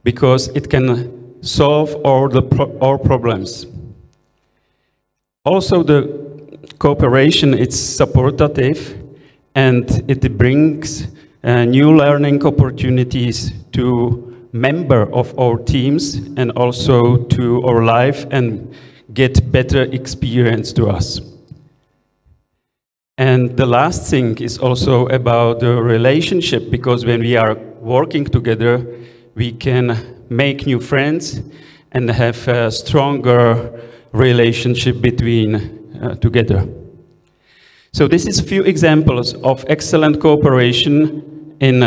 because it can solve all our problems. Also, the cooperation is supportive and it brings new learning opportunities to members of our teams and also to our life and get better experience to us. And the last thing is also about the relationship, because when we are working together, we can make new friends and have a stronger relationship between together. So this is a few examples of excellent cooperation in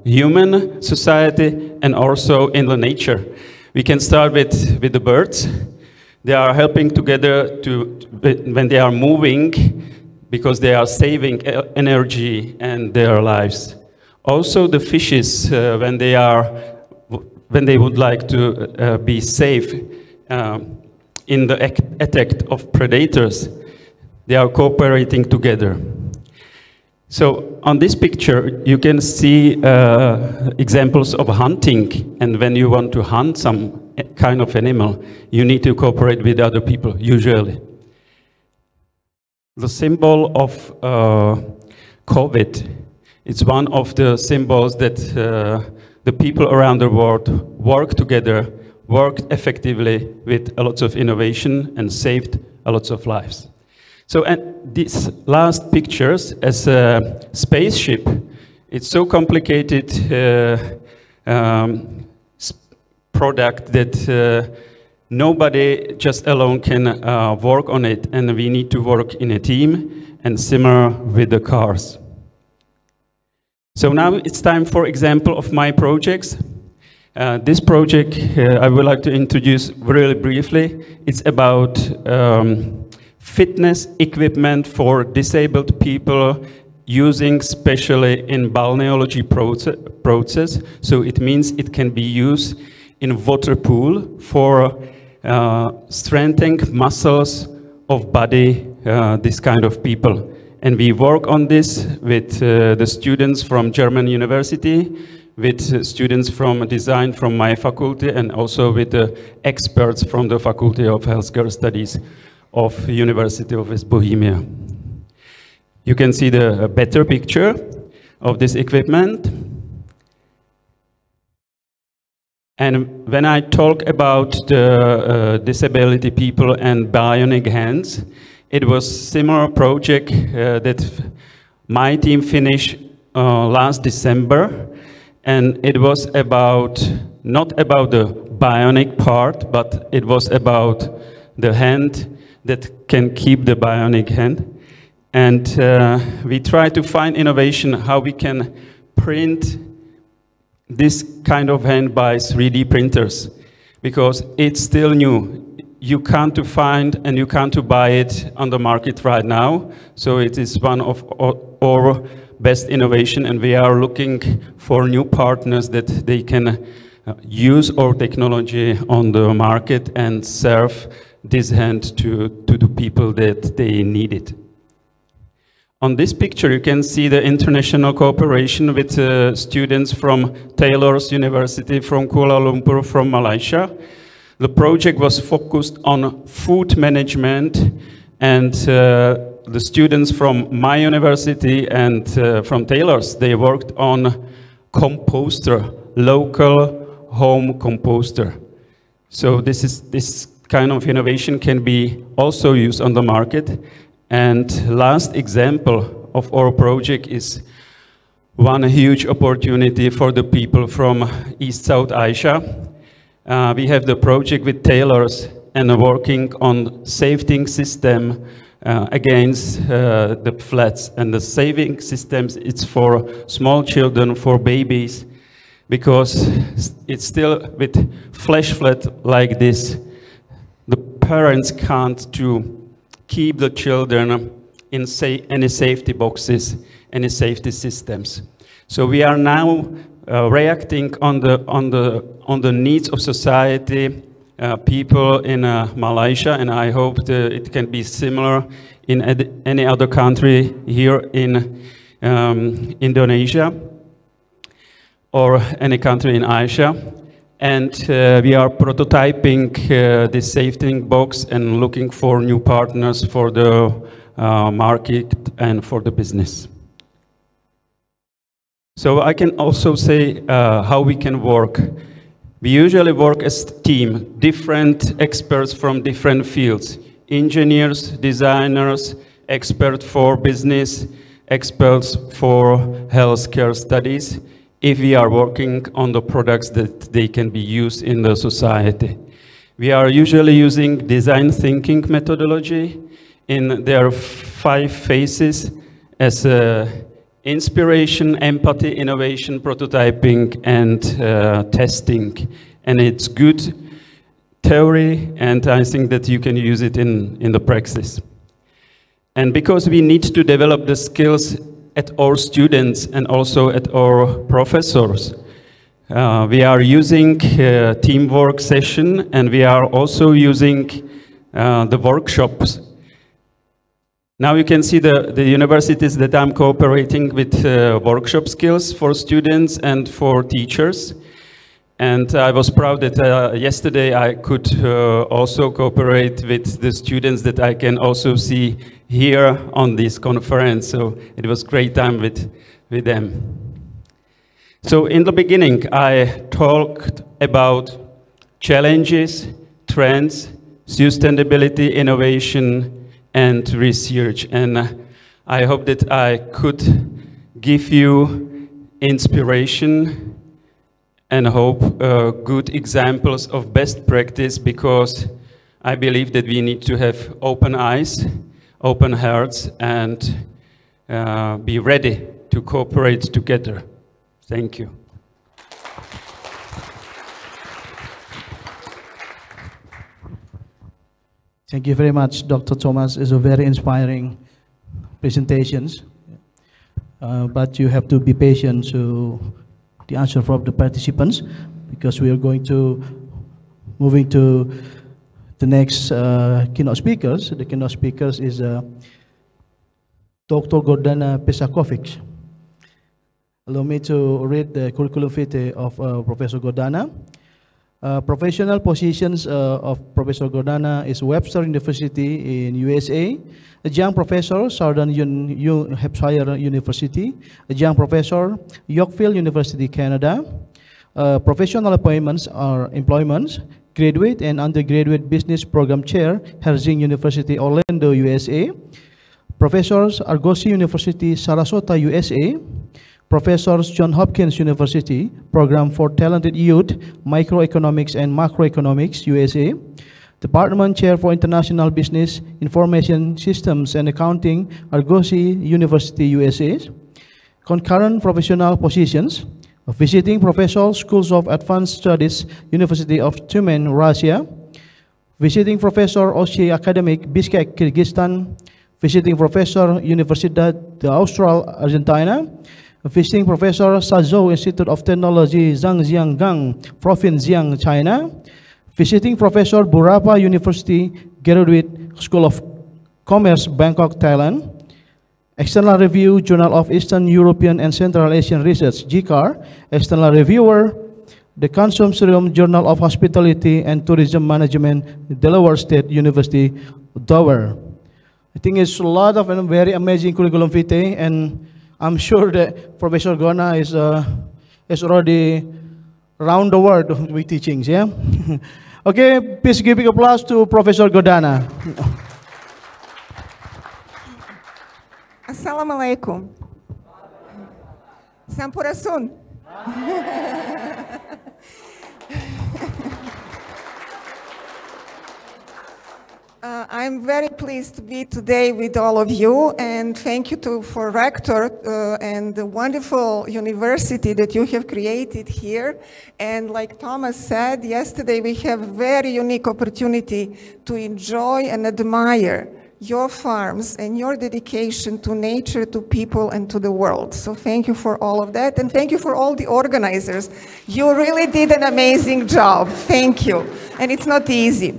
human society and also in the nature. We can start with the birds. They are helping together when they are moving, because they are saving energy and their lives. Also the fishes, when they would like to be safe in the attack of predators, they are cooperating together. So on this picture, you can see examples of hunting, and when you want to hunt some kind of animal, you need to cooperate with other people, usually. The symbol of COVID, it's one of the symbols that the people around the world work together, worked effectively with a lot of innovation and saved a lot of lives. So, and these last pictures as a spaceship, it's so complicated product that nobody just alone can work on it, and we need to work in a team, and similar with the cars. So now it's time for example of my projects. This project I would like to introduce really briefly. It's about fitness equipment for disabled people using specially in balneology process. So it means it can be used in water pool for strengthening muscles of body, this kind of people. And we work on this with the students from German university, with students from design from my faculty, and also with the experts from the Faculty of Healthcare Studies of University of West Bohemia. You can see the better picture of this equipment. And when I talk about the disability people and bionic hands, it was a similar project that my team finished last December. And it was about, not about the bionic part, but it was about the hand that can keep the bionic hand. And we try to find innovation, how we can print this kind of hand by 3D printers, because it's still new. You can't find and you can't buy it on the market right now. So it is one of our best innovation, and we are looking for new partners that they can use our technology on the market and serve this hand to the people that they need it. On this picture, you can see the international cooperation with students from Taylor's University, from Kuala Lumpur, from Malaysia. The project was focused on food management, and the students from my university and from Taylor's, they worked on composter, local home composter. So this kind of innovation can be also used on the market. And last example of our project is one huge opportunity for the people from East South Asia. We have the project with Taylor's and working on safety system against the floods. And the saving systems, it's for small children, for babies, because it's still with flash flood like this, the parents can't to keep the children in any safety boxes, any safety systems. So we are now reacting on the needs of society, people in Malaysia, and I hope that it can be similar in any other country here in Indonesia or any country in Asia. And we are prototyping this safety box and looking for new partners for the market and for the business. So I can also say how we can work. We usually work as a team, different experts from different fields, engineers, designers, experts for business, experts for healthcare studies, if we are working on the products that they can be used in the society. We are usually using design thinking methodology in their 5 phases as inspiration, empathy, innovation, prototyping, and testing. And it's good theory, and I think that you can use it in the practice. And because we need to develop the skills at our students and also at our professors, we are using teamwork session, and we are also using the workshops. Now you can see the universities that I'm cooperating with workshop skills for students and for teachers. And I was proud that yesterday I could also cooperate with the students that I can also see here on this conference. So it was great time with them. So in the beginning, I talked about challenges, trends, sustainability, innovation, and research. And I hope that I could give you inspiration and hope good examples of best practice, because I believe that we need to have open eyes, open hearts, and be ready to cooperate together. Thank you. Thank you very much, Dr. Thomas. It's a very inspiring presentations. But you have to be patient to the answer from the participants, because we are going to moving to the next keynote speakers. The keynote speakers is Dr. Gordana Pesakovic. Allow me to read the curriculum vitae of Professor Gordana. Professional positions of Professor Gordana is Webster University in USA, adjunct professor, Southern New Hampshire University, adjunct professor, Yorkville University, Canada. Professional appointments are employments, graduate and undergraduate business program chair, Herzing University, Orlando, USA. Professors, Argosy University, Sarasota, USA. Professors, Johns Hopkins University, Program for Talented Youth, Microeconomics and Macroeconomics, USA. Department Chair for International Business, Information Systems and Accounting, Argosy University, USA. Concurrent professional positions, visiting professor, Schools of Advanced Studies, University of Tyumen, Russia. Visiting professor, OC Academic, Bishkek, Kyrgyzstan. Visiting professor, Universidad Austral, Argentina. Visiting professor, Sazhou Institute of Technology, Zhangjiagang, Province Jiang, China. Visiting professor, Burapa University, Graduate School of Commerce, Bangkok, Thailand. External review, Journal of Eastern European and Central Asian Research, GCAR. External reviewer, the Consortium Journal of Hospitality and Tourism Management, Delaware State University, Dover. I think it's a lot of very amazing curriculum vitae, and I'm sure that Professor Gona is already around the world with teachings, yeah? Okay, please give big applause to Professor Godana. Assalamualaikum. Sampurasun. I'm very pleased to be today with all of you, and thank you for Rector and the wonderful university that you have created here. And like Thomas said, yesterday we have a very unique opportunity to enjoy and admire your farms and your dedication to nature, to people, and to the world. So thank you for all of that, and thank you for all the organizers. You really did an amazing job. Thank you. And it's not easy.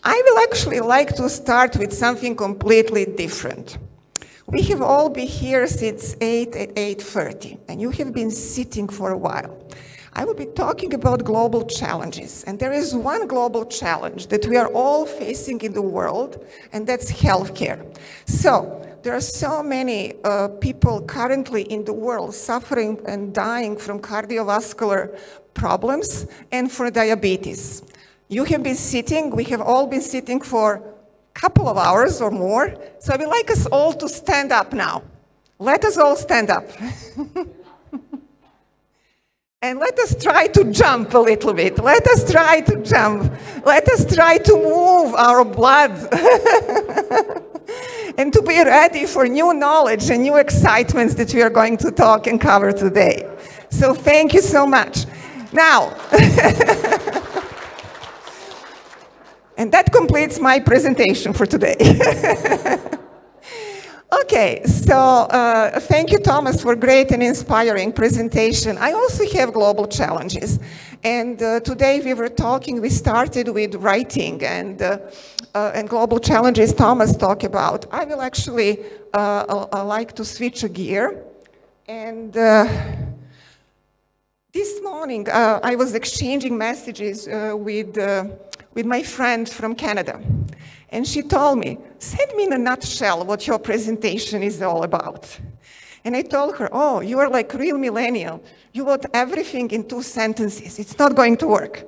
I will actually like to start with something completely different. We have all been here since 8:30, and you have been sitting for a while. I will be talking about global challenges, and there is one global challenge that we are all facing in the world, and that's healthcare. So there are so many people currently in the world suffering and dying from cardiovascular problems and for diabetes. You have been sitting, we have all been sitting for a couple of hours or more, so I would like us all to stand up now. Let us all stand up. And let us try to jump a little bit. Let us try to jump. Let us try to move our blood and to be ready for new knowledge and new excitements that we are going to talk and cover today. So thank you so much. Now, and that completes my presentation for today. Okay, so thank you, Thomas, for great and inspiring presentation. I also have global challenges. And today we started with writing and global challenges Thomas talked about. I will actually like to switch a gear. And this morning, I was exchanging messages with my friend from Canada. And she told me, send me in a nutshell what your presentation is all about. And I told her, oh, you are like real millennial. You want everything in 2 sentences. It's not going to work.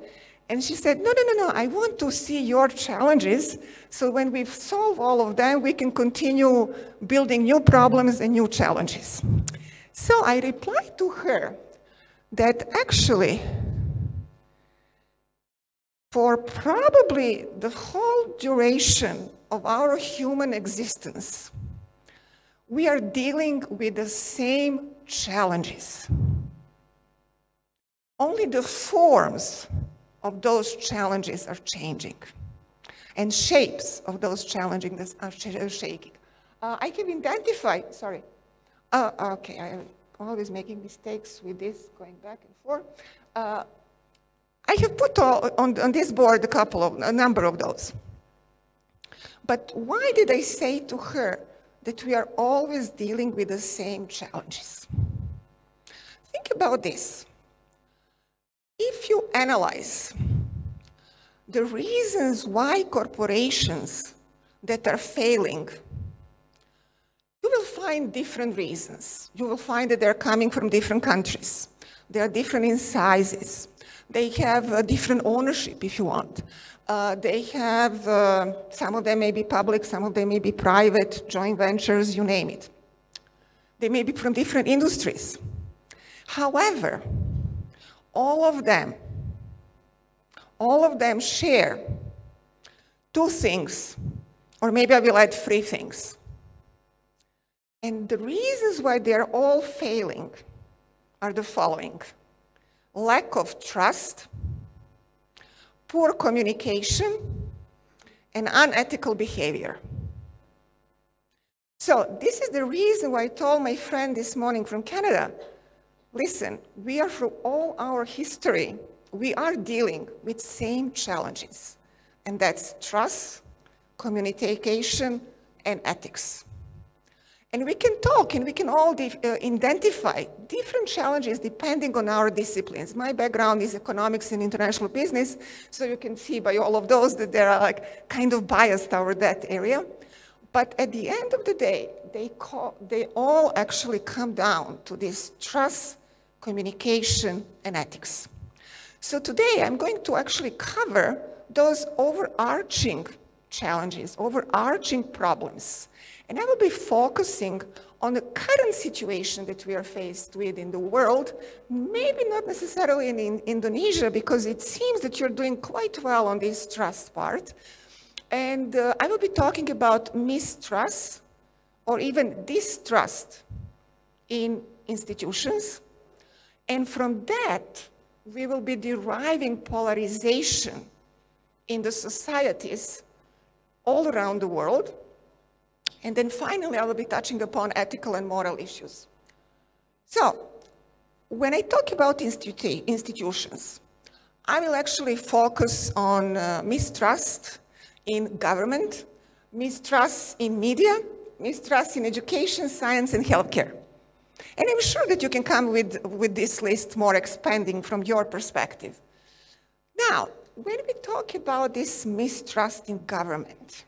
And she said, no, I want to see your challenges. So when we solve all of them, we can continue building new problems and new challenges. So I replied to her that actually, for probably the whole duration of our human existence, we are dealing with the same challenges. Only the forms of those challenges are changing, and shapes of those challenges are shaking. I can identify, sorry. Okay, I'm always making mistakes with this, going back and forth. I have put on this board a number of those. But why did I say to her that we are always dealing with the same challenges? Think about this. If you analyze the reasons why corporations that are failing, you will find different reasons. You will find that they're coming from different countries. They are different in sizes. They have different ownership, if you want. They have, some of them may be public, some of them may be private, joint ventures, you name it. They may be from different industries. However, all of them share two things, or maybe I will add three things. And the reasons why they're all failing are the following: lack of trust, poor communication, and unethical behavior. So this is the reason why I told my friend this morning from Canada, listen, we are through all our history, we are dealing with same challenges, and that's trust, communication, and ethics. And we can talk and we can all identify different challenges depending on our disciplines. My background is economics and international business, so you can see by all of those that they are like kind of biased toward that area. But at the end of the day, they all actually come down to this trust, communication, and ethics. So today I'm going to actually cover those overarching challenges, overarching problems. And I will be focusing on the current situation that we are faced with in the world, maybe not necessarily in Indonesia, because it seems that you're doing quite well on this trust part. And I will be talking about mistrust or even distrust in institutions. And from that, we will be deriving polarization in the societies all around the world. And then finally, I will be touching upon ethical and moral issues. So, when I talk about institutions, I will actually focus on mistrust in government, mistrust in media, mistrust in education, science, and healthcare. And I'm sure that you can come with this list more expanding from your perspective. Now, when we talk about this mistrust in government,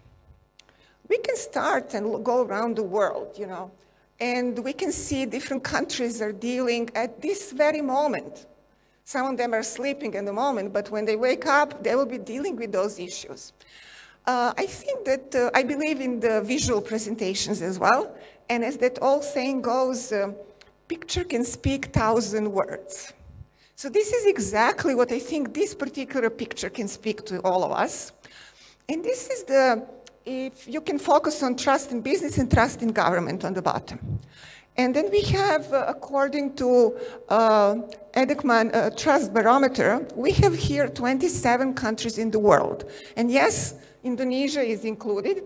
we can start and go around the world, you know, and we can see different countries are dealing at this very moment. Some of them are sleeping in the moment, but when they wake up, they will be dealing with those issues. I think that I believe in the visual presentations as well, and as that old saying goes, picture can speak 1,000 words. So this is exactly what I think this particular picture can speak to all of us. And this is if you can focus on trust in business and trust in government on the bottom. And then we have, according to Edelman Trust Barometer, we have here 27 countries in the world. And yes, Indonesia is included.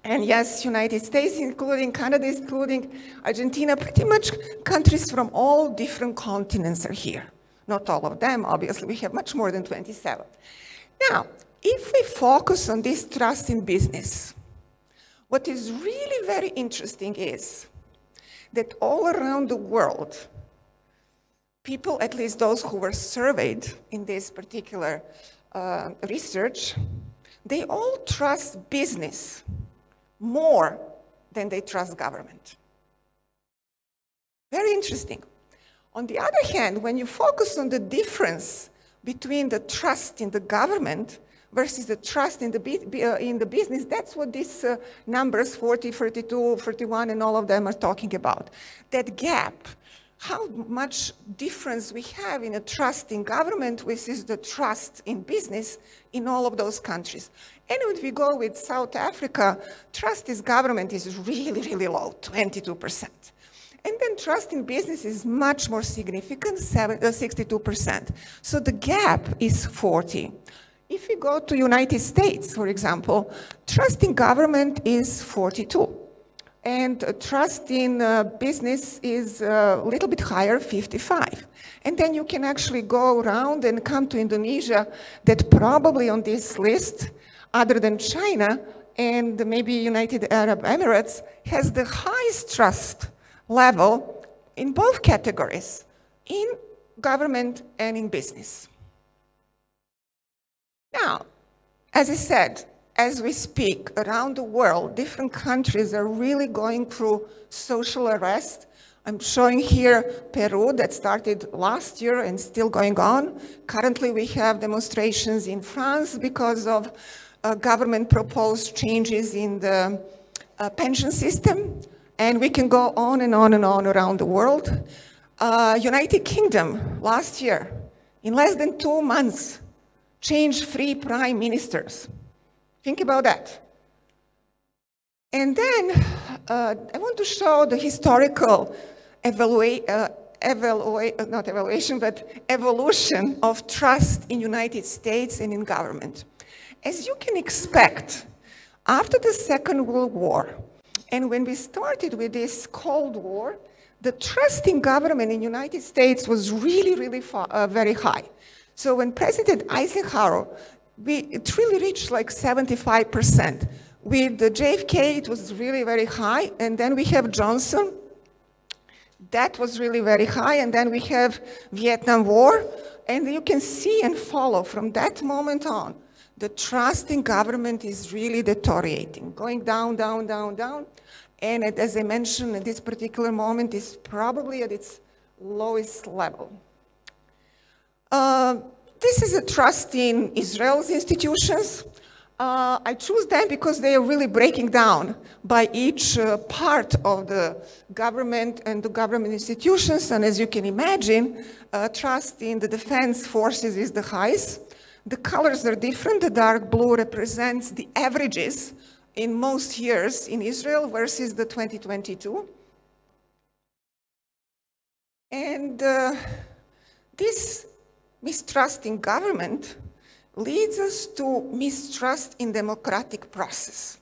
And yes, United States including, Canada is including, Argentina, pretty much countries from all different continents are here. Not all of them, obviously, we have much more than 27. Now, if we focus on this trust in business, what is really very interesting is that all around the world, people, at least those who were surveyed in this particular research, they all trust business more than they trust government. Very interesting. On the other hand, when you focus on the difference between the trust in the government versus the trust in the business, that's what these numbers, 40, 42, 41, and all of them are talking about. That gap, how much difference we have in a trust in government versus the trust in business in all of those countries. And if we go with South Africa, trust in government is really, really low, 22%. And then trust in business is much more significant, 62%. So the gap is 40. If we go to United States, for example, trust in government is 42. And trust in business is a little bit higher, 55. And then you can actually go around and come to Indonesia, that probably on this list, other than China and maybe United Arab Emirates, has the highest trust level in both categories, in government and in business. Now, as I said, as we speak, around the world, different countries are really going through social unrest. I'm showing here Peru that started last year and still going on. Currently, we have demonstrations in France because of government-proposed changes in the pension system. And we can go on and on and on around the world. United Kingdom, last year, in less than 2 months, changed 3 prime ministers. Think about that. And then I want to show the historical evolution of trust in United States and in government. As you can expect, after the Second World War, and when we started with this Cold War, the trust in government in the United States was really, really very high. So when President Eisenhower, it really reached like 75%. With the JFK, it was really very high. And then we have Johnson. That was really very high. And then we have Vietnam War. And you can see and follow from that moment on, the trust in government is really deteriorating, going down, down, down, down. And as I mentioned, at this particular moment is probably at its lowest level. This is a trust in Israel's institutions. I choose them because they are really breaking down by each part of the government and the government institutions. And as you can imagine, trust in the defense forces is the highest. The colors are different. The dark blue represents the averages in most years in Israel versus the 2022. And this mistrust in government leads us to mistrust in democratic process.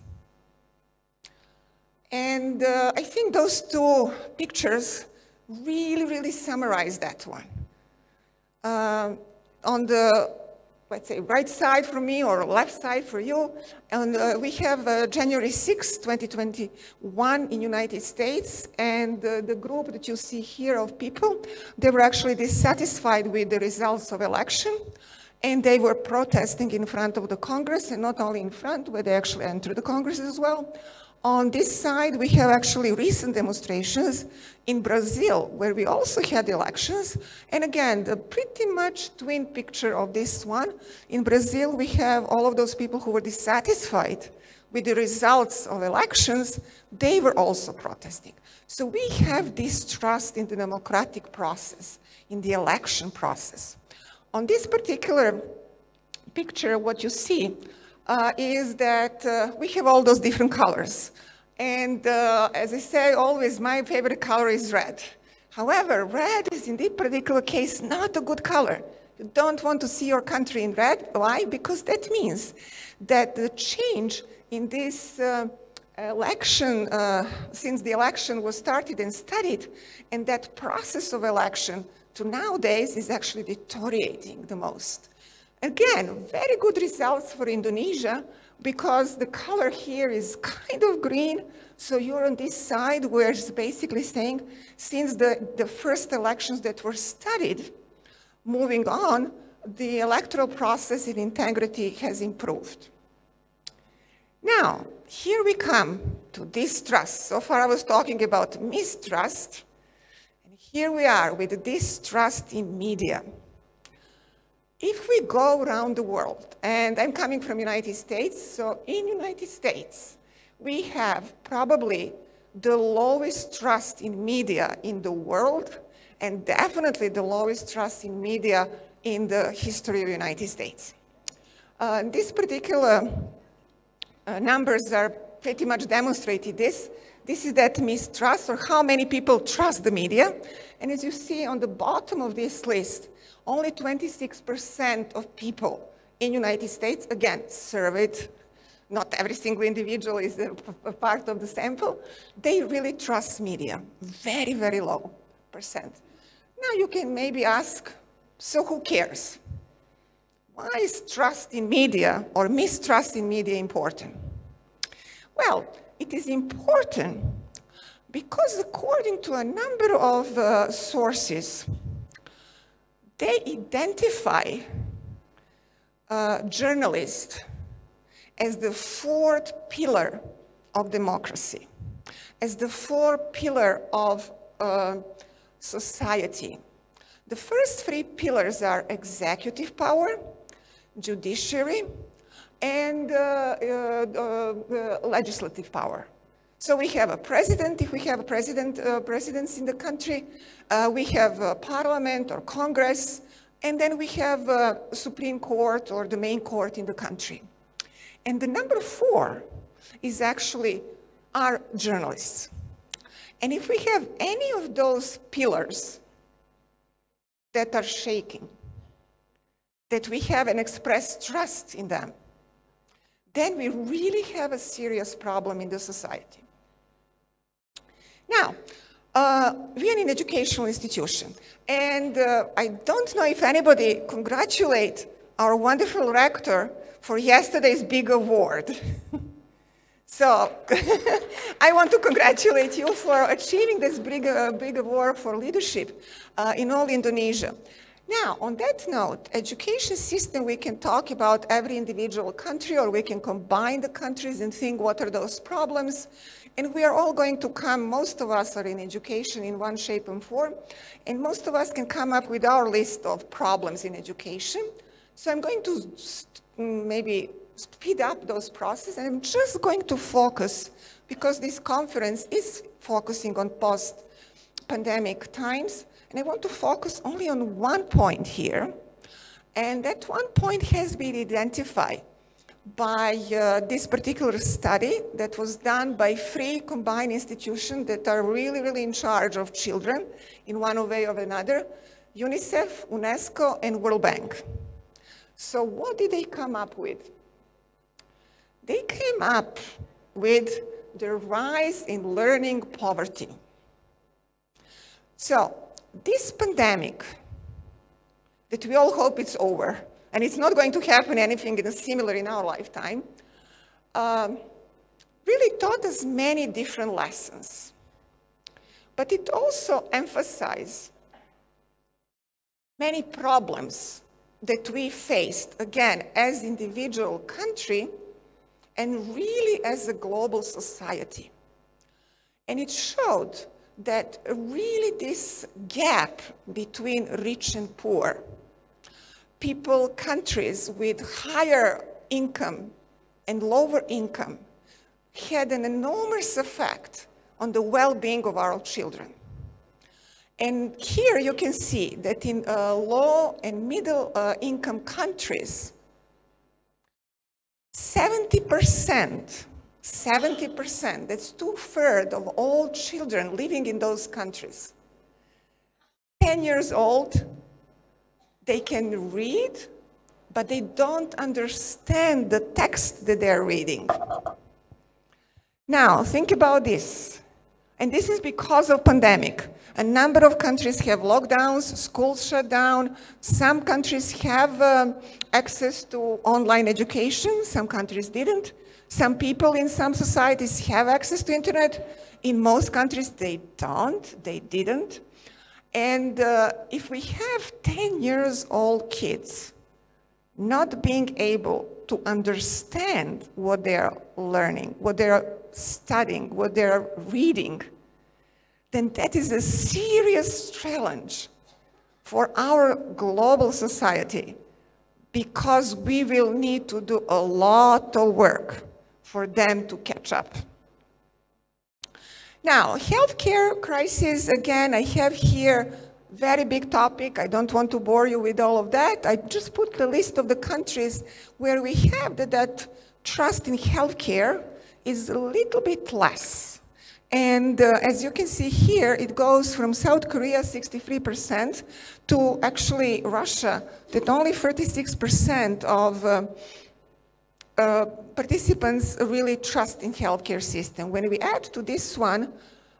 And I think those two pictures really, really summarize that one. On the, let's say, right side for me or left side for you, and we have January 6, 2021 in United States, and the group that you see here of people, they were actually dissatisfied with the results of election, and they were protesting in front of the Congress, and not only in front, but they actually entered the Congress as well. On this side, we have actually recent demonstrations in Brazil, where we also had elections. And again, the pretty much twin picture of this one. In Brazil, we have all of those people who were dissatisfied with the results of elections. They were also protesting. So we have distrust in the democratic process, in the election process. On this particular picture, what you see is that we have all those different colors. And as I say always, my favorite color is red. However, red is in this particular case not a good color. You don't want to see your country in red. Why? Because that means that the change in this election, since the election was started and studied, and that process of election to nowadays is actually deteriorating the most. Again, very good results for Indonesia because the color here is kind of green. So you're on this side where it's basically saying since the first elections that were studied, moving on, the electoral process in integrity has improved. Now, here we come to distrust. So far I was talking about mistrust, and here we are with distrust in media. If we go around the world, and I'm coming from United States, so in United States, we have probably the lowest trust in media in the world, and definitely the lowest trust in media in the history of the United States. These particular numbers are pretty much demonstrated this. This is that mistrust, or how many people trust the media. And as you see on the bottom of this list, only 26% of people in the United States, again, surveyed, not every single individual is a part of the sample, they really trust media, very, very low percent. Now you can maybe ask, so who cares? Why is trust in media or mistrust in media important? Well, it is important because according to a number of sources, they identify journalists as the fourth pillar of democracy, as the fourth pillar of society. The first three pillars are executive power, judiciary, and legislative power. So we have a president, if we have a presidents in the country, we have a parliament or Congress, and then we have a Supreme Court or the main court in the country. And the number 4 is actually our journalists. And if we have any of those pillars that are shaking, that we haven't expressed trust in them, then we really have a serious problem in the society. Now, we are an educational institution, and I don't know if anybody congratulates our wonderful rector for yesterday's big award. So I want to congratulate you for achieving this big award for leadership in all Indonesia. Now, on that note, education system, we can talk about every individual country, or we can combine the countries and think what are those problems. And we are all going to come, most of us are in education in one shape and form, and most of us can come up with our list of problems in education. So I'm going to maybe speed up those processes, and I'm just going to focus, because this conference is focusing on post-pandemic times, and I want to focus only on one point here, and that one point has been identified by this particular study that was done by 3 combined institutions that are really, really in charge of children in one way or another: UNICEF, UNESCO, and World Bank. So what did they come up with? They came up with the rise in learning poverty. So this pandemic, that we all hope it's over, and it's not going to happen anything similar in our lifetime, really taught us many different lessons. But it also emphasized many problems that we faced, again, as individual country, and really as a global society. And it showed that really this gap between rich and poor, people, countries with higher income and lower income, had an enormous effect on the well-being of our children. And here you can see that in low and middle income countries, 70%, that's 2/3 of all children living in those countries, 10 years old, they can read, but they don't understand the text that they're reading. Now, think about this. And this is because of pandemic. A number of countries have lockdowns, schools shut down. Some countries have access to online education. Some countries didn't. Some people in some societies have access to internet. In most countries, they don't, they didn't. And if we have 10 years old kids not being able to understand what they're learning, what they're studying, what they're reading, then that is a serious challenge for our global society, because we will need to do a lot of work for them to catch up. Now, healthcare crisis, again, I have here very big topic. I don't want to bore you with all of that. I just put the list of the countries where we have that trust in healthcare is a little bit less. And as you can see here, it goes from South Korea, 63%, to actually Russia, that only 36% of participants really trust in healthcare system. When we add to this one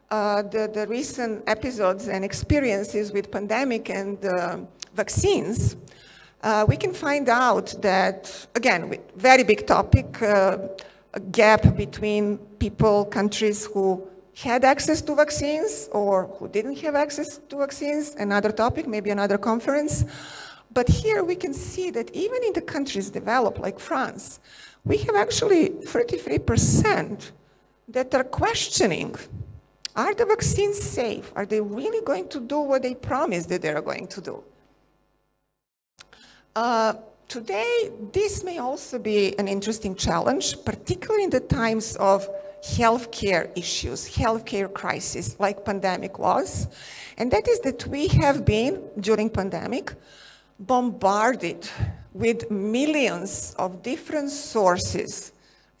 the recent episodes and experiences with pandemic and vaccines, we can find out that, again, with very big topic, a gap between people, countries who had access to vaccines or who didn't have access to vaccines, another topic, maybe another conference. But here we can see that even in the countries developed, like France, we have actually 33% that are questioning, are the vaccines safe? Are they really going to do what they promised that they are going to do? Today, this may also be an interesting challenge, particularly in the times of healthcare issues, healthcare crisis, like pandemic was. And that is that we have been, during pandemic, bombarded with millions of different sources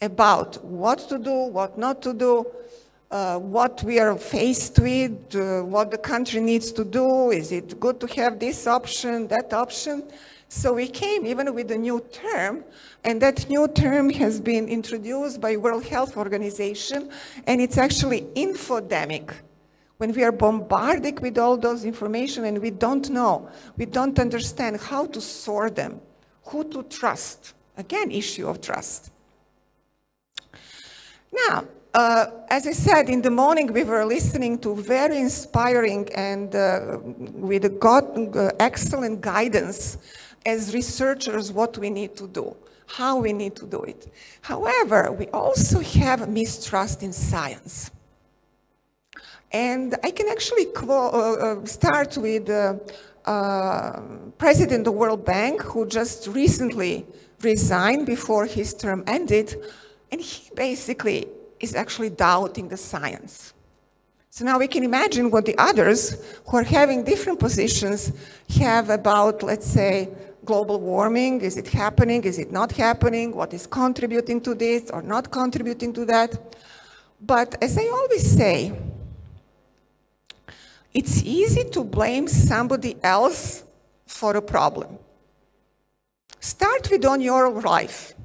about what to do, what not to do, what we are faced with, what the country needs to do. Is it good to have this option, that option? So we came even with a new term, and that new term has been introduced by World Health Organization, and it's actually infodemic. When we are bombarded with all those information and we don't know, we don't understand how to sort them, who to trust. Again, issue of trust. Now, as I said, in the morning we were listening to very inspiring and with excellent guidance as researchers what we need to do, how we need to do it. However, we also have mistrust in science. And I can actually start with President of the World Bank, who just recently resigned before his term ended, and he basically is actually doubting the science. So now we can imagine what the others who are having different positions have about, let's say, global warming. Is it happening? Is it not happening? What is contributing to this or not contributing to that? But as I always say, it's easy to blame somebody else for a problem. Start with on your life.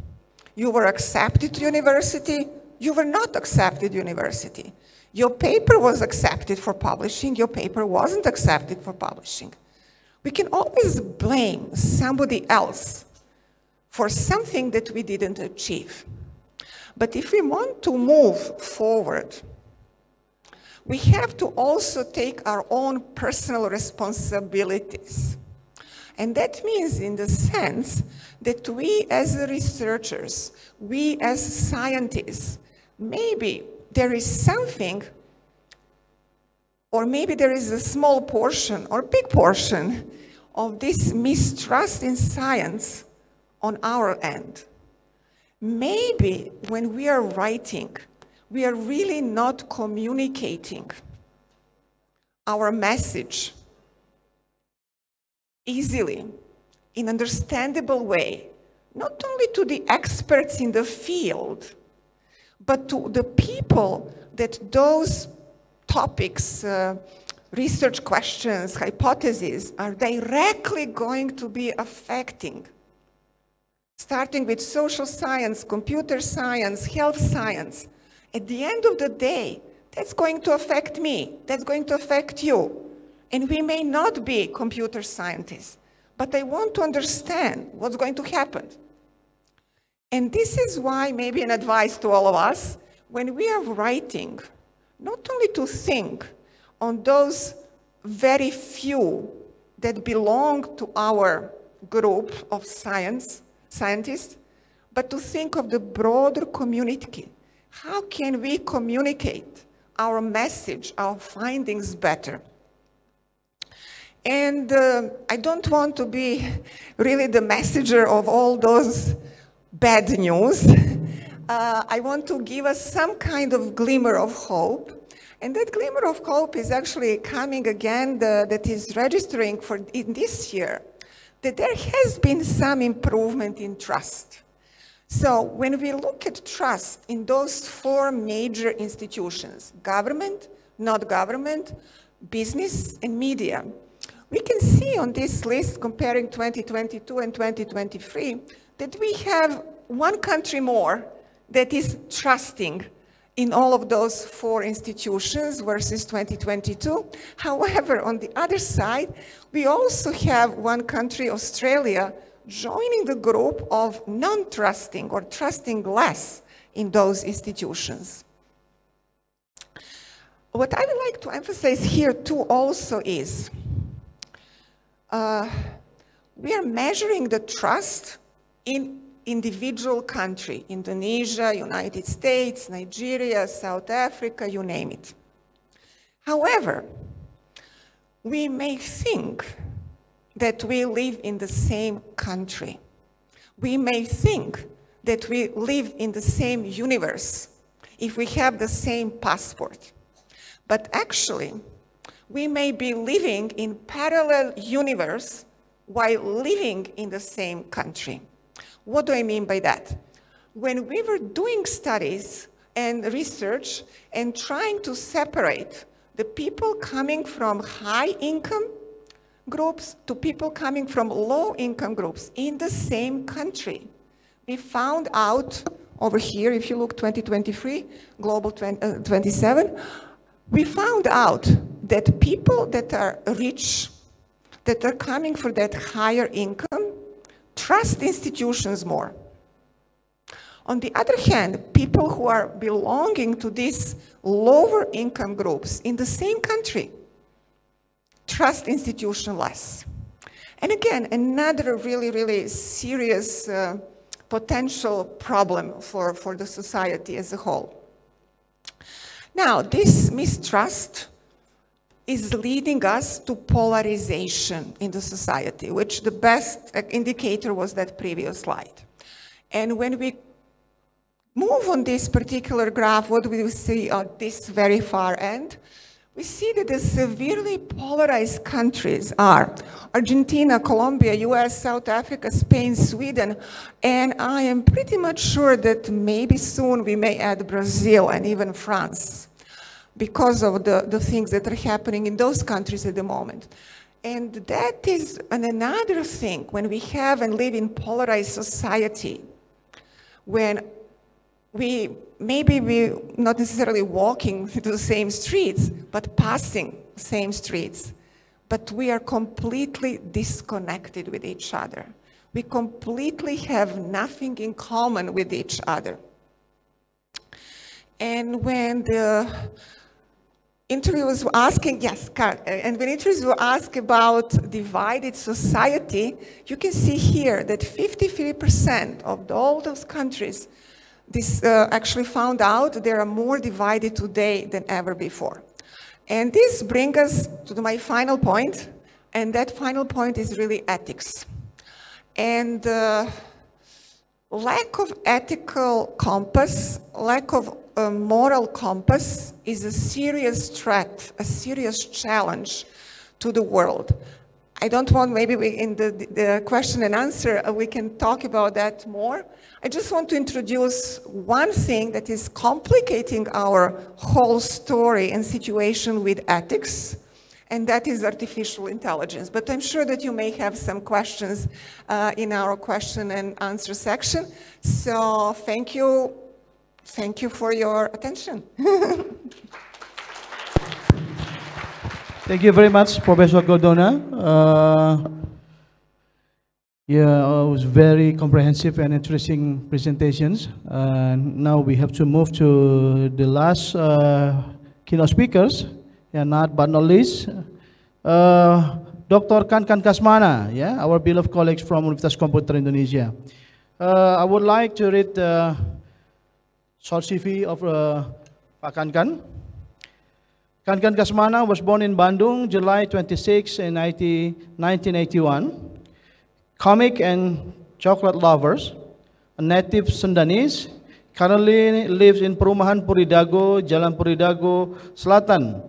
You were accepted to university, you were not accepted to university. Your paper was accepted for publishing, your paper wasn't accepted for publishing. We can always blame somebody else for something that we didn't achieve. But if we want to move forward, we have to also take our own personal responsibilities. And that means in the sense that we as researchers, we as scientists, maybe there is something, or maybe there is a small portion or big portion of this mistrust in science on our end. Maybe when we are writing, we are really not communicating our message easily, in an understandable way, not only to the experts in the field, but to the people that those topics, research questions, hypotheses, are directly going to be affecting. Starting with social science, computer science, health science. At the end of the day, that's going to affect me, that's going to affect you. And we may not be computer scientists, but I want to understand what's going to happen. And this is why maybe an advice to all of us, when we are writing, not only to think on those very few that belong to our group of scientists, but to think of the broader community. How can we communicate our message, our findings better? And I don't want to be really the messenger of all those bad news. I want to give us some kind of glimmer of hope. And that glimmer of hope is actually coming again, that is registering for in this year, that there has been some improvement in trust. So when we look at trust in those four major institutions, government, not government, business, and media, we can see on this list, comparing 2022 and 2023, that we have one country more that is trusting in all of those four institutions versus 2022. However, on the other side, we also have one country, Australia, joining the group of non-trusting or trusting less in those institutions. What I would like to emphasize here too also is we are measuring the trust in individual country, Indonesia, United States, Nigeria, South Africa, you name it. However, we may think that we live in the same country. We may think that we live in the same universe if we have the same passport. But actually, we may be living in parallel universe while living in the same country. What do I mean by that? when we were doing studies and research and trying to separate the people coming from high-income groups to people coming from low-income groups in the same country, we found out over here, if you look 2023, Global 27, we found out that people that are rich, that are coming for that higher income, trust institutions more. On the other hand, people who are belonging to these lower income groups in the same country trust institutions less. And again, another really, really serious potential problem for the society as a whole. Now, this mistrust is leading us to polarization in the society, which the best indicator was that previous slide. And when we move on this particular graph, what do we see at this very far end? We see that the severely polarized countries are Argentina, Colombia, US, South Africa, Spain, Sweden, and I am pretty much sure that maybe soon we may add Brazil and even France because of the things that are happening in those countries at the moment. And that is another thing when we have and live in polarized society, when maybe we not necessarily walking to the same streets, but passing same streets, but we are completely disconnected with each other. We completely have nothing in common with each other. And when the interviewers were asking, yes, and when interviewers were asked about divided society, you can see here that 53% of all those countries actually found out they are more divided today than ever before. And this brings us to my final point, and that final point is really ethics. And lack of ethical compass, lack of moral compass is a serious threat, a serious challenge to the world. I don't want, maybe in the question and answer, we can talk about that more. I just want to introduce one thing that is complicating our whole story and situation with ethics, and that is artificial intelligence. But I'm sure that you may have some questions in our question and answer section. So thank you for your attention. Thank you very much, Professor Godona. Yeah, it was very comprehensive and interesting presentations. Now we have to move to the last keynote speakers, and not but not least, Dr. Kankan Kasmana, yeah, our beloved colleagues from Universitas Komputer Indonesia. I would like to read the short CV of Pak Kankan. Kankan Kasmana was born in Bandung, July 26, in 1981. Comic and chocolate lovers, a native Sundanese, currently lives in Perumahan Puridago, Jalan Puridago Selatan,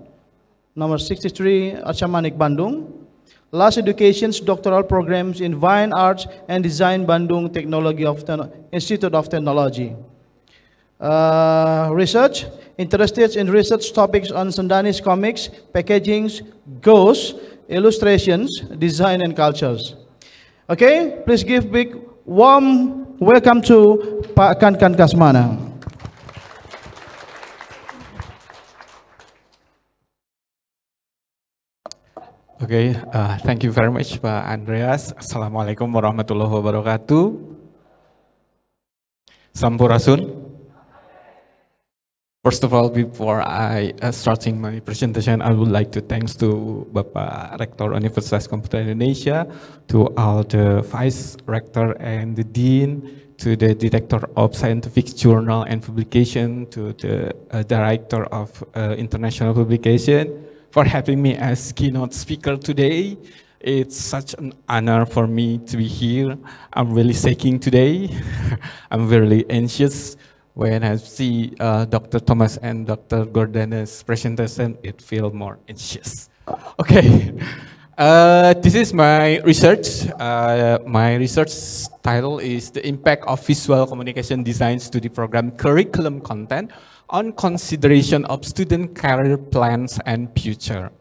number 63, Arca Manik, Bandung. Last education's doctoral programs in Fine Arts and Design, Bandung Institute of Technology. Research, interested in research topics on Sundanese comics, packagings, ghosts, illustrations, design and cultures. Okay, please give big warm welcome to Pak Kankan Kasmana. Okay, thank you very much, Pak Andreas. Assalamualaikum warahmatullahi wabarakatuh. Sampurasun. First of all, before I starting my presentation, I would like to thanks to Bapak Rektor Universitas Komputer Indonesia, to all the Vice Rector and the Dean, to the Director of Scientific Journal and Publication, to the Director of International Publication, for having me as keynote speaker today. It's such an honor for me to be here. I'm really shaking today. I'm really anxious. When I see Dr. Thomas and Dr. Gordona's presentation, it feels more anxious. Okay, This is my research. My research title is The Impact of Visual Communication Design Study Program Curriculum Content on Consideration of Student Career Plans and Future.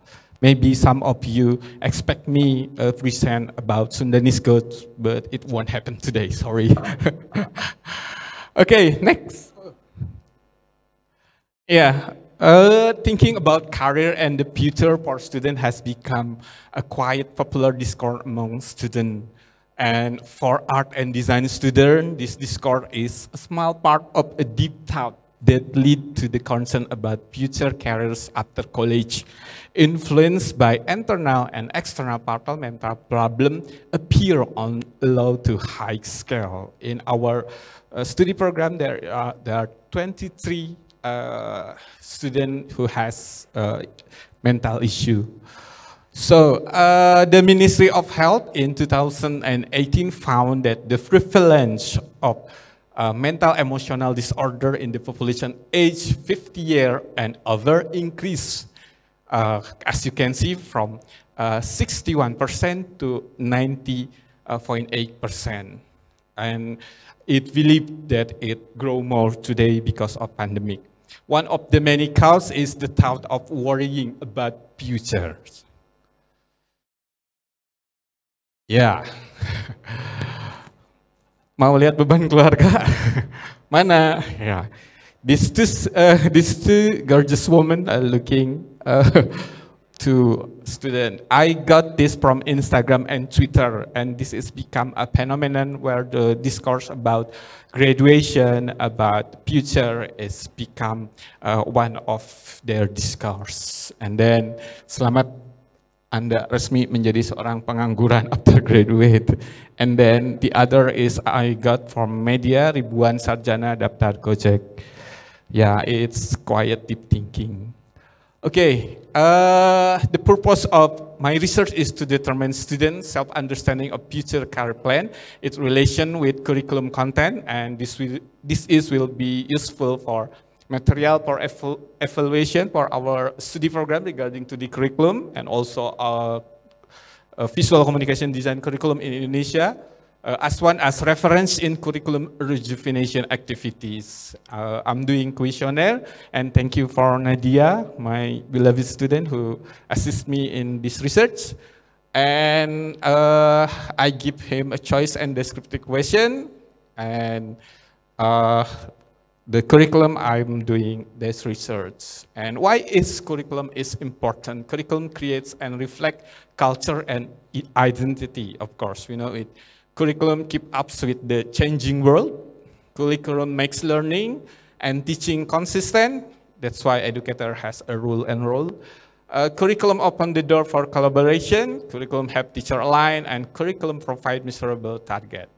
Maybe some of you expect me to present about Sundanese goats, but it won't happen today, sorry. Okay, next. Yeah, thinking about career and the future for students has become a quite popular discourse among students. And for art and design students, this discourse is a small part of a deep thought that lead to the concern about future careers after college. Influenced by internal and external mental problems appear on low to high scale. In our study program, there are 23 students who has mental issue. So the Ministry of Health in 2018 found that the prevalence of mental emotional disorder in the population aged 50 years and over increased, as you can see, from 61% to 90.8%. And it believed that it grow more today because of pandemic. One of the many causes is the thought of worrying about futures. Ya, mau lihat beban keluarga? Mana? Ya, these two gorgeous women are looking to student. I got this from Instagram and Twitter, and this has become a phenomenon where the discourse about graduation, about future, is become one of their discourse. And then, selamat Anda resmi menjadi seorang pengangguran after graduate. And then the other is I got from media, ribuan sarjana daftar Gojek. Yeah, it's quite deep thinking. Okay, the purpose of my research is to determine students' self-understanding of future career plan, its relation with curriculum content, and this will be useful for material for evaluation for our study program regarding to the curriculum, and also visual communication design curriculum in Indonesia, as one as reference in curriculum rejuvenation activities. I'm doing questionnaire, and thank you for Nadia, my beloved student who assist me in this research. And I give him a choice and descriptive question, and the curriculum I'm doing this research. And why is curriculum is important? Curriculum creates and reflects culture and identity, of course, we know it. Curriculum keeps up with the changing world. Curriculum makes learning and teaching consistent. That's why educator has a rule and role. Curriculum open the door for collaboration. Curriculum help teacher align, and curriculum provide measurable target.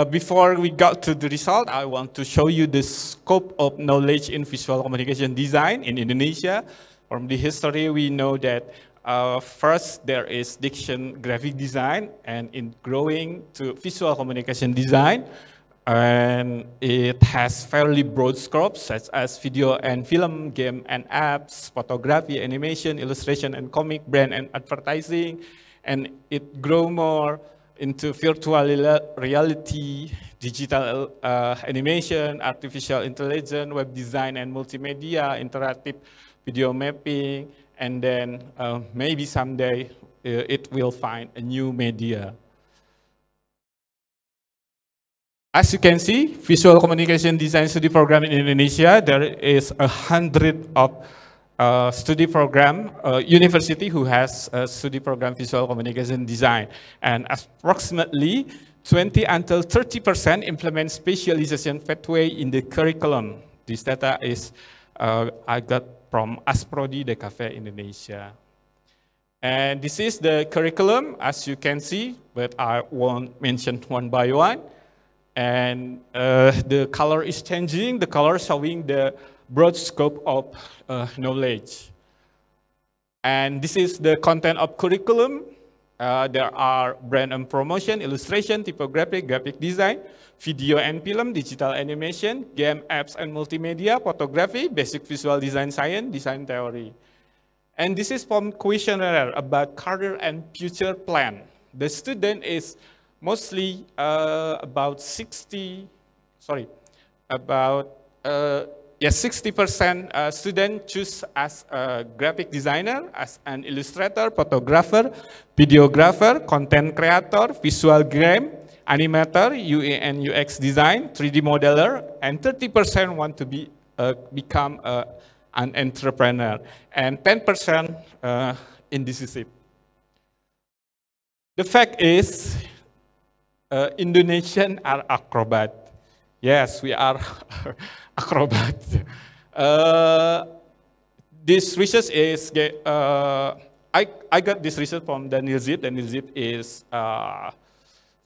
Before we got to the result, I want to show you the scope of knowledge in visual communication design in Indonesia. From the history, we know that first there is diction graphic design, and in growing to visual communication design, and it has fairly broad scopes such as video and film, game and apps, photography, animation, illustration and comic, brand and advertising, and it grow more into virtual reality, digital animation, artificial intelligence, web design and multimedia, interactive video mapping, and then maybe someday it will find a new media. As you can see, visual communication design study program in Indonesia, there is 100 of study program, university who has a study program visual communication design, and approximately 20 until 30% implement specialization pathway in the curriculum. This data is I got from Asprodi de Cafe Indonesia. And this is the curriculum, as you can see, but I won't mention one by one. And the color is changing, the color showing the broad scope of knowledge. And this is the content of curriculum. There are brand and promotion, illustration, typography, graphic design, video and film, digital animation, game, apps and multimedia, photography, basic visual design science, design theory. And this is from questionnaire about career and future plan. The student is mostly about 60% student choose as a graphic designer, as an illustrator, photographer, videographer, content creator, visual game, animator, UI and UX design, 3D modeler, and 30% want to be become an entrepreneur, and 10% indecisive. The fact is, Indonesians are acrobat. Yes, we are acrobat. This research is, I got this research from Daniel Zip. Daniel Zip is a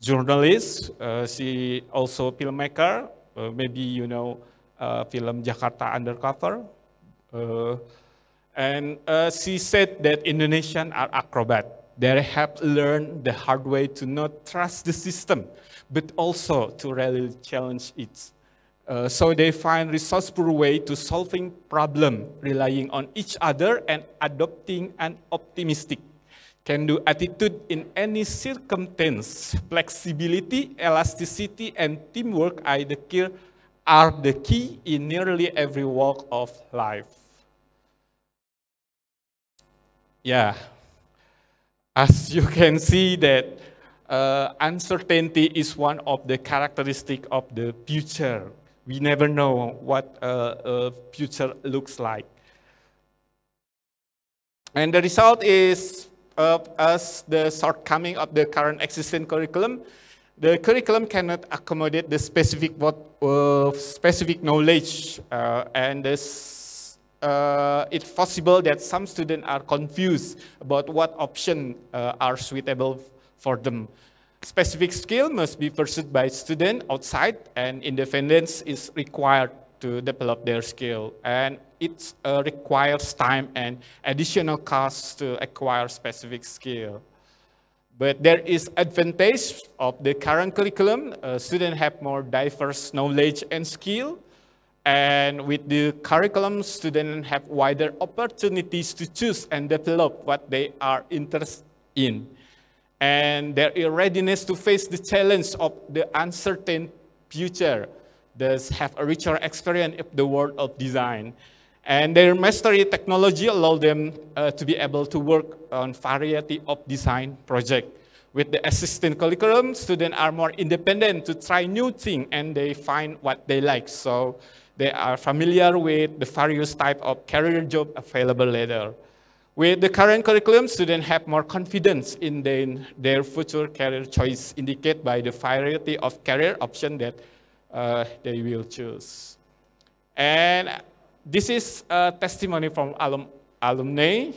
journalist. She also filmmaker. Maybe you know film Jakarta Undercover. And she said that Indonesians are acrobat. They have learned the hard way to not trust the system, but also to really challenge it. So they find resourceful way to solving problem, relying on each other and adopting an optimistic, can-do attitude in any circumstance. Flexibility, elasticity, and teamwork are the key in nearly every walk of life. Yeah, as you can see that uncertainty is one of the characteristics of the future. We never know what a future looks like. And the result is, as the shortcoming of the current existing curriculum, the curriculum cannot accommodate the specific knowledge, and it's possible that some students are confused about what options are suitable for them. Specific skill must be pursued by students outside, and independence is required to develop their skill. And it requires time and additional costs to acquire specific skill. But there is advantage of the current curriculum. Students have more diverse knowledge and skill. And with the curriculum, students have wider opportunities to choose and develop what they are interested in. And their readiness to face the challenge of the uncertain future, thus have a richer experience of the world of design. And their mastery technology allow them to be able to work on variety of design projects. With the assistant curriculum, students are more independent to try new things, and they find what they like. So they are familiar with the various type of career job available later. With the current curriculum, students have more confidence in their future career choice, indicated by the variety of career options that they will choose. And this is a testimony from alumni.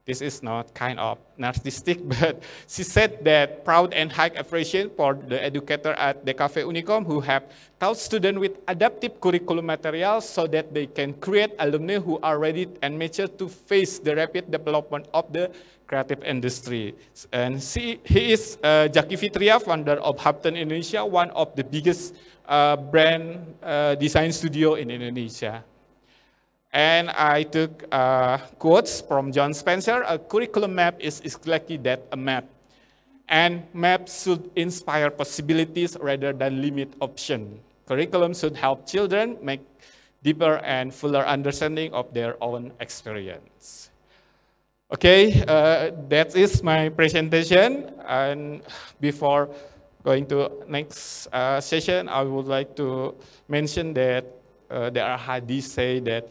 This is not kind of narcissistic, but she said that proud and high appreciation for the educator at the Cafe UNIKOM who have taught students with adaptive curriculum materials so that they can create alumni who are ready and mature to face the rapid development of the creative industry. And he is Jaki Fitria, founder of Hampton Indonesia, one of the biggest brand design studio in Indonesia. And I took quotes from John Spencer. A curriculum map is exactly that, a map. And maps should inspire possibilities rather than limit options. Curriculum should help children make deeper and fuller understanding of their own experience. Okay, that is my presentation. And before going to next session, I would like to mention that there are hadiths say that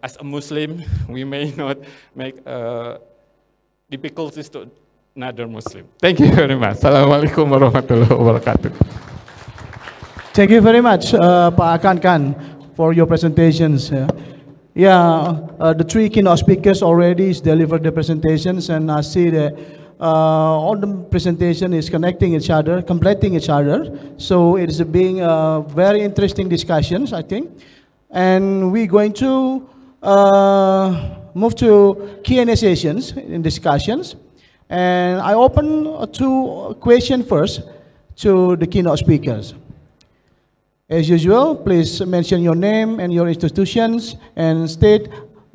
as a Muslim, we may not make difficulties to another Muslim. Thank you very much. Assalamualaikum warahmatullahi wabarakatuh. Thank you very much, Pak Akan, for your presentations. The three keynote speakers already delivered the presentations, and I see that all the presentation is connecting each other, completing each other. So it is being very interesting discussions, I think. And we're going to move to Q&A sessions in discussions. And I open to question first to the keynote speakers. As usual, please mention your name and your institutions and state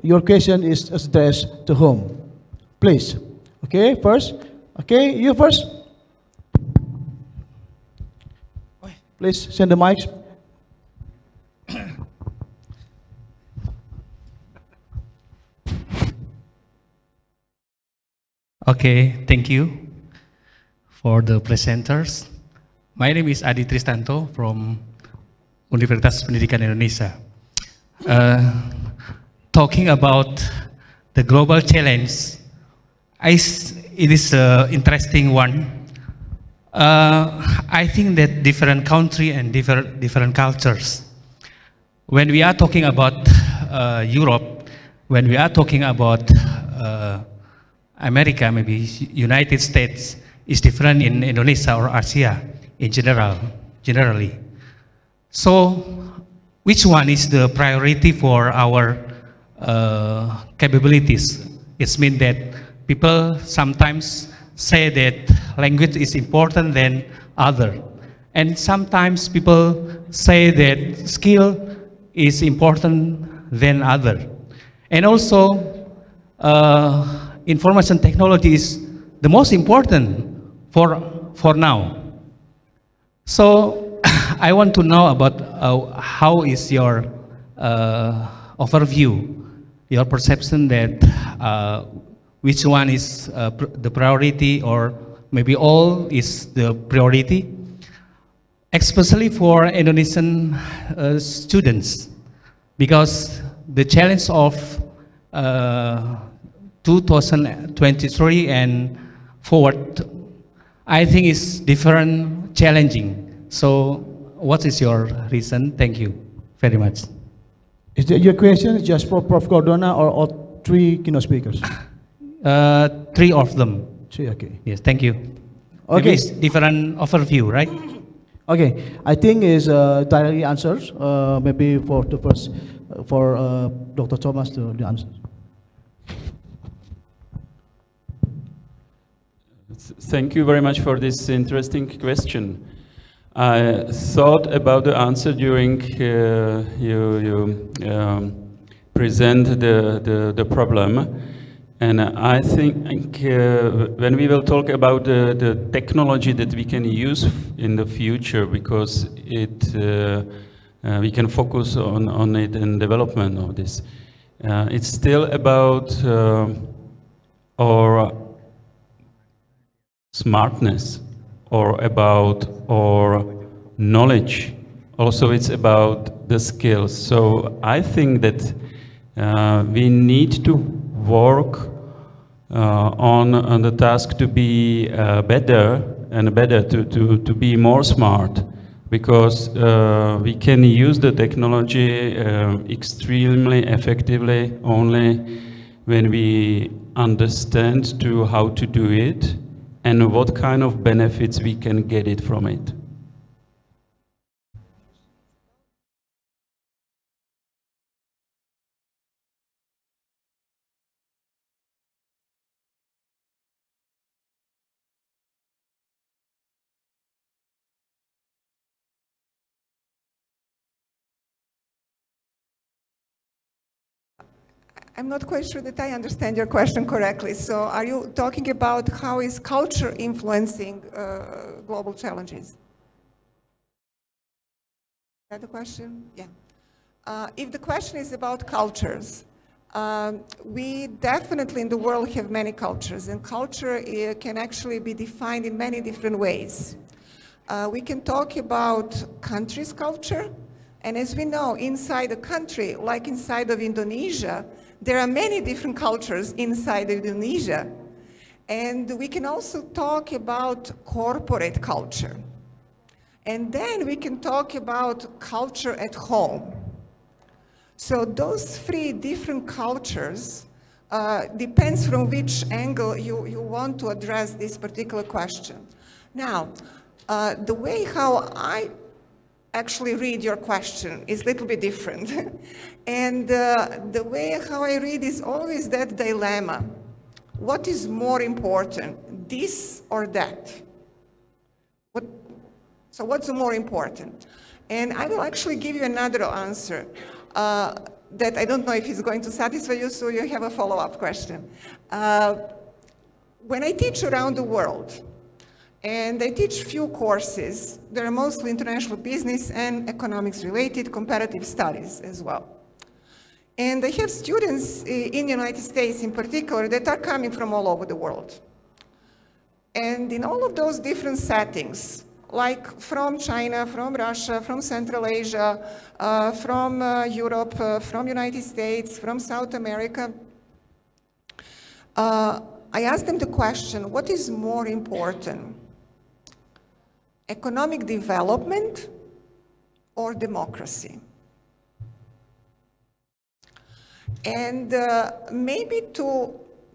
your question is addressed to whom? Please. Okay, first. Okay, you first. Please send the mics. Okay, thank you for the presenters. My name is Adi Tristanto from Universitas Pendidikan Indonesia. Talking about the global challenge, it is an interesting one. I think that different country and different cultures. When we are talking about Europe, when we are talking about America, maybe United States, is different in Indonesia or Asia in generally. So, which one is the priority for our capabilities? It means that people sometimes say that language is important than other. And sometimes people say that skill is important than other. And also, information technology is the most important for now. So I want to know about how is your overview, your perception that which one is the priority, or maybe all is the priority, especially for Indonesian students, because the challenge of 2023 and forward, I think is different, challenging. So what is your reason? Thank you very much. Is that your question just for Prof. Cordona or all three keynote speakers? Three of them. Three, okay. Yes, thank you. Okay. Maybe it's different overview, right? Okay, I think is directly answers. Maybe for the first, for Dr. Thomas to the answer. Thank you very much for this interesting question. I thought about the answer during you present the problem, and I think when we will talk about the technology that we can use in the future, because we can focus on it and development of this. It's still about our smartness, or about our knowledge. Also, it's about the skills. So I think that we need to work on the task to be better and better, to be more smart, because we can use the technology extremely effectively only when we understand how to do it and what kind of benefits we can get it from it. I'm not quite sure that I understand your question correctly. So are you talking about how is culture influencing global challenges? Is that the question? Yeah. If the question is about cultures, we definitely in the world have many cultures, and culture can actually be defined in many different ways. We can talk about country's culture, and as we know, inside a country, like inside of Indonesia, there are many different cultures inside Indonesia. And we can also talk about corporate culture. And then we can talk about culture at home. So those three different cultures depends from which angle you want to address this particular question. Now, the way how I actually read your question is a little bit different. And the way how I read is always that dilemma. What is more important, this or that? So what's more important? And I will actually give you another answer. that I don't know if it's going to satisfy you, so you have a follow-up question. When I teach around the world, and I teach few courses, they're mostly international business and economics related, comparative studies as well. And I have students in the United States in particular that are coming from all over the world. And in all of those different settings, like from China, from Russia, from Central Asia, from Europe, from United States, from South America, I ask them the question, what is more important? Economic development or democracy? And maybe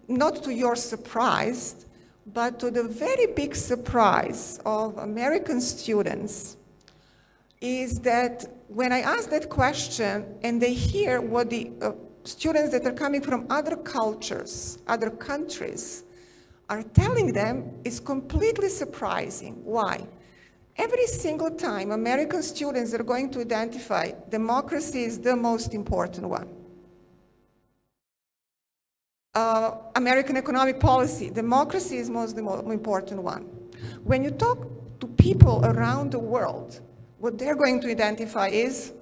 not to your surprise, but to the very big surprise of American students, is that when I ask that question and they hear what the students that are coming from other cultures, other countries, are telling them, is completely surprising. Why? Every single time American students are going to identify democracy is the most important one. American economic policy, democracy is the most important one. When you talk to people around the world, what they're going to identify is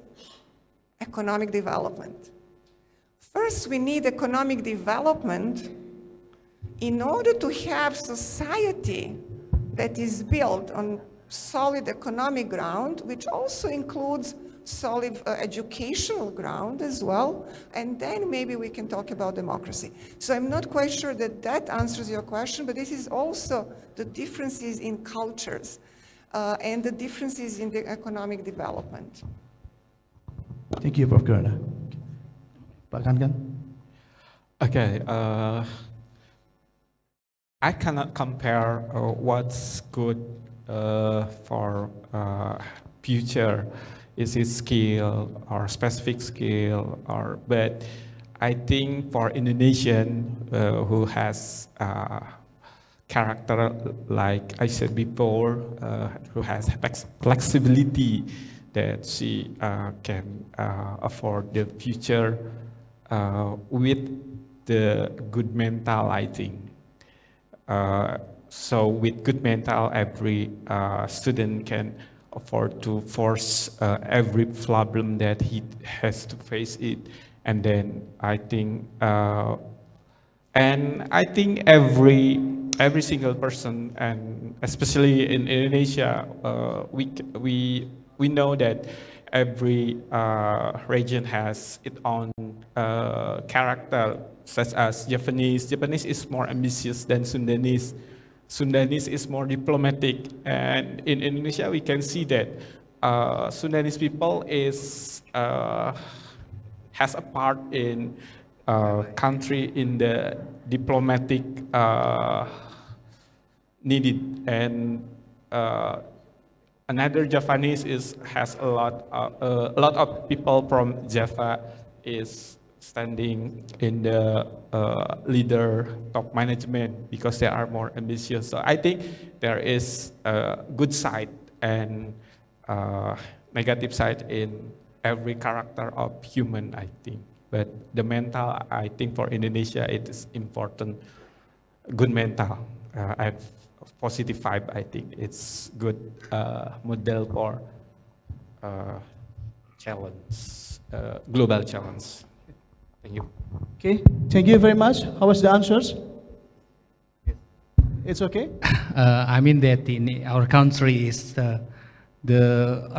economic development. First, we need economic development in order to have society that is built on solid economic ground, which also includes solid educational ground as well, and then maybe we can talk about democracy. So I'm not quite sure that that answers your question, but this is also the differences in cultures and the differences in the economic development. Thank you, Prof. Karana. Pak Kankan? Okay, I cannot compare what's good for future. Is it skill or specific skill, but I think for Indonesian who has character, like I said before, who has flexibility, that she can afford the future with the good mental, I think. So with good mental, every student can afford to force every problem that he has to face it. And then I think, every single person, and especially in Indonesia, we know that every region has its own character, such as Japanese. Japanese is more ambitious than Sundanese. Sundanese is more diplomatic, and in Indonesia we can see that Sundanese people has a part in country in the diplomatic needed, and another Japanese has a lot of people from Java is standing in the leader top management because they are more ambitious. So I think there is a good side and negative side in every character of human, I think. But the mental, I think for Indonesia, it is important. Good mental. I have positive vibe, I think. It's good model for challenge, global challenge. Thank you. Okay, thank you very much. How was the answers? It's okay? I mean that in our country is the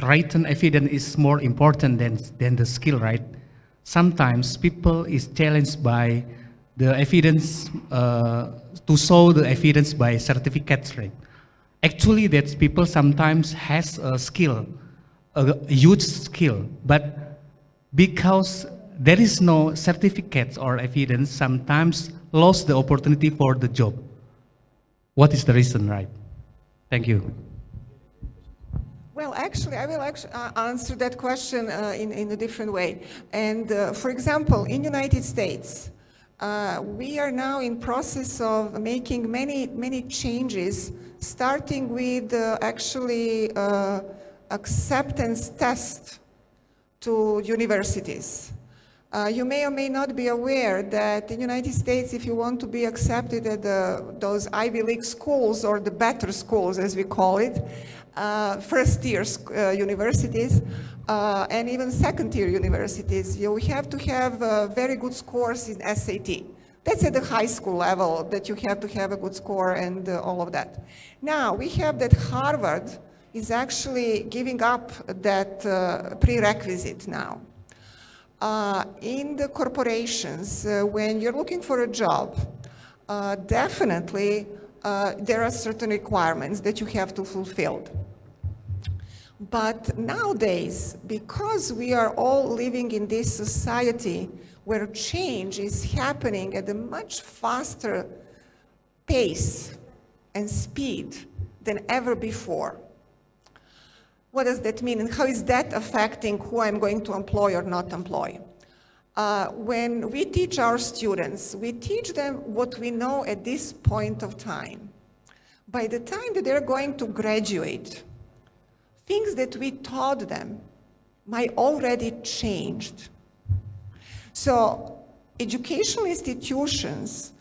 written evidence is more important than the skill, right? Sometimes people is challenged by the evidence, to show the evidence by certificates, right? Actually, that people sometimes has a skill, a huge skill, but because there is no certificates or evidence, sometimes lost the opportunity for the job. What is the reason, right? Thank you. Well, actually, I will answer that question in a different way. And for example, in the United States, we are now in process of making many changes, starting with actually acceptance test to universities. You may or may not be aware that in the United States, if you want to be accepted at those Ivy League schools, or the better schools as we call it, first-tier universities, and even second-tier universities, you have to have very good scores in SAT. That's at the high school level, that you have to have a good score and all of that. Now, we have that Harvard is actually giving up that prerequisite now. In the corporations, when you're looking for a job, definitely there are certain requirements that you have to fulfill. But nowadays, because we are all living in this society where change is happening at a much faster pace and speed than ever before. What does that mean, and how is that affecting who I'm going to employ or not employ? When we teach our students, we teach them what we know at this point of time. By the time that they're going to graduate, things that we taught them might already changed. So educational institutions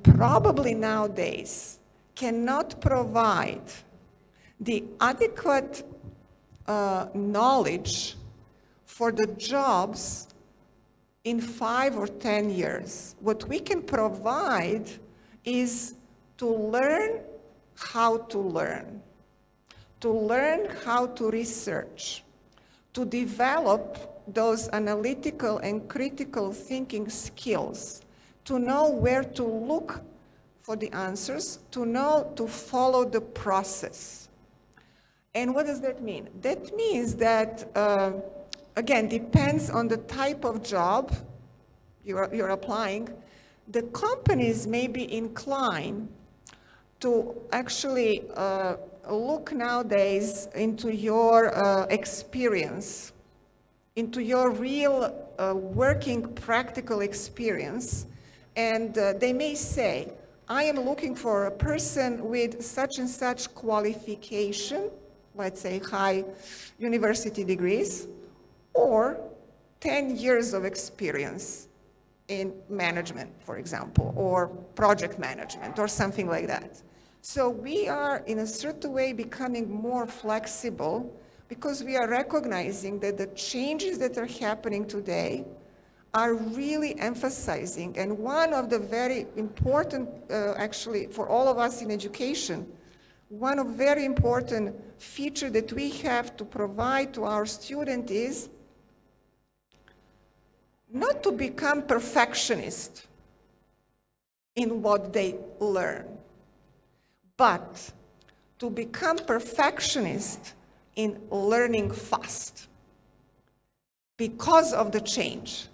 probably nowadays cannot provide the adequate knowledge for the jobs in 5 or 10 years. What we can provide is to learn how to learn how to research, to develop those analytical and critical thinking skills, to know where to look for the answers, to know to follow the process. And what does that mean? That means that, again, depends on the type of job you're applying. The companies may be inclined to actually look nowadays into your experience, into your real working practical experience, and they may say, I am looking for a person with such and such qualification, let's say high university degrees, or 10 years of experience in management, for example, or project management, or something like that. So we are, in a certain way, becoming more flexible because we are recognizing that the changes that are happening today are really emphasizing, and one of the very important, actually, for all of us in education, one of very important feature that we have to provide to our student is not to become perfectionist in what they learn, but to become perfectionist in learning fast because of the change.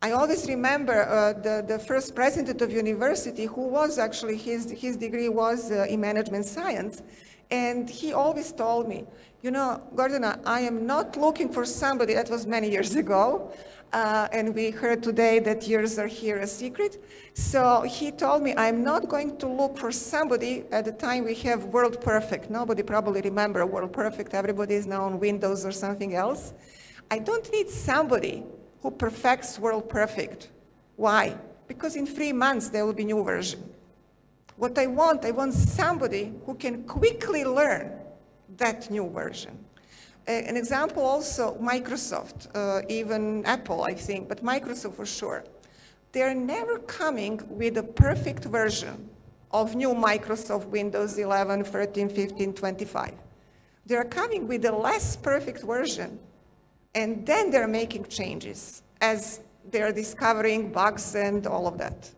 I always remember the first president of university who was actually, his degree was in management science, and he always told me, you know, Gordana, I am not looking for somebody, that was many years ago, and we heard today that years are here a secret. So he told me, I'm not going to look for somebody, at the time we have World Perfect. Nobody probably remember World Perfect, everybody is now on Windows or something else. I don't need somebody who perfects World Perfect. Why? Because in 3 months there will be new version. What I want somebody who can quickly learn that new version. An example also, Microsoft, even Apple, I think, but Microsoft for sure. They're never coming with a perfect version of new Microsoft Windows 11, 13, 15, 25. They're coming with a less perfect version, and then they're making changes as they're discovering bugs and all of that.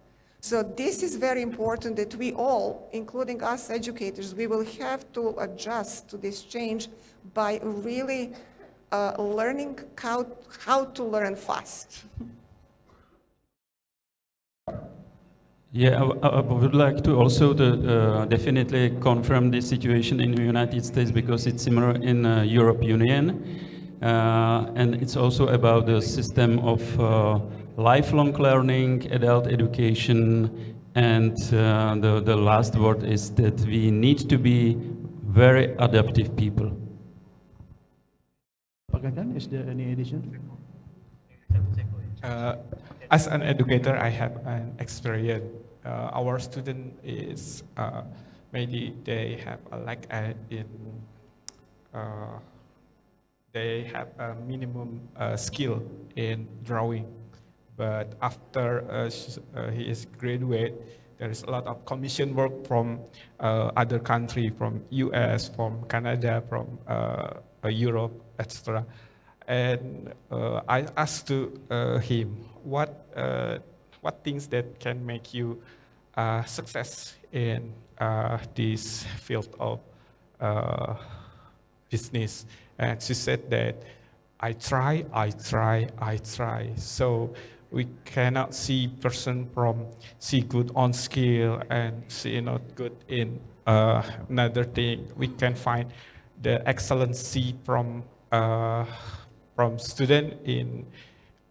So this is very important that we all, including us educators, we will have to adjust to this change by really learning how to learn fast. Yeah, I would like to also definitely confirm this situation in the United States because it's similar in Europe Union. And it's also about the system of lifelong learning, adult education, and the last word is that we need to be very adaptive people. tambahkan? Is there any addition? As an educator, I have an experience. Our student is maybe they have a lack in they have a minimum skill in drawing, but after he is graduate, there is a lot of commission work from other country, from US, from Canada, from Europe, etc. And I asked to him, what things that can make you success in this field of business? And she said that I try. So we cannot see person from see good on skill and see not good in another thing. We can find the excellency from student in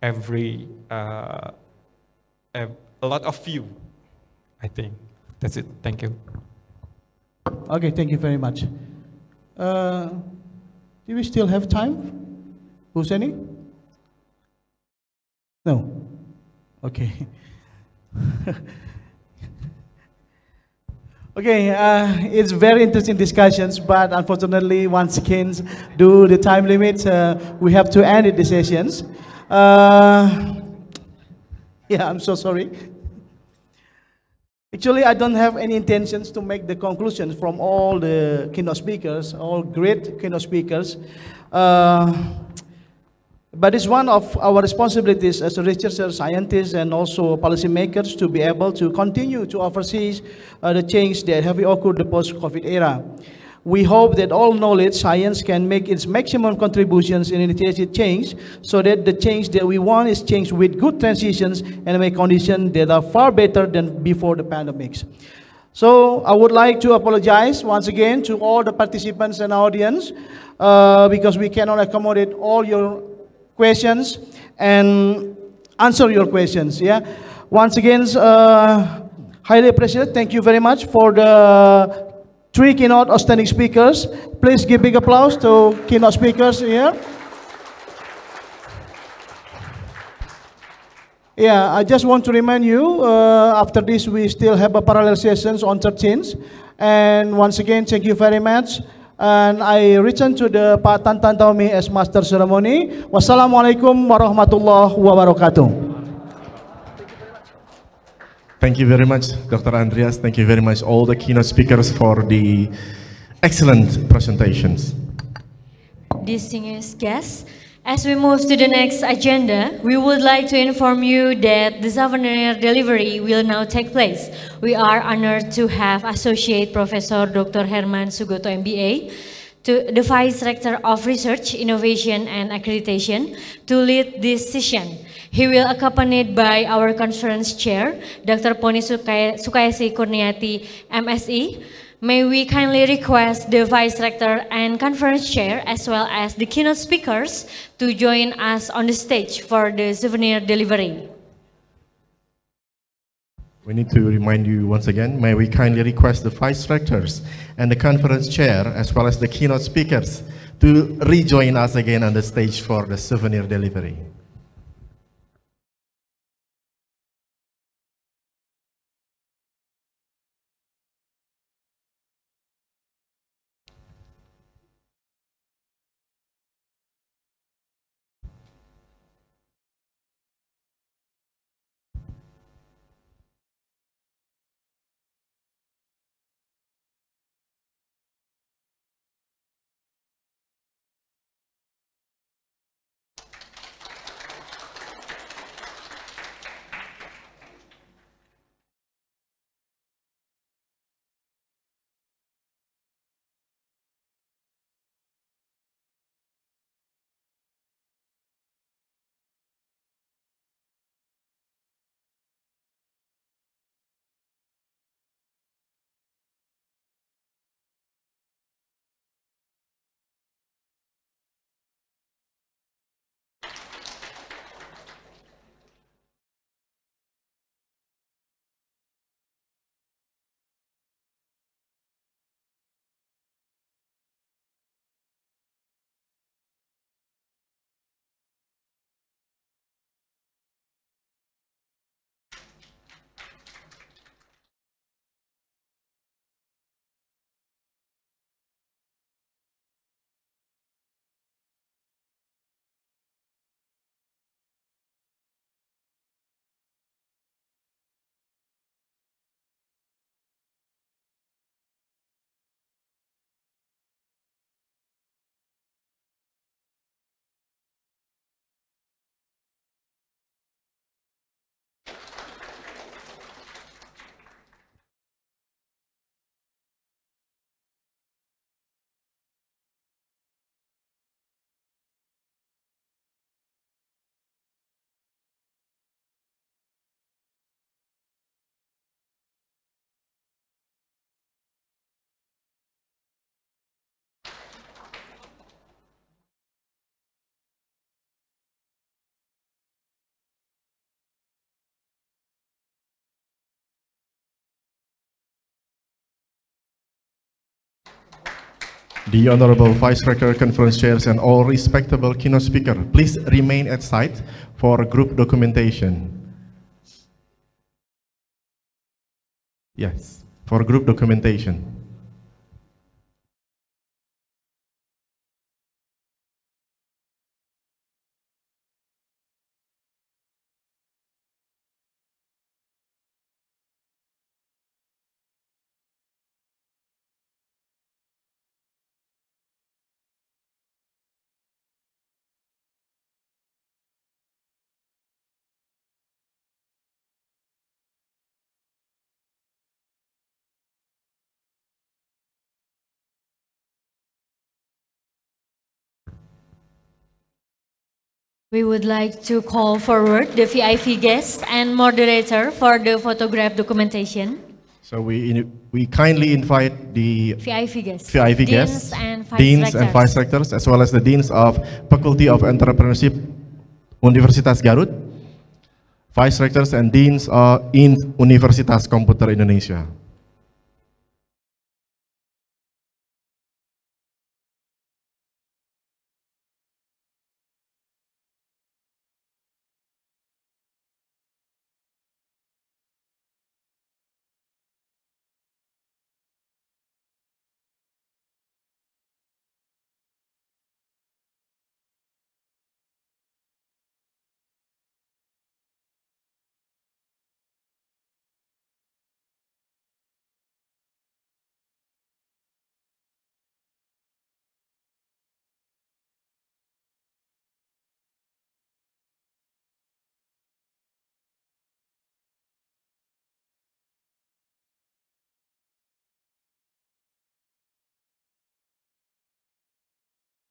every a lot of you. I think that's it. Thank you. Okay, thank you very much. Do we still have time? Who's any? No. Okay. Okay, it's very interesting discussions, but unfortunately, once again, due to the time limit, we have to end the sessions. Yeah, I'm so sorry. Actually, I don't have any intentions to make the conclusions from all the keynote speakers, all great keynote speakers. But it's one of our responsibilities as a researcher, scientists, and also policymakers to be able to continue to oversee the change that have occurred in the post-COVID era. We hope that all knowledge, science can make its maximum contributions in initiating change, so that the change that we want is change with good transitions and make conditions that are far better than before the pandemics. So I would like to apologize once again to all the participants and audience because we cannot accommodate all your questions and answer your questions. Yeah, once again, highly appreciate. Thank you very much for the 3 keynote outstanding speakers. Please give big applause to keynote speakers here. Yeah, I just want to remind you, after this we still have a parallel sessions on 13th. And once again, thank you very much. And I return to the Pak Tantan Taumi as Master Ceremony. Wassalamualaikum warahmatullahi wabarakatuh. Thank you very much, Dr. Andreas. Thank you very much, all the keynote speakers, for the excellent presentations. Distinguished guests, as we move to the next agenda, we would like to inform you that the souvenir delivery will now take place. We are honored to have Associate Professor Dr. Herman Sugoto MBA, the Vice Rector of Research, Innovation and Accreditation, to lead this session. He will accompanied by our conference chair, Dr. Poni Sukayasi Kurniati, MSE. May we kindly request the Vice Rector and conference chair, as well as the keynote speakers, to join us on the stage for the souvenir delivery. We need to remind you once again, may we kindly request the Vice Rectors and the conference chair, as well as the keynote speakers, to rejoin us again on the stage for the souvenir delivery. The Honorable Vice Rector, Conference Chairs, and all respectable keynote speaker, please remain at site for group documentation. Yes, for group documentation. We would like to call forward the VIP guest and moderator for the photograph documentation. So we kindly invite the VIP guests, deans and vice rectors, as well as the deans of Faculty of Entrepreneurship, Universitas Garut, vice rectors and deans in Universitas Komputer Indonesia.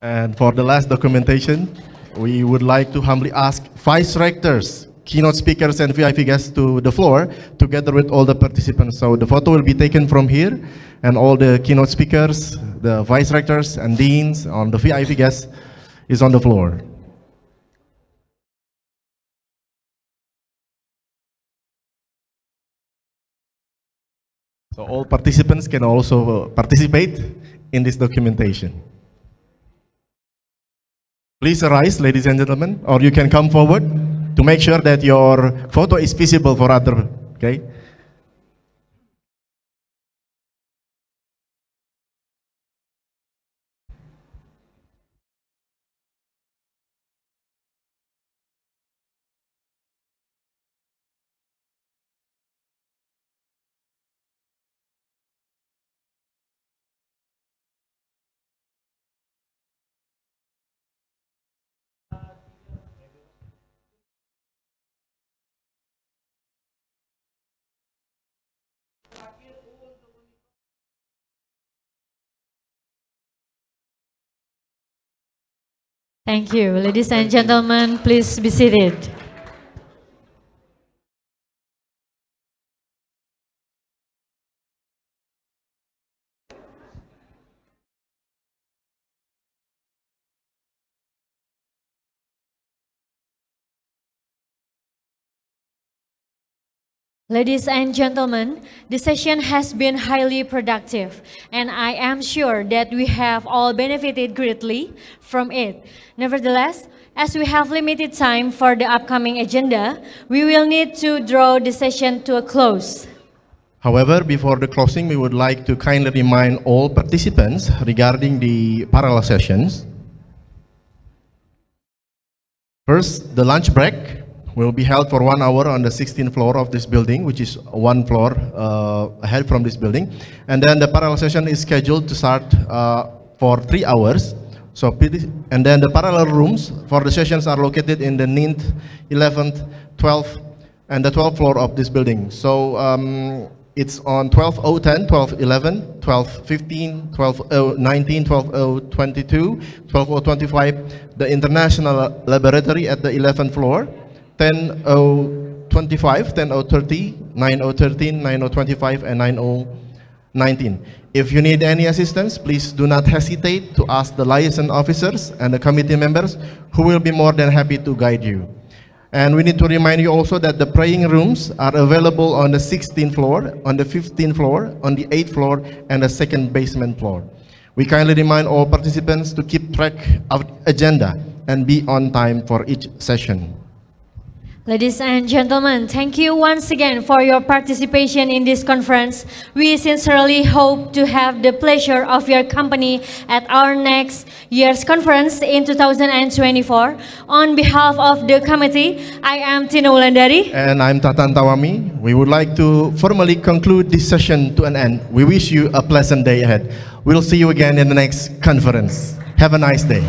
And for the last documentation, we would like to humbly ask vice rectors, keynote speakers, and VIP guests to the floor together with all the participants. So the photo will be taken from here, and all the keynote speakers, the vice rectors and deans on the VIP guests is on the floor. So all participants can also participate in this documentation. Please arise, ladies and gentlemen, or you can come forward to make sure that your photo is visible for others, okay? Thank you. Ladies and gentlemen, please be seated. Ladies and gentlemen, the session has been highly productive, and I am sure that we have all benefited greatly from it. Nevertheless, as we have limited time for the upcoming agenda, we will need to draw the session to a close. However, before the closing, we would like to kindly remind all participants regarding the parallel sessions. First, the lunch break will be held for 1 hour on the 16th floor of this building, which is one floor ahead from this building. And then the parallel session is scheduled to start for 3 hours. So, and then the parallel rooms for the sessions are located in the 9th, 11th, 12th, and the 12th floor of this building. So it's on 12.010, 12.11, 12.15, 12.019, 12.022, 12.025, the International Laboratory at the 11th floor, 10.025, 10.030, 9.013, 9.025, and 9.019. If you need any assistance, please do not hesitate to ask the liaison officers and the committee members, who will be more than happy to guide you. And we need to remind you also that the praying rooms are available on the 16th floor, on the 15th floor, on the 8th floor, and the second basement floor. We kindly remind all participants to keep track of agenda and be on time for each session. Ladies and gentlemen, thank you once again for your participation in this conference. We sincerely hope to have the pleasure of your company at our next year's conference in 2024. On behalf of the committee, I am Tina Wulandari. And I'm Tatan Tawami. We would like to formally conclude this session to an end. We wish you a pleasant day ahead. We'll see you again in the next conference. Have a nice day.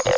Yeah.